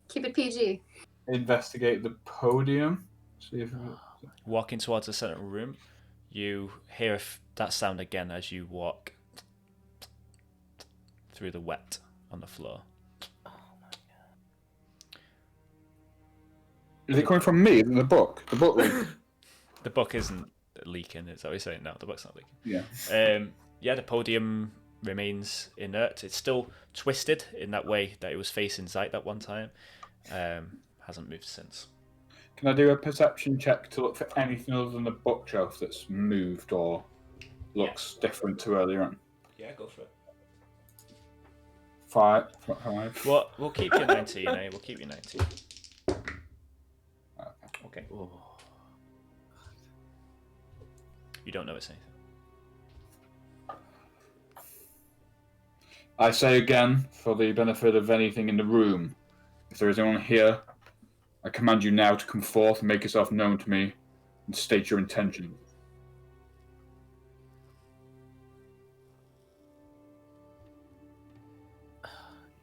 Keep it PG. investigate the podium? See if Walking towards the center of the room, you hear that sound again as you walk through the wet on the floor. is it coming from me? Is it the book? The book leak? The book isn't leaking. Is that what you're saying? No, the book's not leaking. Yeah. Yeah, the podium remains inert. It's still twisted in that way that it was facing Zite that one time. Hasn't moved since. Can I do a perception check to look for anything other than the bookshelf that's moved or looks different to earlier on? Yeah, go for it. 5. Well, we'll keep you 19, eh? We'll keep you 19. Okay. Oh. You don't notice anything. I say again, for the benefit of anything in the room, if there is anyone here, I command you now to come forth and make yourself known to me and state your intention.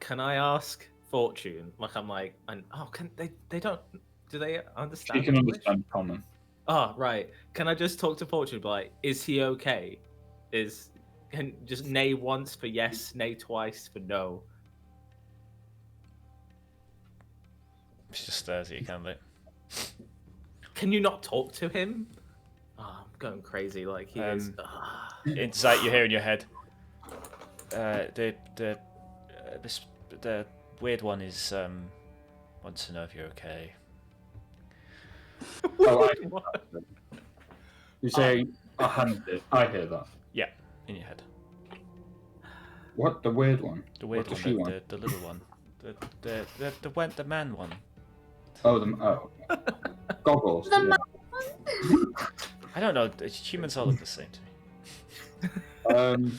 Can I ask Fortune? Can they don't do they understand? She can English? understand common. Oh, right. Can I just talk to Fortune? Like, is he okay? Can just nay once for yes, nay twice for no. She just stares at you, kind of like. Can you not talk to him? Oh, I'm going crazy like he is. In Zite, you hear in your head. The weird one is wants to know if you're okay. Oh, you say a hand did. I hear that. Yeah, in your head. What, the weird one? The weird What, one, the she the little one, the man one. Oh, goggles. The yeah. I don't know. Humans all look the same to me.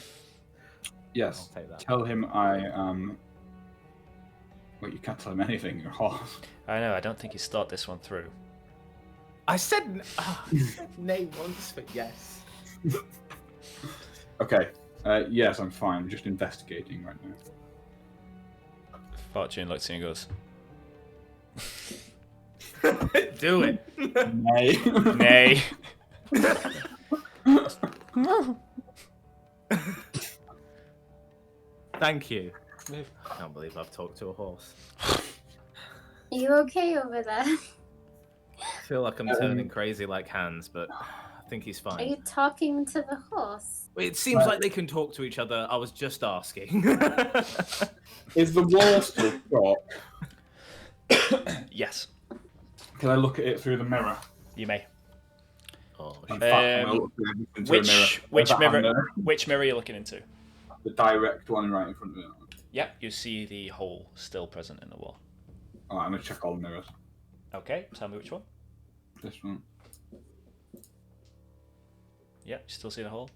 Yes. I'll take that. Tell him I am. Well, you can't tell him anything. You're horse. I know. I don't think he's thought this one through. I said nay once, but yes. Okay. Yes, I'm fine. I'm just investigating right now. Fortune looks at you and goes, Do it. Nay. "Nay." Thank you. I can't believe I've talked to a horse. Are you okay over there? I feel like I'm turning crazy like Hans, but I think he's Are fine. you talking to the horse? It seems like they can talk to each other. I was just asking. Is the wall still dark? Yes, Can I look at it through the mirror? you may. Oh, In fact, I'm gonna look into a mirror. Where's that hand there? Which mirror are you looking into? The direct one right in front of me. Yep, you see the hole still present in the wall. Alright, I'm gonna check all the mirrors. Okay, tell me which one. This one. Yep, you still see the hole.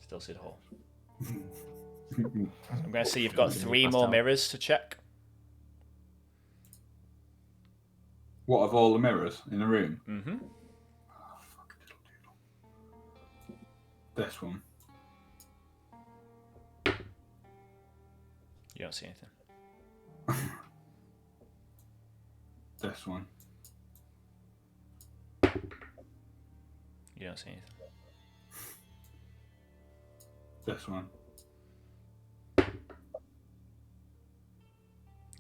Still see the hole. I'm going to see you've got 3 more mirrors to check. What, of all the mirrors in the room? Mm-hmm. This one. You don't see anything. This one. You don't see anything. This one.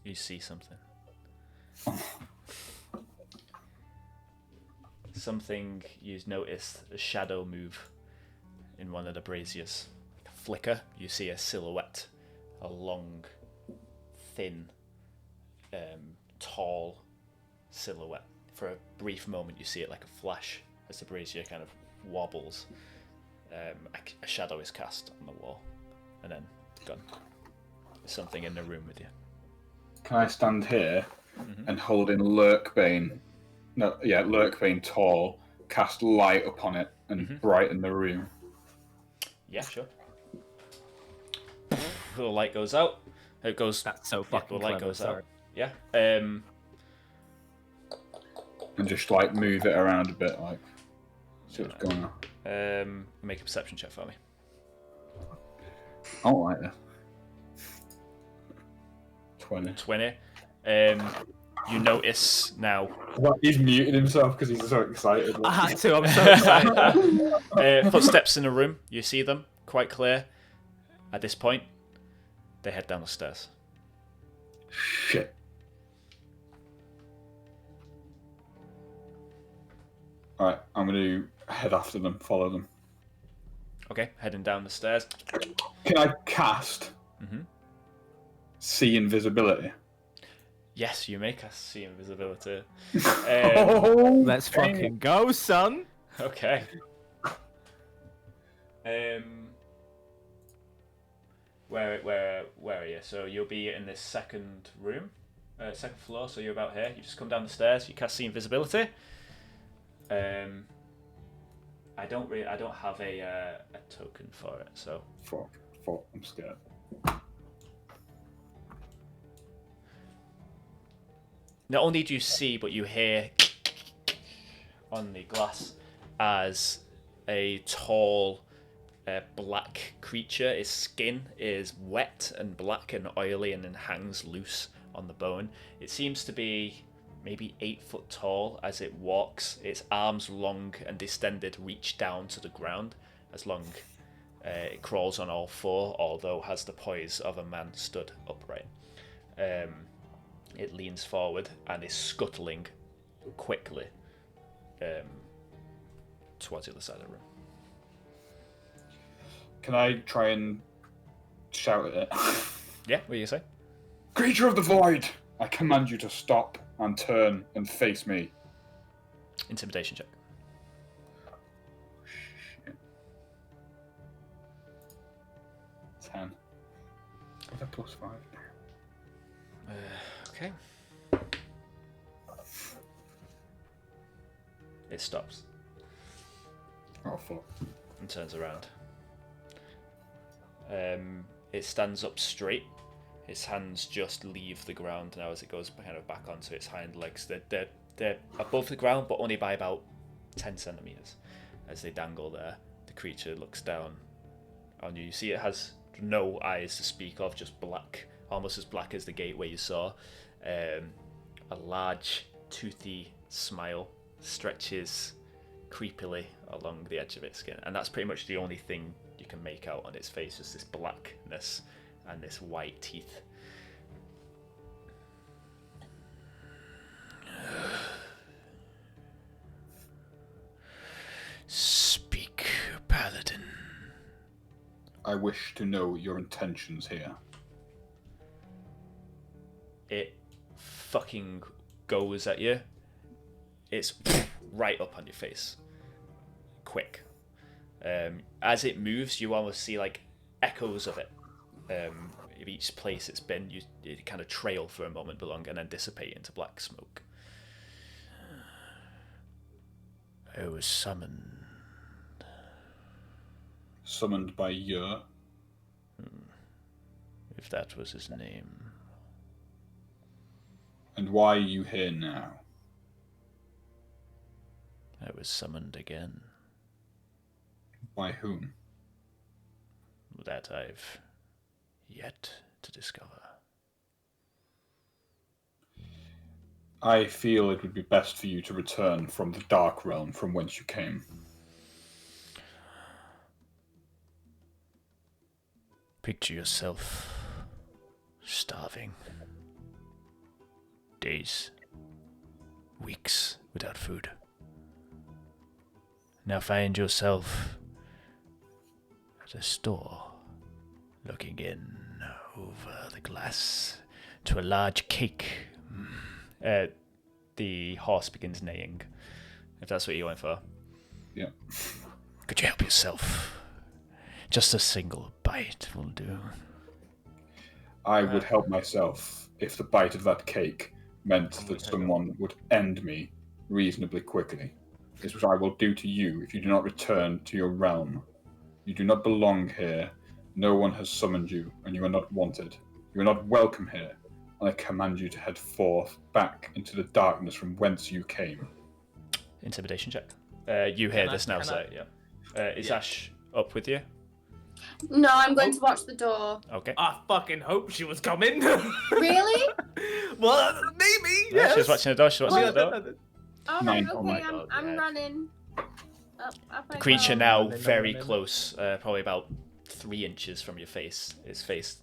You see something. Something you've noticed a shadow move in one of the braziers. Like a flicker, you see a silhouette. A long, thin, tall silhouette. For a brief moment you see it like a flash as the brazier kind of wobbles. A shadow is cast on the wall. And then gone. There's something in the room with you. Can I stand here and hold in Lurkbane? No, yeah, Lurkbane tall, cast light upon it and brighten the room. Yeah, sure. The light goes out. It goes. That's so Yeah, fucking the light clever, goes sorry. out. Yeah. And just like move it around a bit, like see what's going on. Make a perception check for me. I don't like this. 20. 20. You notice now. Well, he's muted himself because he's so excited. I had to. I'm so excited. Footsteps in the room. You see them quite clear. At this point, they head down the stairs. Shit. Alright, I'm going to head after them, follow them. Okay, heading down the stairs. Can I cast See Invisibility? Yes, you make us see invisibility. Let's fucking go, son. Okay. Where are you? So you'll be in this second room, second floor. So you're about here. You just come down the stairs. You cast see invisibility. I don't have a token for it. So Fuck, I'm scared. not only do you see, but you hear on the glass as a tall, black creature. His skin is wet and black and oily and then hangs loose on the bone. It seems to be maybe 8 foot tall as it walks. Its arms long and distended reach down to the ground as long it crawls on all 4, although has the poise of a man stood upright. It leans forward and is scuttling quickly towards the other side of the room. Can I try and shout at it? Yeah, what do you say? Creature of the void! I command you to stop and turn and face me. Intimidation check. Shit. 10. Is that +5? Okay. It stops Oh, fuck. and turns around. It stands up straight. Its hands just leave the ground now as it goes kind of back onto its hind legs. They're above the ground, but only by about 10 centimeters. As they dangle there, the creature looks down on you. You see it has no eyes to speak of, just black, almost as black as the gateway you saw. A large, toothy smile stretches creepily along the edge of its skin, and that's pretty much the only thing you can make out on its face, just this blackness and this white teeth. Speak, Paladin. I wish to know your intentions here. It fucking goes at you. It's right up on your face. Quick. As it moves, you almost see like echoes of it. Of each place it's been, it kind of trail for a moment belong and then dissipate into black smoke. I was summoned. Summoned by Yer? If that was his name. And why are you here now? I was summoned again. By whom? That I've yet to discover. I feel it would be best for you to return from the dark realm from whence you came. Picture yourself starving. Days, weeks without food. Now find yourself at a store, looking in over the glass to a large cake. The horse begins neighing, if that's what you went for. Yeah. Could you help yourself? Just a single bite will do. I would help myself if the bite of that cake meant that someone would end me reasonably quickly. This is what I will do to you if you do not return to your realm. You do not belong here. No one has summoned you, and you are not wanted. You are not welcome here, and I command you to head forth back into the darkness from whence you came. Intimidation check. You hear this now, so yeah. Is Ashe up with you? No, I'm going to watch the door. Okay. I fucking hope she was coming. Really? Well, maybe. Yeah, Yes. she's watching the door. She's watching the door. All Nine. right, Oh my okay, God, I'm yeah. running. The creature now very no. close, probably about 3 inches from your face. Its face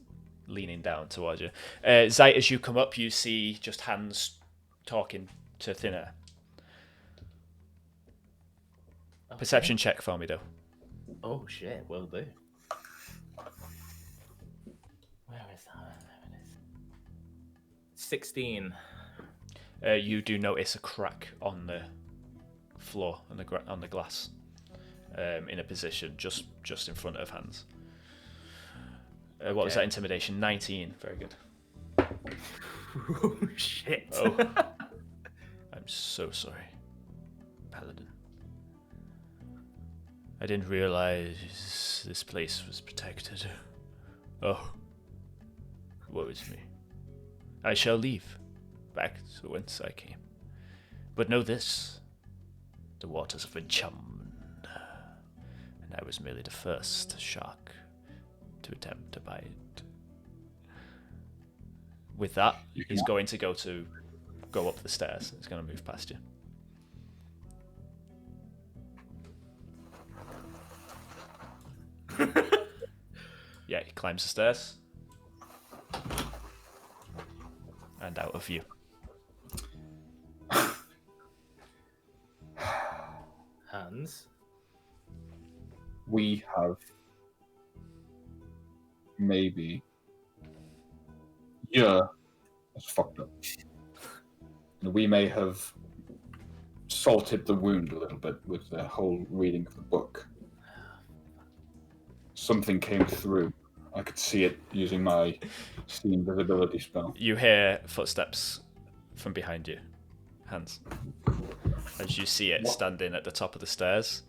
leaning down towards you. Zite, as you come up, you see just hands talking to thin air. Okay. Perception check for me, though. Oh shit, will do. Where is that? There it is. 16. You do notice a crack on the floor, on the glass, in a position just in front of hands. What was that intimidation? 19. Very good. Oh shit. Oh. I'm so sorry, Paladin. I didn't realize this place was protected. Oh. Woe is me. I shall leave, back to whence I came. But know this, the waters have been chummed, and I was merely the first shark to attempt to bite. With that, he's going to go up the stairs. He's going to move past you. Yeah, he climbs the stairs. and out of view. Hans. We have maybe. Yeah, that's fucked up. And we may have salted the wound a little bit with the whole reading of the book. Something came through. I could see it using my see invisibility spell. You hear footsteps from behind you, Hans. As you see it standing at the top of the stairs,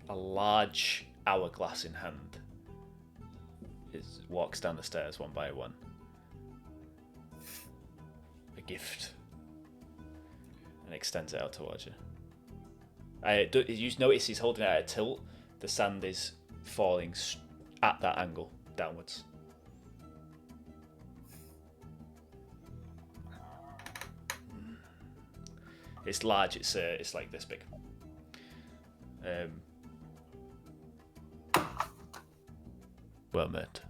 a large hourglass in hand. It walks down the stairs one by one. A gift. And extends it out towards you. You notice he's holding it at a tilt. The sand is falling at that angle, downwards. It's large. It's like this big. Well met.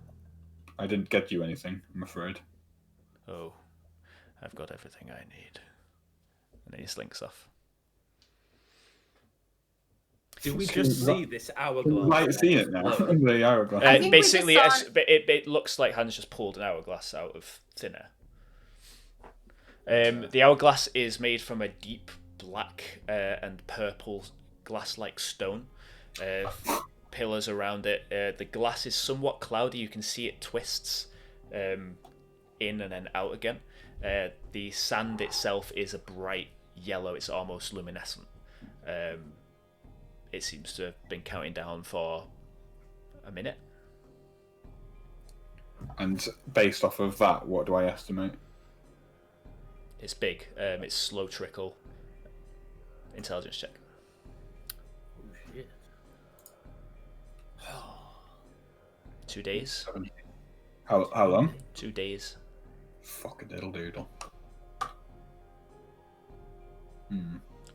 I didn't get you anything, I'm afraid. Oh, I've got everything I need. And then he slinks off. Do we just see this hourglass? You might see it now. The hourglass. I think we just Basically, saw it looks like Hans just pulled an hourglass out of thin air. The hourglass is made from a deep black and purple glass-like stone. Pillars around it. The glass is somewhat cloudy. You can see it twists in and then out again. The sand itself is a bright yellow. It's almost luminescent. It seems to have been counting down for a minute. And based off of that, what do I estimate? It's big. It's slow trickle. Intelligence check. Oh, shit. 2 days. How long? 2 days. Fuck a diddle doodle.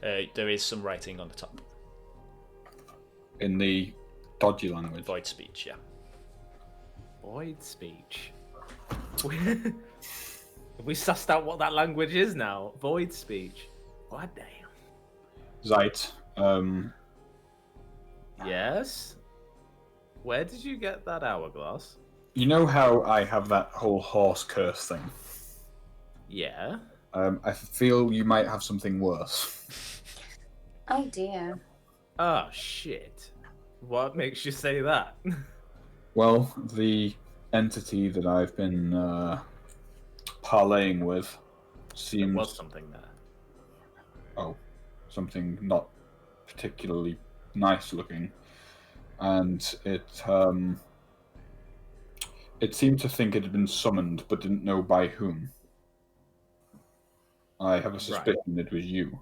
There is some writing on the top. In the dodgy language. Void speech, yeah. Void speech. Have we sussed out what that language is now? Void speech. God damn. Zite, Yes? Where did you get that hourglass? you know how I have that whole horse curse thing? Yeah. I feel you might have something worse. Oh dear. Oh, shit. What makes you say that? Well, the entity that I've been parlaying with There seems... was something there. Oh, something not particularly nice looking. And it seemed to think it had been summoned, but didn't know by whom. I have a suspicion it was you.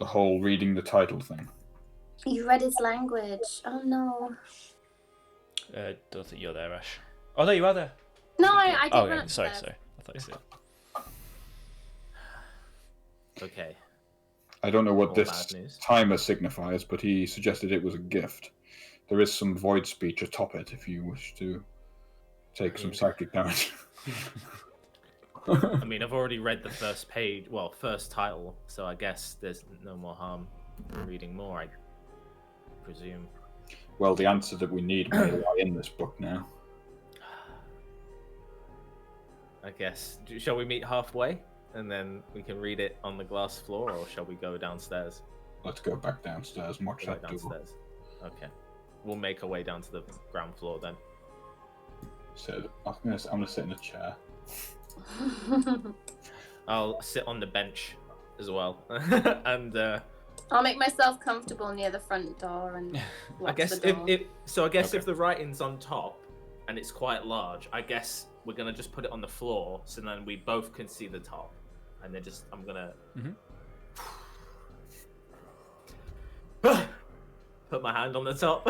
The whole reading the title thing. You read his language. Oh no. Don't think you're there, Ashe. Oh, there you are there. No, I did Oh, run yeah. Sorry. upstairs. I thought you said. Okay. I don't know what All this bad news. timer signifies, but he suggested it was a gift. There is some void speech atop it if you wish to take some psychic damage. I mean, I've already read the first page, well, first title, so I guess there's no more harm in reading more, I presume. Well, the answer that we need may lie in this book now. I guess. Shall we meet halfway? And then we can read it on the glass floor, or shall we go downstairs? Let's go back downstairs and watch Go that door. downstairs. Okay. We'll make our way down to the ground floor then. So I'm gonna sit in a chair. I'll sit on the bench as well. And I'll make myself comfortable near the front door and I lock guess the door. if the writing's on top and it's quite large, I guess we're gonna just put it on the floor so then we both can see the top. And then I'm gonna put my hand on the top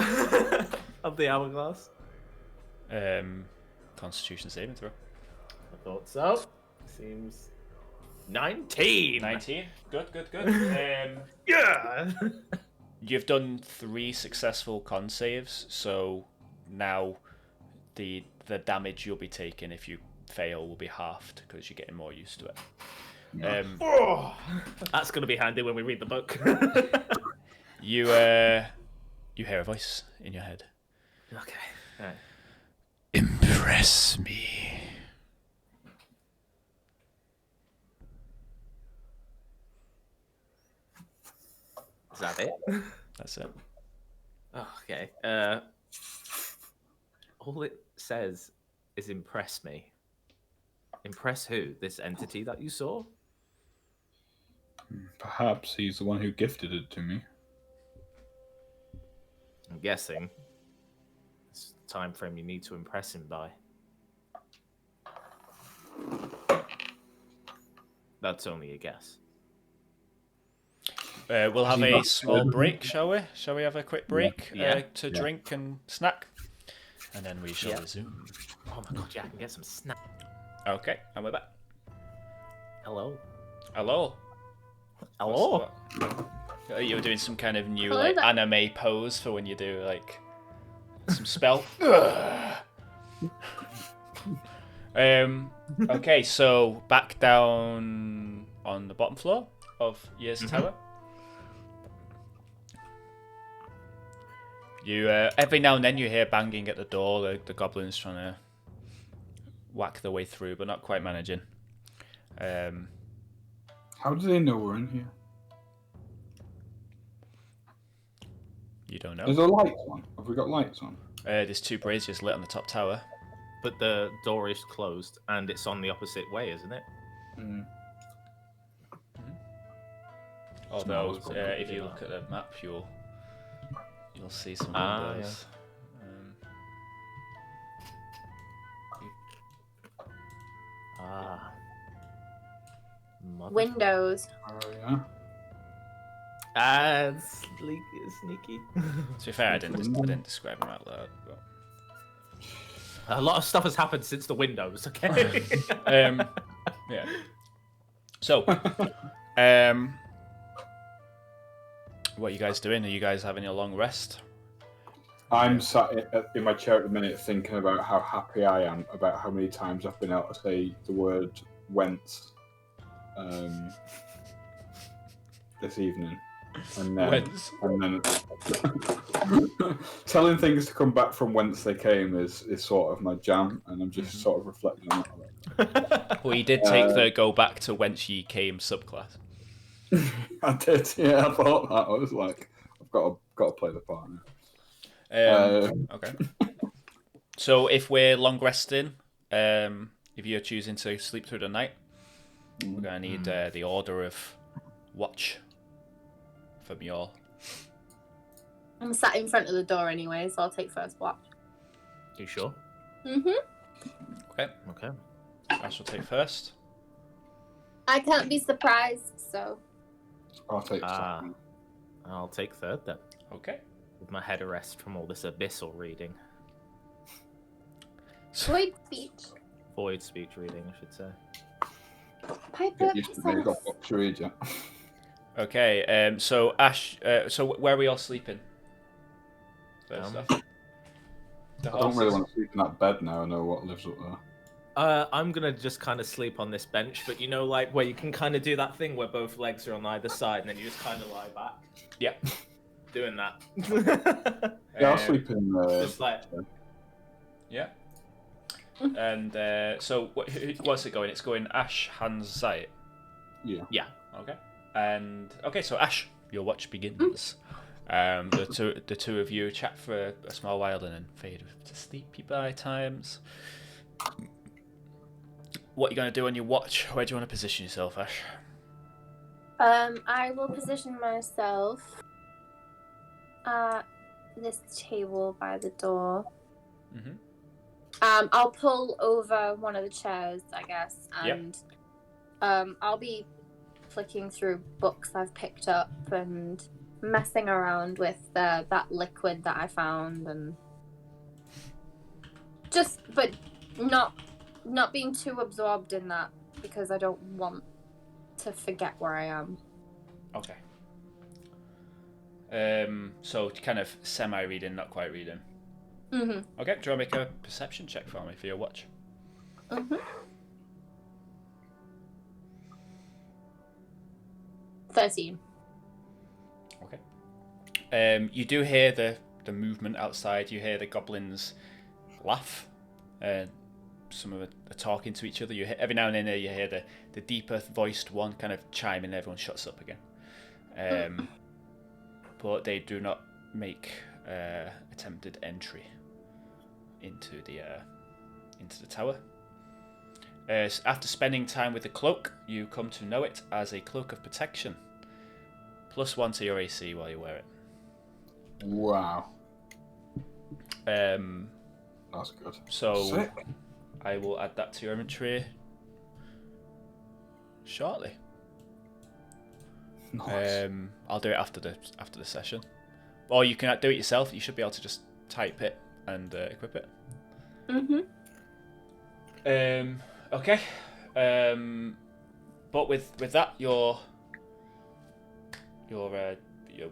of the hourglass. Constitution saving throw. I thought so. Seems 19. 19. Good. Yeah. You've done 3 successful con saves, so now the the damage you'll be taking if you fail will be halved because you're getting more used to it. That's going to be handy when we read the book. You hear a voice in your head. Okay. All right. Impress me. Is that it? That's it. Oh, okay. All it says is impress me. Impress who? This entity that you saw? Perhaps he's the one who gifted it to me. I'm guessing. It's the time frame you need to impress him by. That's only a guess. We'll have a small break, shall we? Shall we have a quick break Yeah. to drink and snack? And then we shall Yeah. resume. Oh my god, yeah, I can get some snack. Okay, and we're back. Hello. Hello. Hello. You were doing some kind of new Hello like there. anime pose for when you do like some spell. Okay, so back down on the bottom floor of Year's Tower. You every now and then you hear banging at the door. The goblins trying to whack their way through, but not quite managing. How do they know we're in here? You don't Is know. there lights on? Have we got lights on? There's 2 braziers lit on the top tower. But the door is closed and it's on the opposite way, isn't it? Although, Smells probably if you look at the map, you'll see some windows. Mother. Windows. Oh yeah. Sneaky. To be fair, I didn't describe them out loud. But... A lot of stuff has happened since the windows. Okay. Yeah. So, what are you guys doing? Are you guys having a long rest? I'm sat in my chair at the minute thinking about how happy I am about how many times I've been able to say the word whence this evening. And then telling things to come back from whence they came is sort of my jam, and I'm just sort of reflecting on that. Well, you did take the go back to whence ye came subclass. I did, yeah. I thought that. I was like, I've got to play the part now. Okay. So if we're long resting, if you're choosing to sleep through the night, we're gonna need the order of watch from you all. I'm sat in front of the door anyway, so I'll take first watch. You sure? Okay. Okay. I shall take first. I can't be surprised, so I'll take second. I'll take third then. Okay. With my head at rest from all this abyssal reading. void speech. Void speech reading, I should say. Pipe Get up used to me. I've got books to read yet. Okay. So Ashe. So where are we all sleeping? First off. The I don't really horses? want to sleep in that bed now. I know what lives up there. I'm gonna just kind of sleep on this bench, but you know, like where you can kind of do that thing where both legs are on either side, and then you just kind of lie back. Yeah. Doing that. Yeah, I'll sleep in. Just like. Yeah. And so what's it going? It's going Ashe, Hans, Zite. Yeah. Yeah. Okay. And okay, so Ashe, your watch begins. The two of you chat for a small while and then fade to sleepy by times. What are you going to do on your watch? Where do you want to position yourself, Ashe? I will position myself at this table by the door. Mm-hmm. I'll pull over one of the chairs, I guess, and I'll be flicking through books I've picked up and messing around with that liquid that I found, and but not being too absorbed in that because I don't want to forget where I am. Okay. So kind of semi-reading, not quite reading. Mhm. Okay, do you want to make a perception check for me for your watch? Mhm. 13. Okay. You do hear the movement outside. You hear the goblins laugh. Some of them are talking to each other. You hear, every now and then you hear the deeper voiced one kind of chime and everyone shuts up again. But they do not make attempted entry into the tower. After spending time with the cloak, you come to know it as a Cloak of Protection. +1 to your AC while you wear it. Wow. That's good. So Sick. I will add that to your inventory shortly. Nice. I'll do it after the session, or you can do it yourself. You should be able to just type it and equip it. Mhm. Okay. But with that, your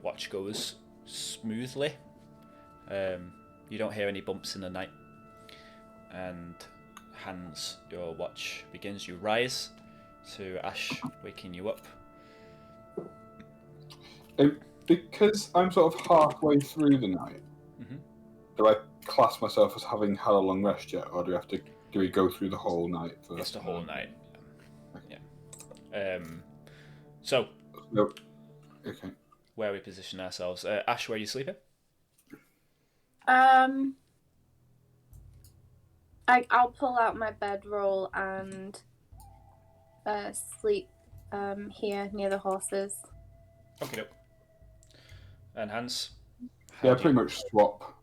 watch goes smoothly. You don't hear any bumps in the night. And Hans, your watch begins. You rise to Ashe waking you up. Because I'm sort of halfway through the night, do I class myself as having had a long rest yet, or do we go through the whole night first? It's the whole night. Yeah. So. Nope. Okay. Where we position ourselves. Ashe, where are you sleeping? I'll pull out my bedroll and sleep here near the horses. Okay. And Hans? Yeah, pretty much swap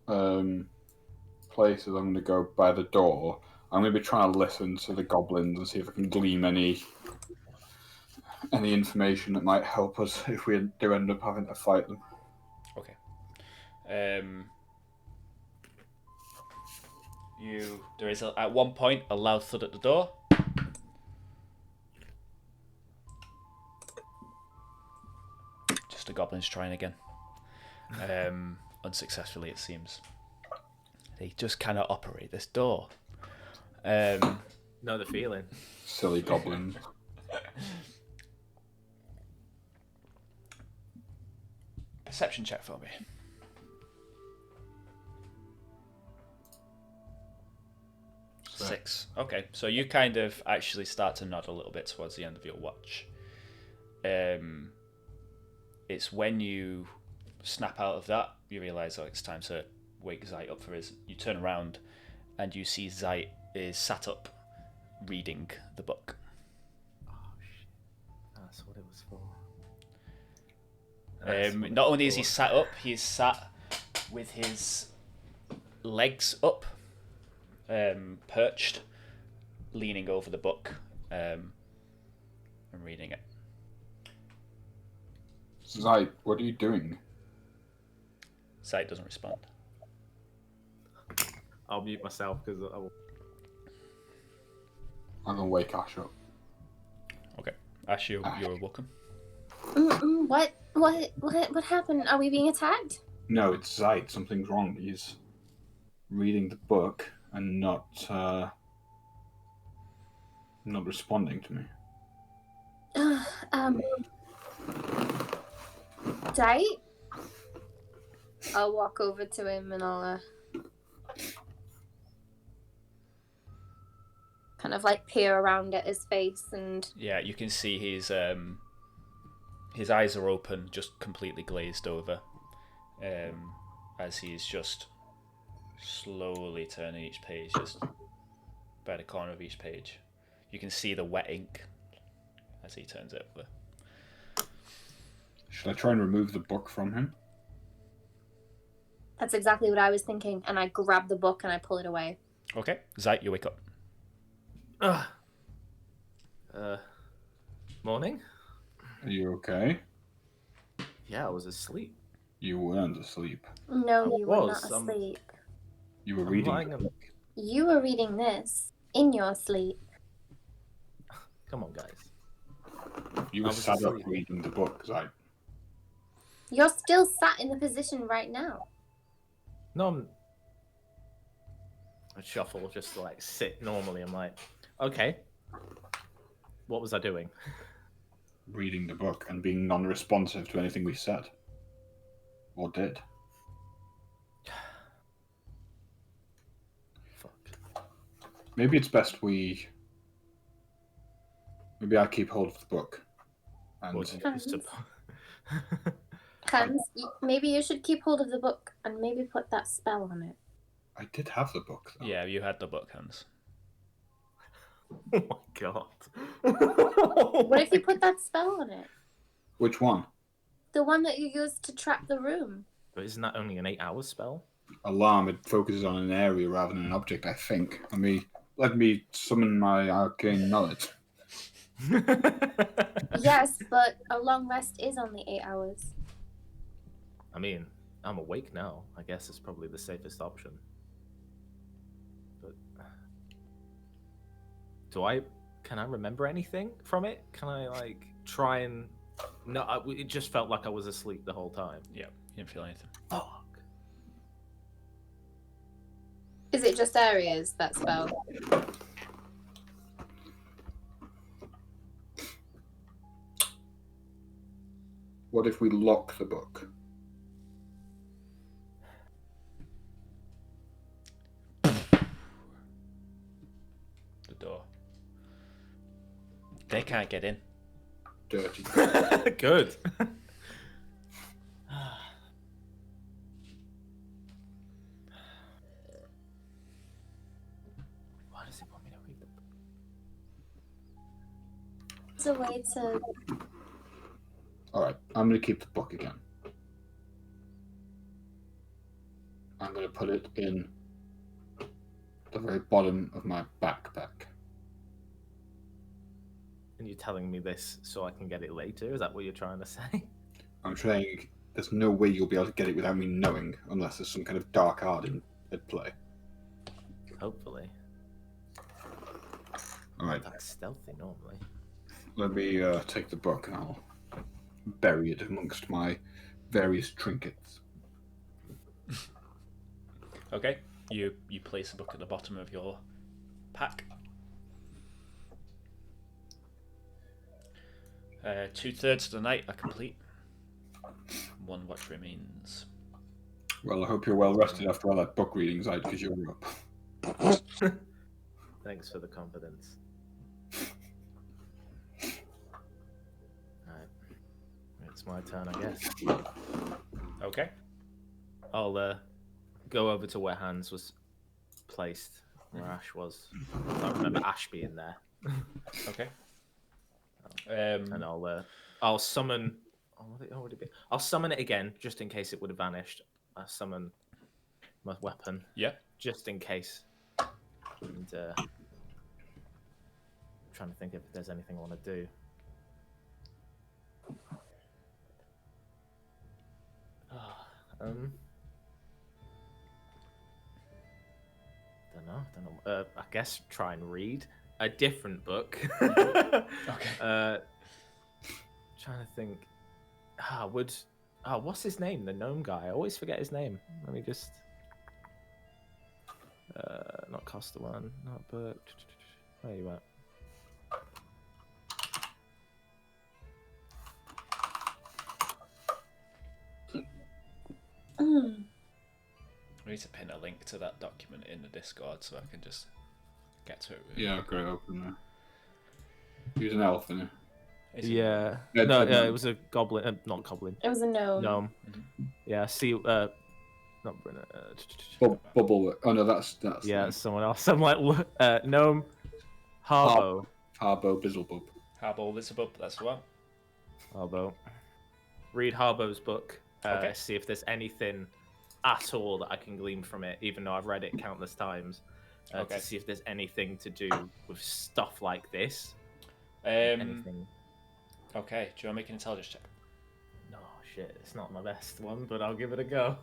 places. I'm going to go by the door. I'm going to be trying to listen to the goblins and see if I can glean any information that might help us if we do end up having to fight them. Okay. There is at one point a loud thud at the door. Just the goblins trying again. Unsuccessfully, it seems. They just cannot operate this door. Know the feeling. Silly goblins. Perception check for me. 6. Okay, so you kind of actually start to nod a little bit towards the end of your watch. It's when you snap out of that, you realise it's time to wake Zite up for his. You turn around and you see Zite is sat up reading the book. Oh shit! That's what it was for. Not only is he sat up, he's sat with his legs up, perched, leaning over the book, and reading it. Zite, what are you doing? Zite doesn't respond. I'll mute myself because I will. I'm going to wake Ashe up. Okay. Ashe, you're welcome. What happened? Are we being attacked? No, it's Zite. Something's wrong. He's reading the book and not responding to me. Zite? I'll walk over to him and I'll kind of like peer around at his face and... Yeah, you can see his eyes are open, just completely glazed over, as he's just slowly turning each page, just by the corner of each page. You can see the wet ink as he turns it over. Should I try and remove the book from him? That's exactly what I was thinking, and I grab the book and I pull it away. Okay, Zite, you wake up. Morning? Are you okay? Yeah, I was asleep. You weren't asleep. No, I you were not was, asleep. You were I'm reading lying the on- book. You were reading this in your sleep. Come on, guys. You I were was sat up asleep. reading the book, Zite. You're still sat in the position right now. No, I shuffle, just like sit normally. I'm like, okay, what was I doing? Reading the book and being non-responsive to anything we said. Or did. Fuck. Maybe it's best Maybe I keep hold of the book. And What used to... Hans, maybe you should keep hold of the book and maybe put that spell on it. I did have the book, though. Yeah, you had the book, Hans. Oh my god. What if you put that spell on it? Which one? The one that you used to trap the room. But isn't that only an 8-hour spell? Alarm, it focuses on an area rather than an object, I think. Let me summon my arcane knowledge. Yes, but a long rest is only 8 hours. I mean, I'm awake now. I guess it's probably the safest option. But can I remember anything from it? Can I like try and? No, it just felt like I was asleep the whole time. Yeah, you didn't feel anything. Fuck. Is it just areas, that spell? What if we lock the book? The door. They can't get in. Dirty. Good. Why does he want me to read the book? It's a way to... Alright, I'm going to keep the book again. I'm going to put it in the very bottom of my backpack. And you're telling me this so I can get it later? Is that what you're trying to say? I'm saying there's no way you'll be able to get it without me knowing, unless there's some kind of dark art at play. Hopefully. Alright, That's stealthy normally. let me take the book and I'll bury it amongst my various trinkets. Okay, you place the book at the bottom of your pack. 2/3 of the night are complete. One watch remains. Well, I hope you're well rested after all that book reading, Zite, because you were up. Thanks for the confidence. Alright. It's my turn, I guess. Okay. I'll go over to where Hans was placed, where Ashe was. I remember Ashe being there. Okay. And I'll summon. Oh, would it be? I'll summon it again, just in case it would have vanished. I summon my weapon. Yeah. Just in case. And trying to think if there's anything I want to do. Don't know. I guess try and read a different book. Okay. Trying to think. What's his name? The gnome guy. I always forget his name. Let me just. Not Costa one. Not book. Where you at? We need to pin a link to that document in the Discord so I can just get to it. Yeah, great, open there. He was an elf, isn't he? Yeah. Yeah, No, no. it was a goblin. Not goblin. It was a gnome. Gnome. Yeah. See. Not Brenna. Bubble. Oh no, that's Yeah, someone else. I'm like gnome. Harbo. Harbo Bizzlebub. Harbo Elizabeth, that's the one. Harbo. Read Harbo's book. Okay. See if there's anything at all that I can glean from it, even though I've read it countless times. Okay. To see if there's anything to do with stuff like this. Um, Anything. okay, do you want to make an intelligence check? No, shit, it's not my best one, but I'll give it a go.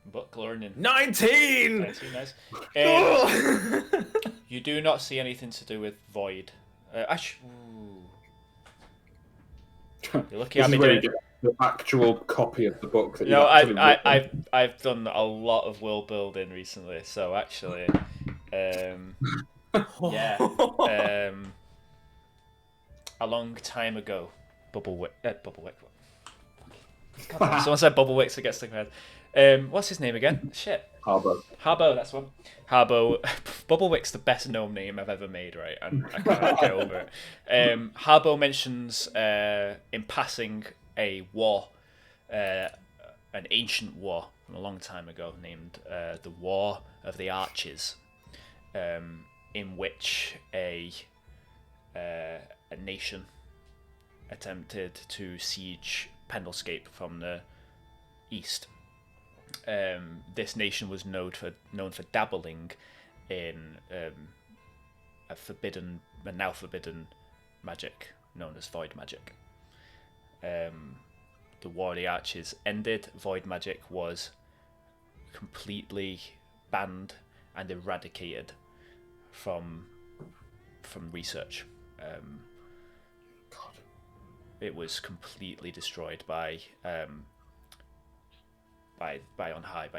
Book learning. 19! 19, nice. You do not see anything to do with Void. Ashe. Ooh. You're lucky I'm doing. the actual copy of the book that You you've know, actually written. I've done a lot of world building recently, so actually, yeah, a long time ago, Bubblewick. Someone said Bubblewicks, it gets stuck in my head. What's his name again? Shit. Harbour. Harbo, that's one. Harbo. Bubblewick's the best gnome name I've ever made, right? And I can't get over it. Harbo mentions in passing a war, an ancient war from a long time ago named the War of the Arches, in which a nation attempted to siege Pendlescape from the east. This nation was known for dabbling in a now forbidden magic known as void magic. The War of the Arches ended. Void magic was completely banned and eradicated from research. God. It was completely destroyed by on high,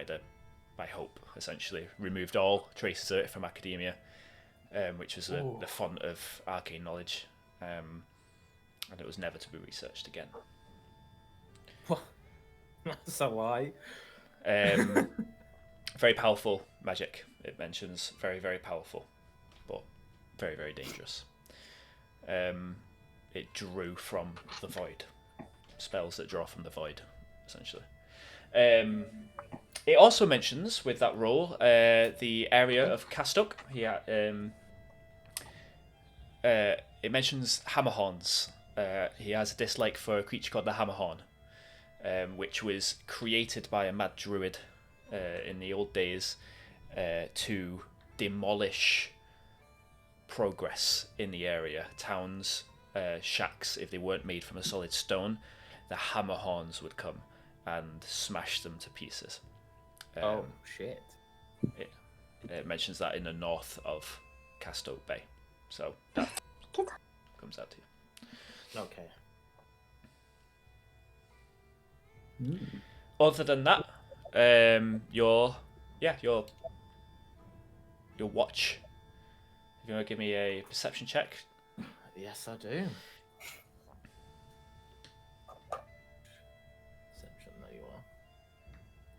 by hope, essentially. Removed all traces of it from academia, which was the font of arcane knowledge, and it was never to be researched again. That's a lie. Very powerful magic, it mentions. Very, very powerful, but very, very dangerous. It drew from the void. Spells that draw from the void, essentially. It also mentions, with that role, the area of Castok. It mentions hammerhorns. He has a dislike for a creature called the hammerhorn, which was created by a mad druid in the old days to demolish progress in the area. Towns, shacks, if they weren't made from a solid stone, the hammerhorns would come and smash them to pieces. Oh shit! It mentions that in the north of Castok Bay, so that comes out to you. Okay. Other than that, your watch. If you want to give me a perception check. Yes, I do. Perception, there you are.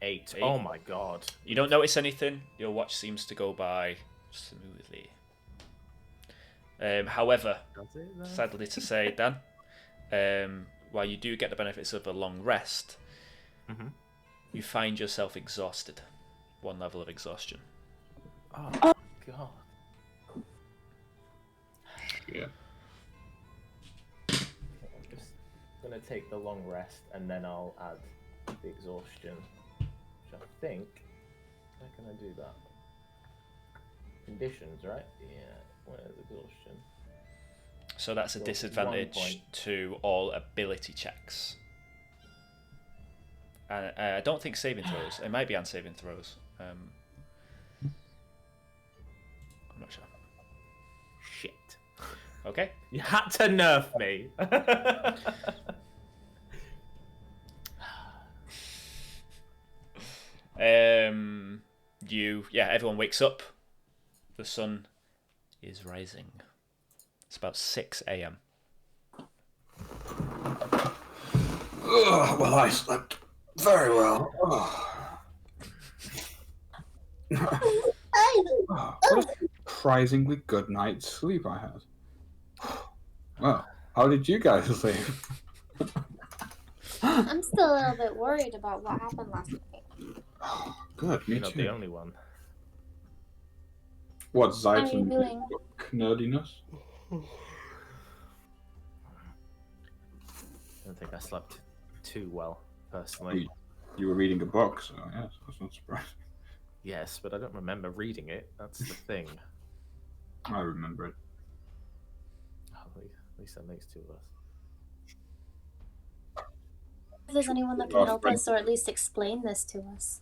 8. Oh my god. You don't notice anything. Your watch seems to go by smoothly. However, sadly to say, Dan, while you do get the benefits of a long rest, you find yourself exhausted. 1 level of exhaustion. Oh god. Yeah. I'm just gonna take the long rest and then I'll add the exhaustion, which I think. How can I do that? Conditions, right? Yeah. Where's exhaustion? So that's a So disadvantage to all ability checks. And I don't think saving throws. It might be on saving throws. I'm not sure. Shit. Okay. You had to nerf me. Everyone wakes up. The sun is rising. It's about 6 a.m. Well, I slept very well. What a surprisingly good night's sleep I had. Well, how did you guys sleep? I'm still a little bit worried about what happened last night. Good, me You're not too. the only one. What, Zite How are you and doing? nerdiness? I don't think I slept too well, personally. You were reading a book, so yes, that's not surprising. Yes, but I don't remember reading it. That's the thing. I remember it. Oh, at least that makes 2 of us. If there's anyone that can help us or at least explain this to us.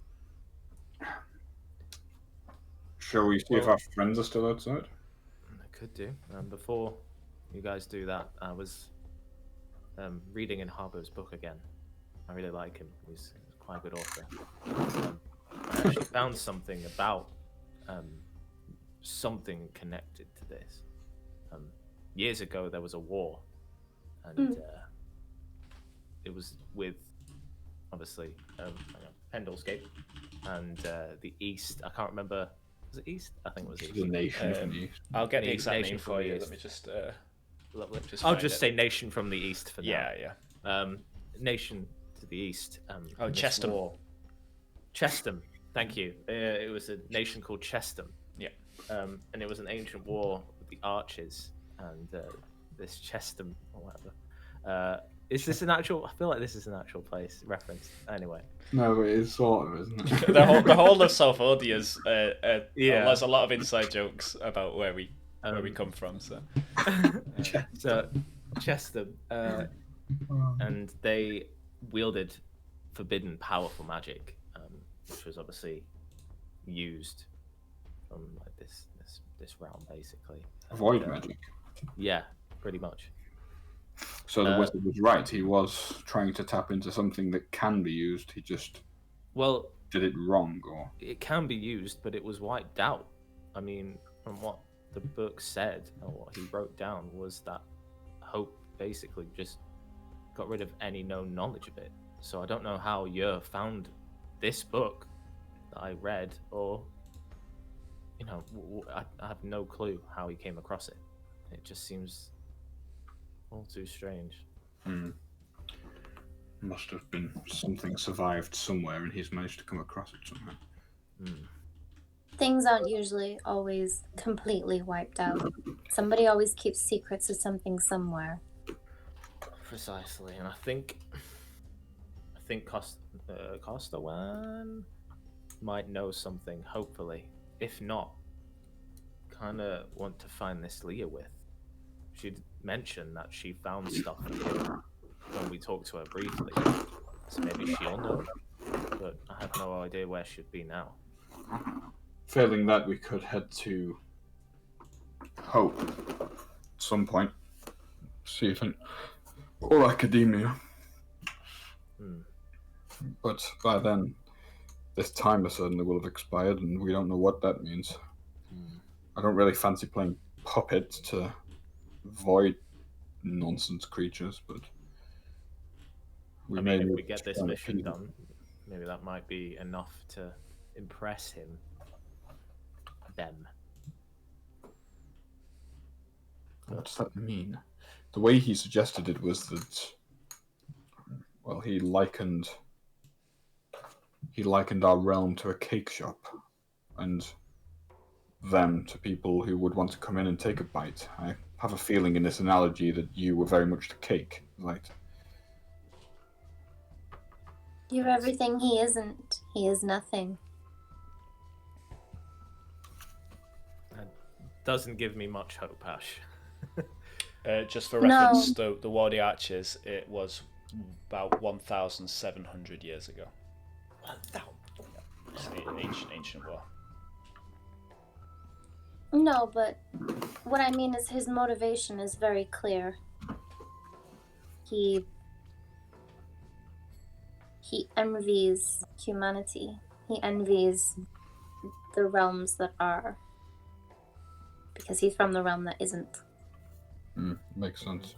Shall we see if our friends are still outside? I could do. Before you guys do that, I was reading in Harbo's book again. I really like him. He's quite a good author. I actually found something about something connected to this. Years ago, there was a war, and it was with, obviously, Pendlescape and the East. I can't remember. Was it East? I think it was East. The nation from the East. I'll get the exact Nation name from for the you. East. Let me just. Lovely. I'll I'll just say nation from the East for now. Yeah. Nation to the East. Oh, Chestham. War. Chestham. Thank you. It was a nation called Chestham. Yeah. And it was an ancient war with the archers and this Chestham or whatever. Is this an actual? I feel like this is an actual place reference. Anyway. No, it is sort of, isn't it? the whole of South Odia's. There's a lot of inside jokes about where we come from. So. So Chestham, and they wielded forbidden, powerful magic, which was obviously used from like this realm, basically. Void magic. Yeah, pretty much. So the wizard was right. He was trying to tap into something that can be used. He just did it wrong, or it can be used, but it was wiped out. I mean, from what the book said or what he wrote down was that Hope basically just got rid of any known knowledge of it. So I don't know how Yer found this book that I read, or I have no clue how he came across it. It just seems all too strange. Must have been something survived somewhere, and he's managed to come across it somehow. Things aren't usually always completely wiped out. Somebody always keeps secrets of something somewhere. Precisely, and I think Costawan might know something. Hopefully, if not, kind of want to find this Leah with. She'd mentioned that she found stuff when we talked to her briefly, so maybe she'll know. But I have no idea where she'd be now. Failing that, we could head to Hope at some point. See if or Academia. But by then, this timer certainly will have expired, and we don't know what that means. I don't really fancy playing puppet to void nonsense creatures, but if we get this mission done, maybe that might be enough to impress them. What does that mean? The way he suggested it was that, well, he likened our realm to a cake shop, and them to people who would want to come in and take a bite. I have a feeling in this analogy that you were very much the cake, right? You're everything he isn't. He is nothing. That doesn't give me much hope, Ashe. Just for reference, the War of the Archers, it was about 1,700 years ago. It's an ancient war. No, but what I mean is his motivation is very clear. He envies humanity. He envies the realms that are, because he's from the realm that isn't. Makes sense.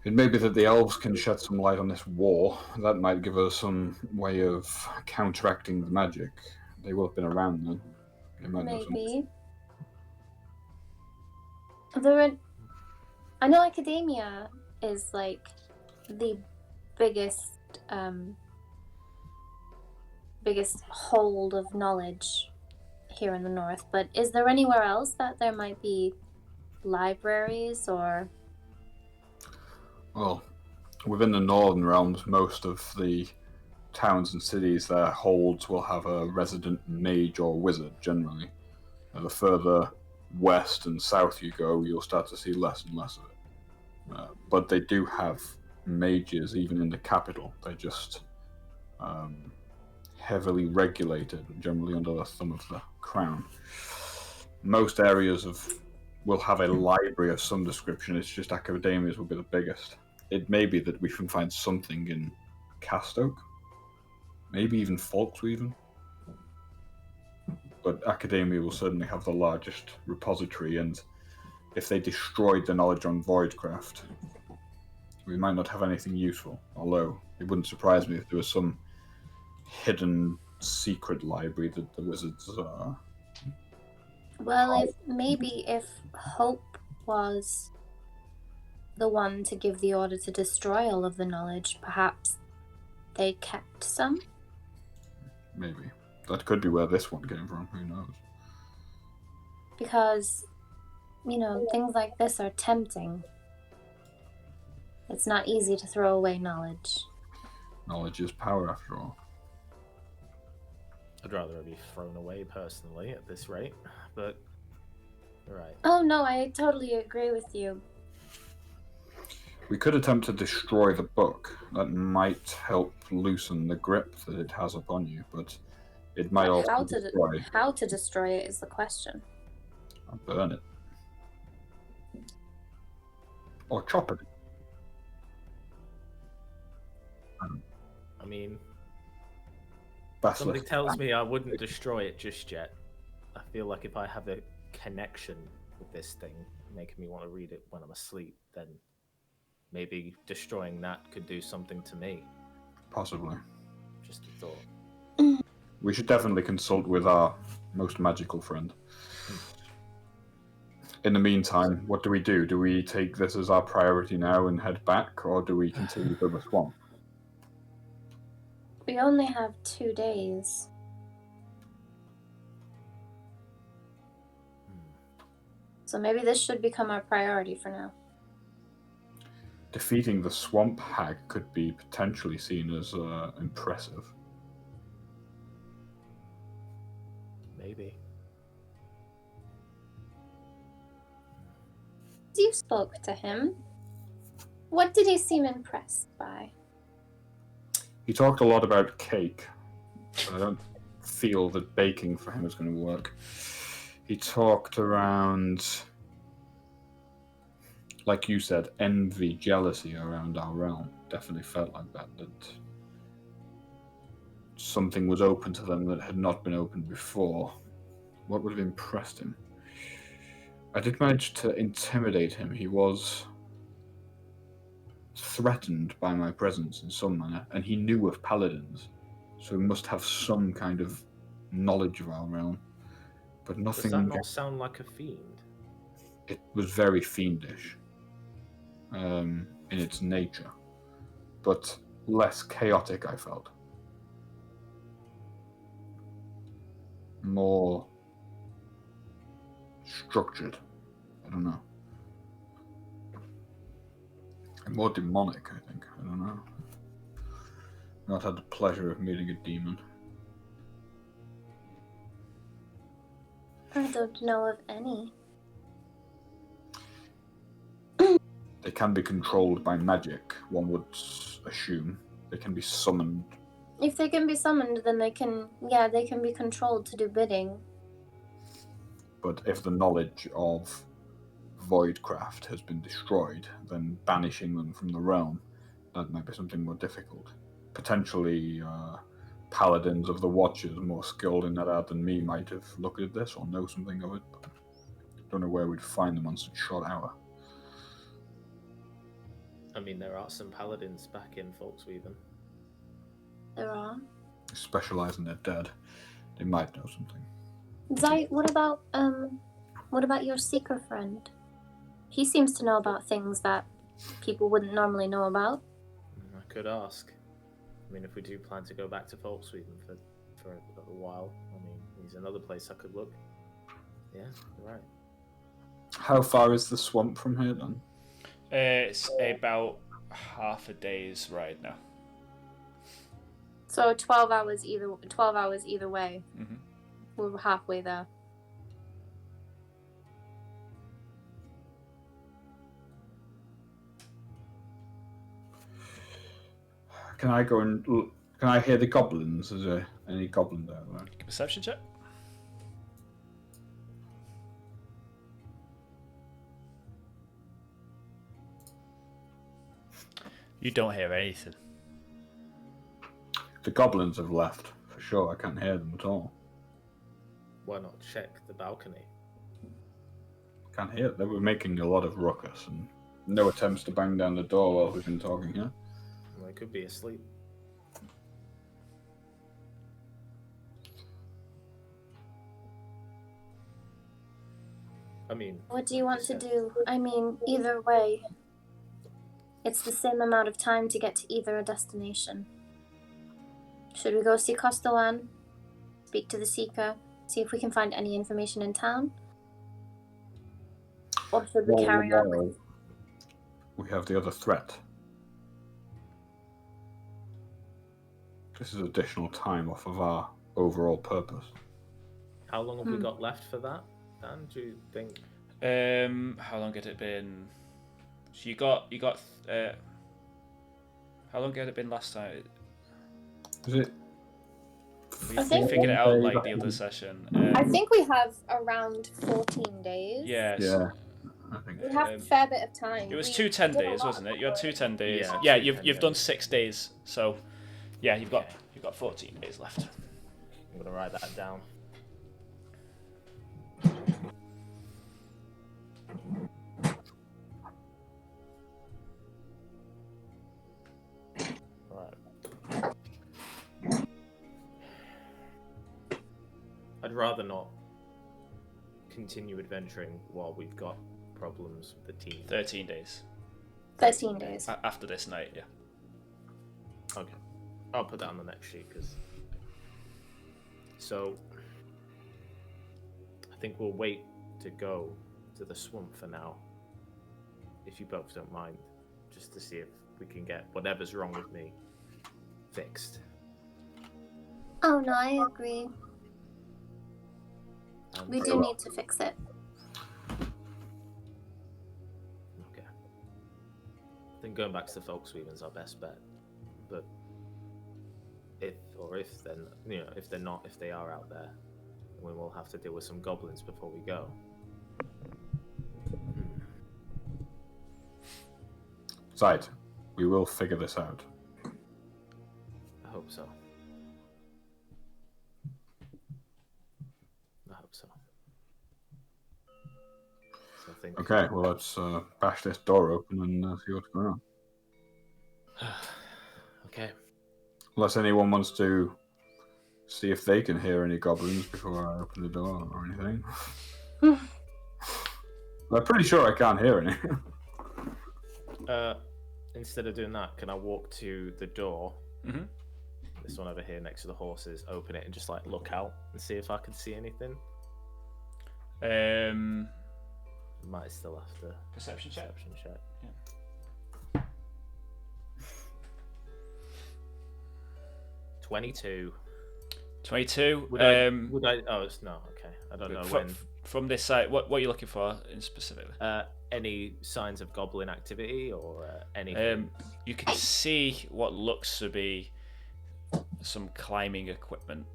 It may be that the elves can shed some light on this war. That might give us some way of counteracting the magic. They will have been around then. They might know something. Maybe. I know Academia is like the biggest hold of knowledge here in the north, but is there anywhere else that there might be libraries or? Well, within the northern realms, most of the towns and cities, their holds will have a resident mage or wizard generally. And the further west and south you go, you'll start to see less and less of it. But they do have mages even in the capital. They're just heavily regulated, generally under the thumb of the crown. Most areas will have a library of some description. It's just Academia's will be the biggest. it may be that we can find something in Castoke, maybe even Folksweaven. But Academia will certainly have the largest repository, and if they destroyed the knowledge on Voidcraft, we might not have anything useful. Although, it wouldn't surprise me if there was some hidden secret library that the wizards are. Well, if Hope was the one to give the order to destroy all of the knowledge, perhaps they kept some? Maybe. That could be where this one came from, who knows? Because, things like this are tempting. It's not easy to throw away knowledge. Knowledge is power, after all. I'd rather it be thrown away personally at this rate, but you're right. Oh no, I totally agree with you. We could attempt to destroy the book. That might help loosen the grip that it has upon you, but it might also destroy. How to destroy it is the question. I'll burn it. Or chop it. I mean, Basilisk. somebody tells me I wouldn't destroy it just yet. I feel like if I have a connection with this thing, making me want to read it when I'm asleep, then maybe destroying that could do something to me. Possibly. Just a thought. We should definitely consult with our most magical friend. In the meantime, what do we do? Do we take this as our priority now and head back, or do we continue to the swamp? We only have 2 days. So maybe this should become our priority for now. Defeating the swamp hag could be potentially seen as impressive. Maybe. You spoke to him. What did he seem impressed by? He talked a lot about cake. But I don't feel that baking for him is going to work. He talked around, like you said, envy, jealousy around our realm. Definitely felt like that something was open to them that had not been opened before. What would have impressed him? I did manage to intimidate him. He was threatened by my presence in some manner, and he knew of paladins, so he must have some kind of knowledge of our realm. But nothing. Does that not sound like a fiend? It was very fiendish in its nature, but less chaotic, I felt. More structured. I don't know. And more demonic, I think. I don't know. Not had the pleasure of meeting a demon. I don't know of any. They can be controlled by magic, one would assume. They can be summoned. If they can be summoned, then they can be controlled to do bidding. But if the knowledge of Voidcraft has been destroyed, then banishing them from the realm, that might be something more difficult. Potentially, paladins of the Watchers more skilled in that art than me might have looked at this or know something of it, but I don't know where we'd find them on such short hour. I mean, there are some paladins back in Folksweaven. There are. They specialize in their dead. They might know something. Zite, what about your seeker friend? He seems to know about things that people wouldn't normally know about. I could ask. I mean, if we do plan to go back to Folksweaven for a while, I mean, there's another place I could look. Yeah, you're right. How far is the swamp from here, then? It's about half a day's ride now. So 12 hours either way. Mm-hmm. We're halfway there. Can I go and can I hear the goblins? Is there any goblin there? Perception check. You don't hear anything. The goblins have left, for sure. I can't hear them at all. Why not check the balcony? Can't hear. They were making a lot of ruckus and no attempts to bang down the door while we've been talking here. Well, they could be asleep. I mean... What do you want to do? I mean, either way. It's the same amount of time to get to either a destination. Should we go see Costellan? Speak to the Seeker? See if we can find any information in town? Or should we carry on with... We have the other threat. This is additional time off of our overall purpose. How long have we got left for that, Dan? Do you think? How long had it been? So you got. How long had it been last time? Is it? We I think- figured it out like the other session. I think we have around 14 days. Yes. Yeah, I think. We have a fair bit of time. It was We 2 10 did a days, lot wasn't of it? You had 2 10 days. Yeah, Yeah, 2 you've 10 done days. 6 days. So, yeah, you've got 14 days left. I'm gonna write that down. Right. I'd rather not continue adventuring while we've got problems with the team. 13 days 13 days. after this night. Yeah. Okay. I'll put that on the next sheet because. So. I think we'll wait to go to the swamp for now. If you both don't mind. Just to see if we can get whatever's wrong with me fixed. Oh no, I agree. And- We do need to fix it. Okay. I think going back to the Folksweaven's our best bet. But if then, if they're not, if they are out there, we will have to deal with some goblins before we go. Zite, we will figure this out. I hope so. I hope so. So I think. Okay, well, let's bash this door open and see what's going on. Okay. Unless anyone wants to see if they can hear any goblins before I open the door or anything. I'm pretty sure I can't hear any. Instead of doing that, can I walk to the door? Mm-hmm. This one over here next to the horses, open it and just like look out and see if I can see anything. Might still have to Perception check. perception check. Yeah. 22. 22. Would I? Oh, it's no. Okay, I don't know when. From this side, what are you looking for in specifically? Any signs of goblin activity or anything? You can see what looks to be some climbing equipment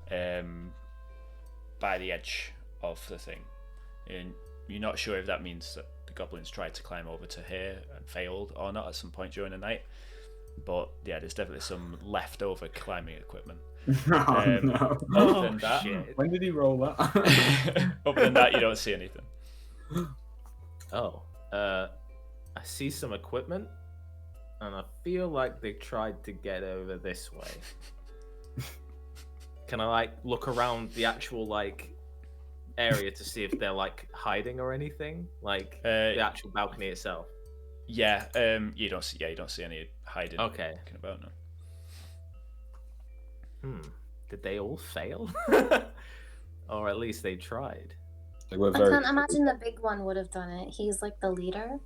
by the edge of the thing, and you're not sure if that means that the goblins tried to climb over to here and failed or not at some point during the night. But yeah, there's definitely some leftover climbing equipment. No. Other than that, shit. When did he roll that? other than that, you don't see anything. Oh, I see some equipment, and I feel like they tried to get over this way. Can I like look around the actual like area to see if they're like hiding or anything, like the actual balcony itself? Yeah, you don't see any hiding. Okay. About no. Did they all fail? Or at least they tried. They were I very. can't imagine the big one would have done it. He's like the leader.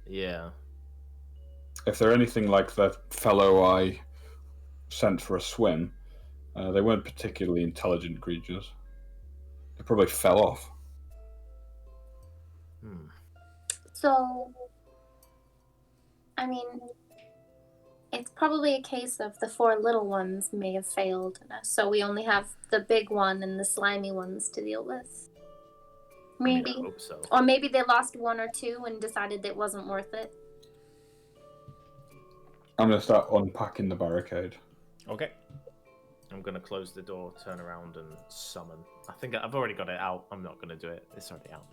Yeah. If they're anything like that fellow I sent for a swim, they weren't particularly intelligent creatures. They probably fell off. So, I mean, it's probably a case of the 4 little ones may have failed, so we only have the big one and the slimy ones to deal with. Maybe. I hope so. Or maybe they lost 1 or 2 and decided it wasn't worth it. I'm going to start unpacking the barricade. Okay. I'm gonna close the door, turn around, and summon. I think I've already got it out. I'm not gonna do it. It's already out.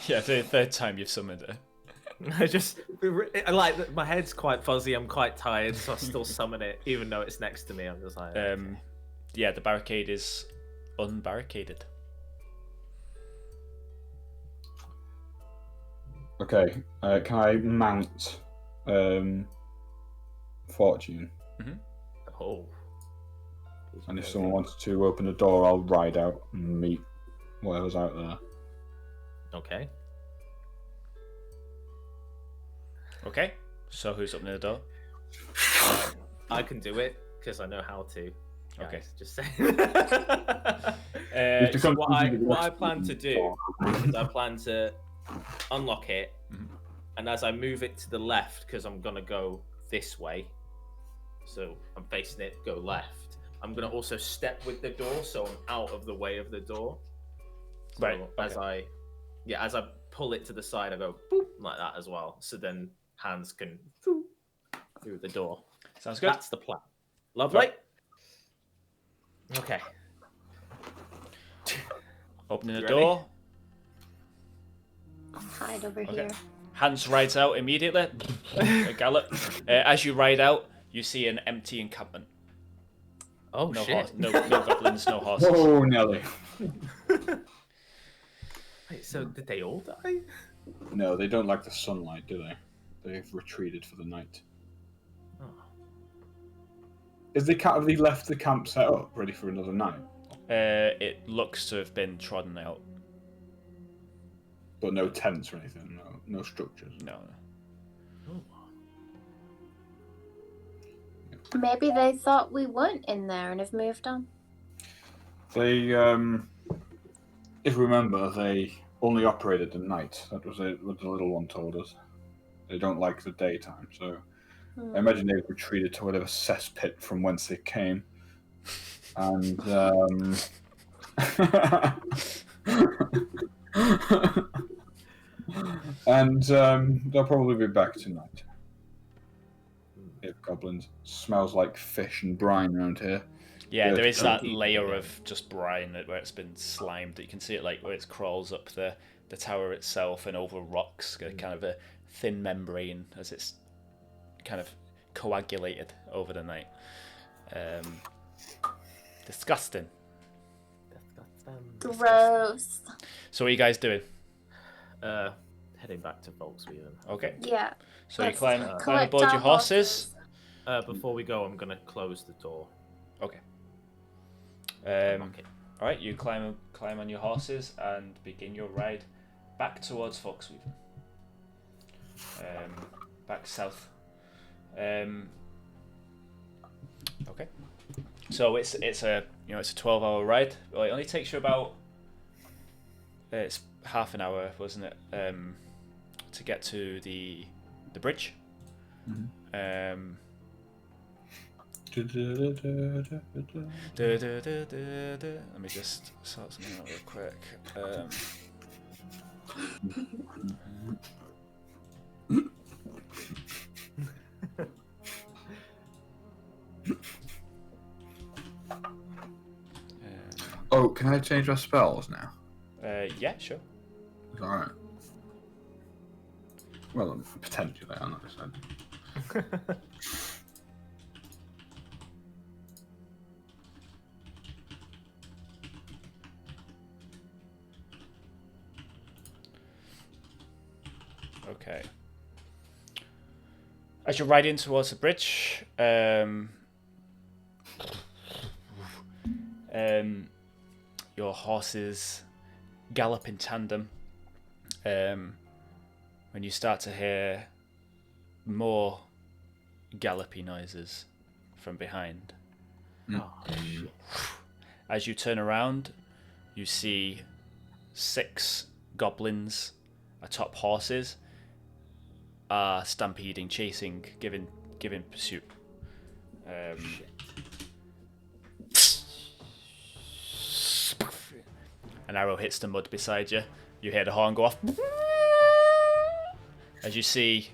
Yeah, the third time you've summoned it. I like my head's quite fuzzy. I'm quite tired, so I still summon it, even though it's next to me. I'm just like, okay. Yeah, the barricade is unbarricaded. Okay, can I mount Fortune? Oh. And if someone wants to open the door, I'll ride out and meet whatever's out there. Okay. Okay, so who's opening the door? I can do it because I know how to. Guys, Okay. just say. So what I plan to do is I plan to unlock it, and as I move it to the left, because I'm gonna go this way, so I'm facing it, go left. I'm gonna also step with the door, so I'm out of the way of the door. So Right. as I pull it to the side, I go boop like that as well. So then hands can through the door. Sounds good. That's the plan. Lovely. Right. Okay. Opening the You door. I'll hide over Okay. here. Hans rides out immediately. A gallop. As you ride out, you see an empty encampment. Oh No shit. horse, no goblins, no horses. Oh, Nelly. Wait, so did they all die? No, they don't like the sunlight, do they? They've retreated for the night. Oh. Have they left the camp set up, ready for another night? It looks to have been trodden out. But no tents or anything, no structures. No. Maybe they thought we weren't in there and have moved on. They, if you remember, they only operated at night. That was what the little one told us. They don't like the daytime, so I imagine they've retreated to whatever cesspit from whence they came. And, they'll probably be back tonight. If goblins. Smells like fish and brine around here. Yeah, there is that Dirty. layer of just brine where it's been slimed. You can see it like where it crawls up the tower itself and over rocks, kind of a thin membrane as it's kind of coagulated over the night. Disgusting. Gross. So what are you guys doing? Heading back to Volkswagen. Okay. Yeah. So you Let's climb collect aboard our your horses. Before we go, I'm gonna close the door. Okay. Lock it. All right, you climb on your horses and begin your ride back towards Foxweaven. Back south. Okay. So it's a 12-hour ride. Well, it only takes you about it's half an hour, wasn't it, to get to the bridge. Let me just sort something out real quick. Oh, can I change my spells now? Yeah, sure. Alright. Well, potentially, I'm not deciding. Okay. As you're riding towards the bridge, your horses gallop in tandem. When you start to hear more gallopy noises from behind. Oh, shit. As you turn around, you see 6 goblins atop horses are stampeding, chasing, giving pursuit. An arrow hits the mud beside you. You hear the horn go off. As you see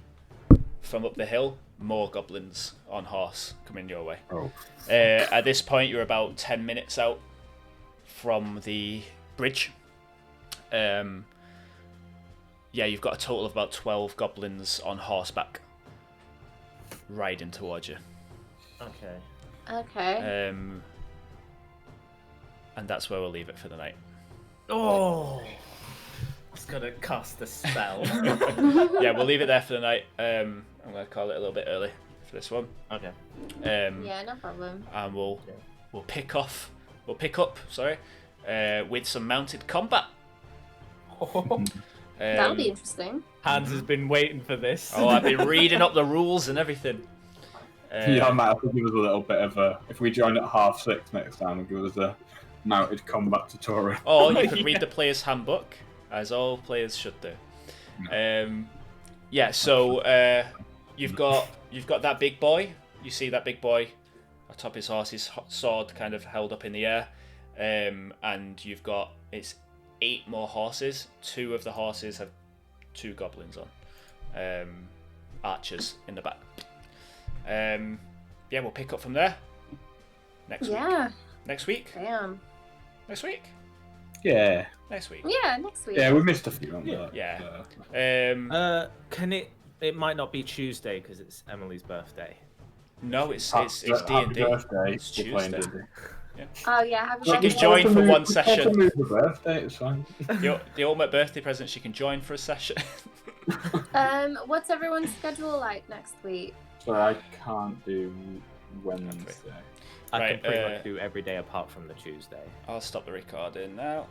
from up the hill, more goblins on horse coming your way. Oh. At this point, you're about 10 minutes out from the bridge. You've got a total of about 12 goblins on horseback riding towards you. Okay. And that's where we'll leave it for the night. Oh, I was gonna cast a spell. Yeah, we'll leave it there for the night. I'm gonna call it a little bit early for this one. Okay. Yeah, no problem. And we'll pick up, with some mounted combat. That'll be interesting. Hans has been waiting for this. Oh, I've been reading up the rules and everything. Yeah, I might have to give us a little bit of a. If we join at 6:30 next time, and give us a mounted combat tutorial. Or you could read the player's handbook, as all players should do. So you've got that big boy. You see that big boy atop his horse, his sword kind of held up in the air, and you've got it's 8 more horses. 2 of the horses have 2 goblins on, archers in the back. We'll pick up from there next week. Next week. Damn. Next week. Yeah. Next week. Yeah, next week. Yeah, we missed a few on that. Yeah. Can it? It might not be Tuesday because it's Emily's birthday. No, it's D&D. It's Tuesday. Oh yeah, happy She can birthday. join for one session. Move the birthday, it's fine. The ultimate birthday present. She can join for a session. What's everyone's schedule like next week? So I can't do Wednesday. I Right, can pretty much do every day apart from the Tuesday. I'll stop the recording now.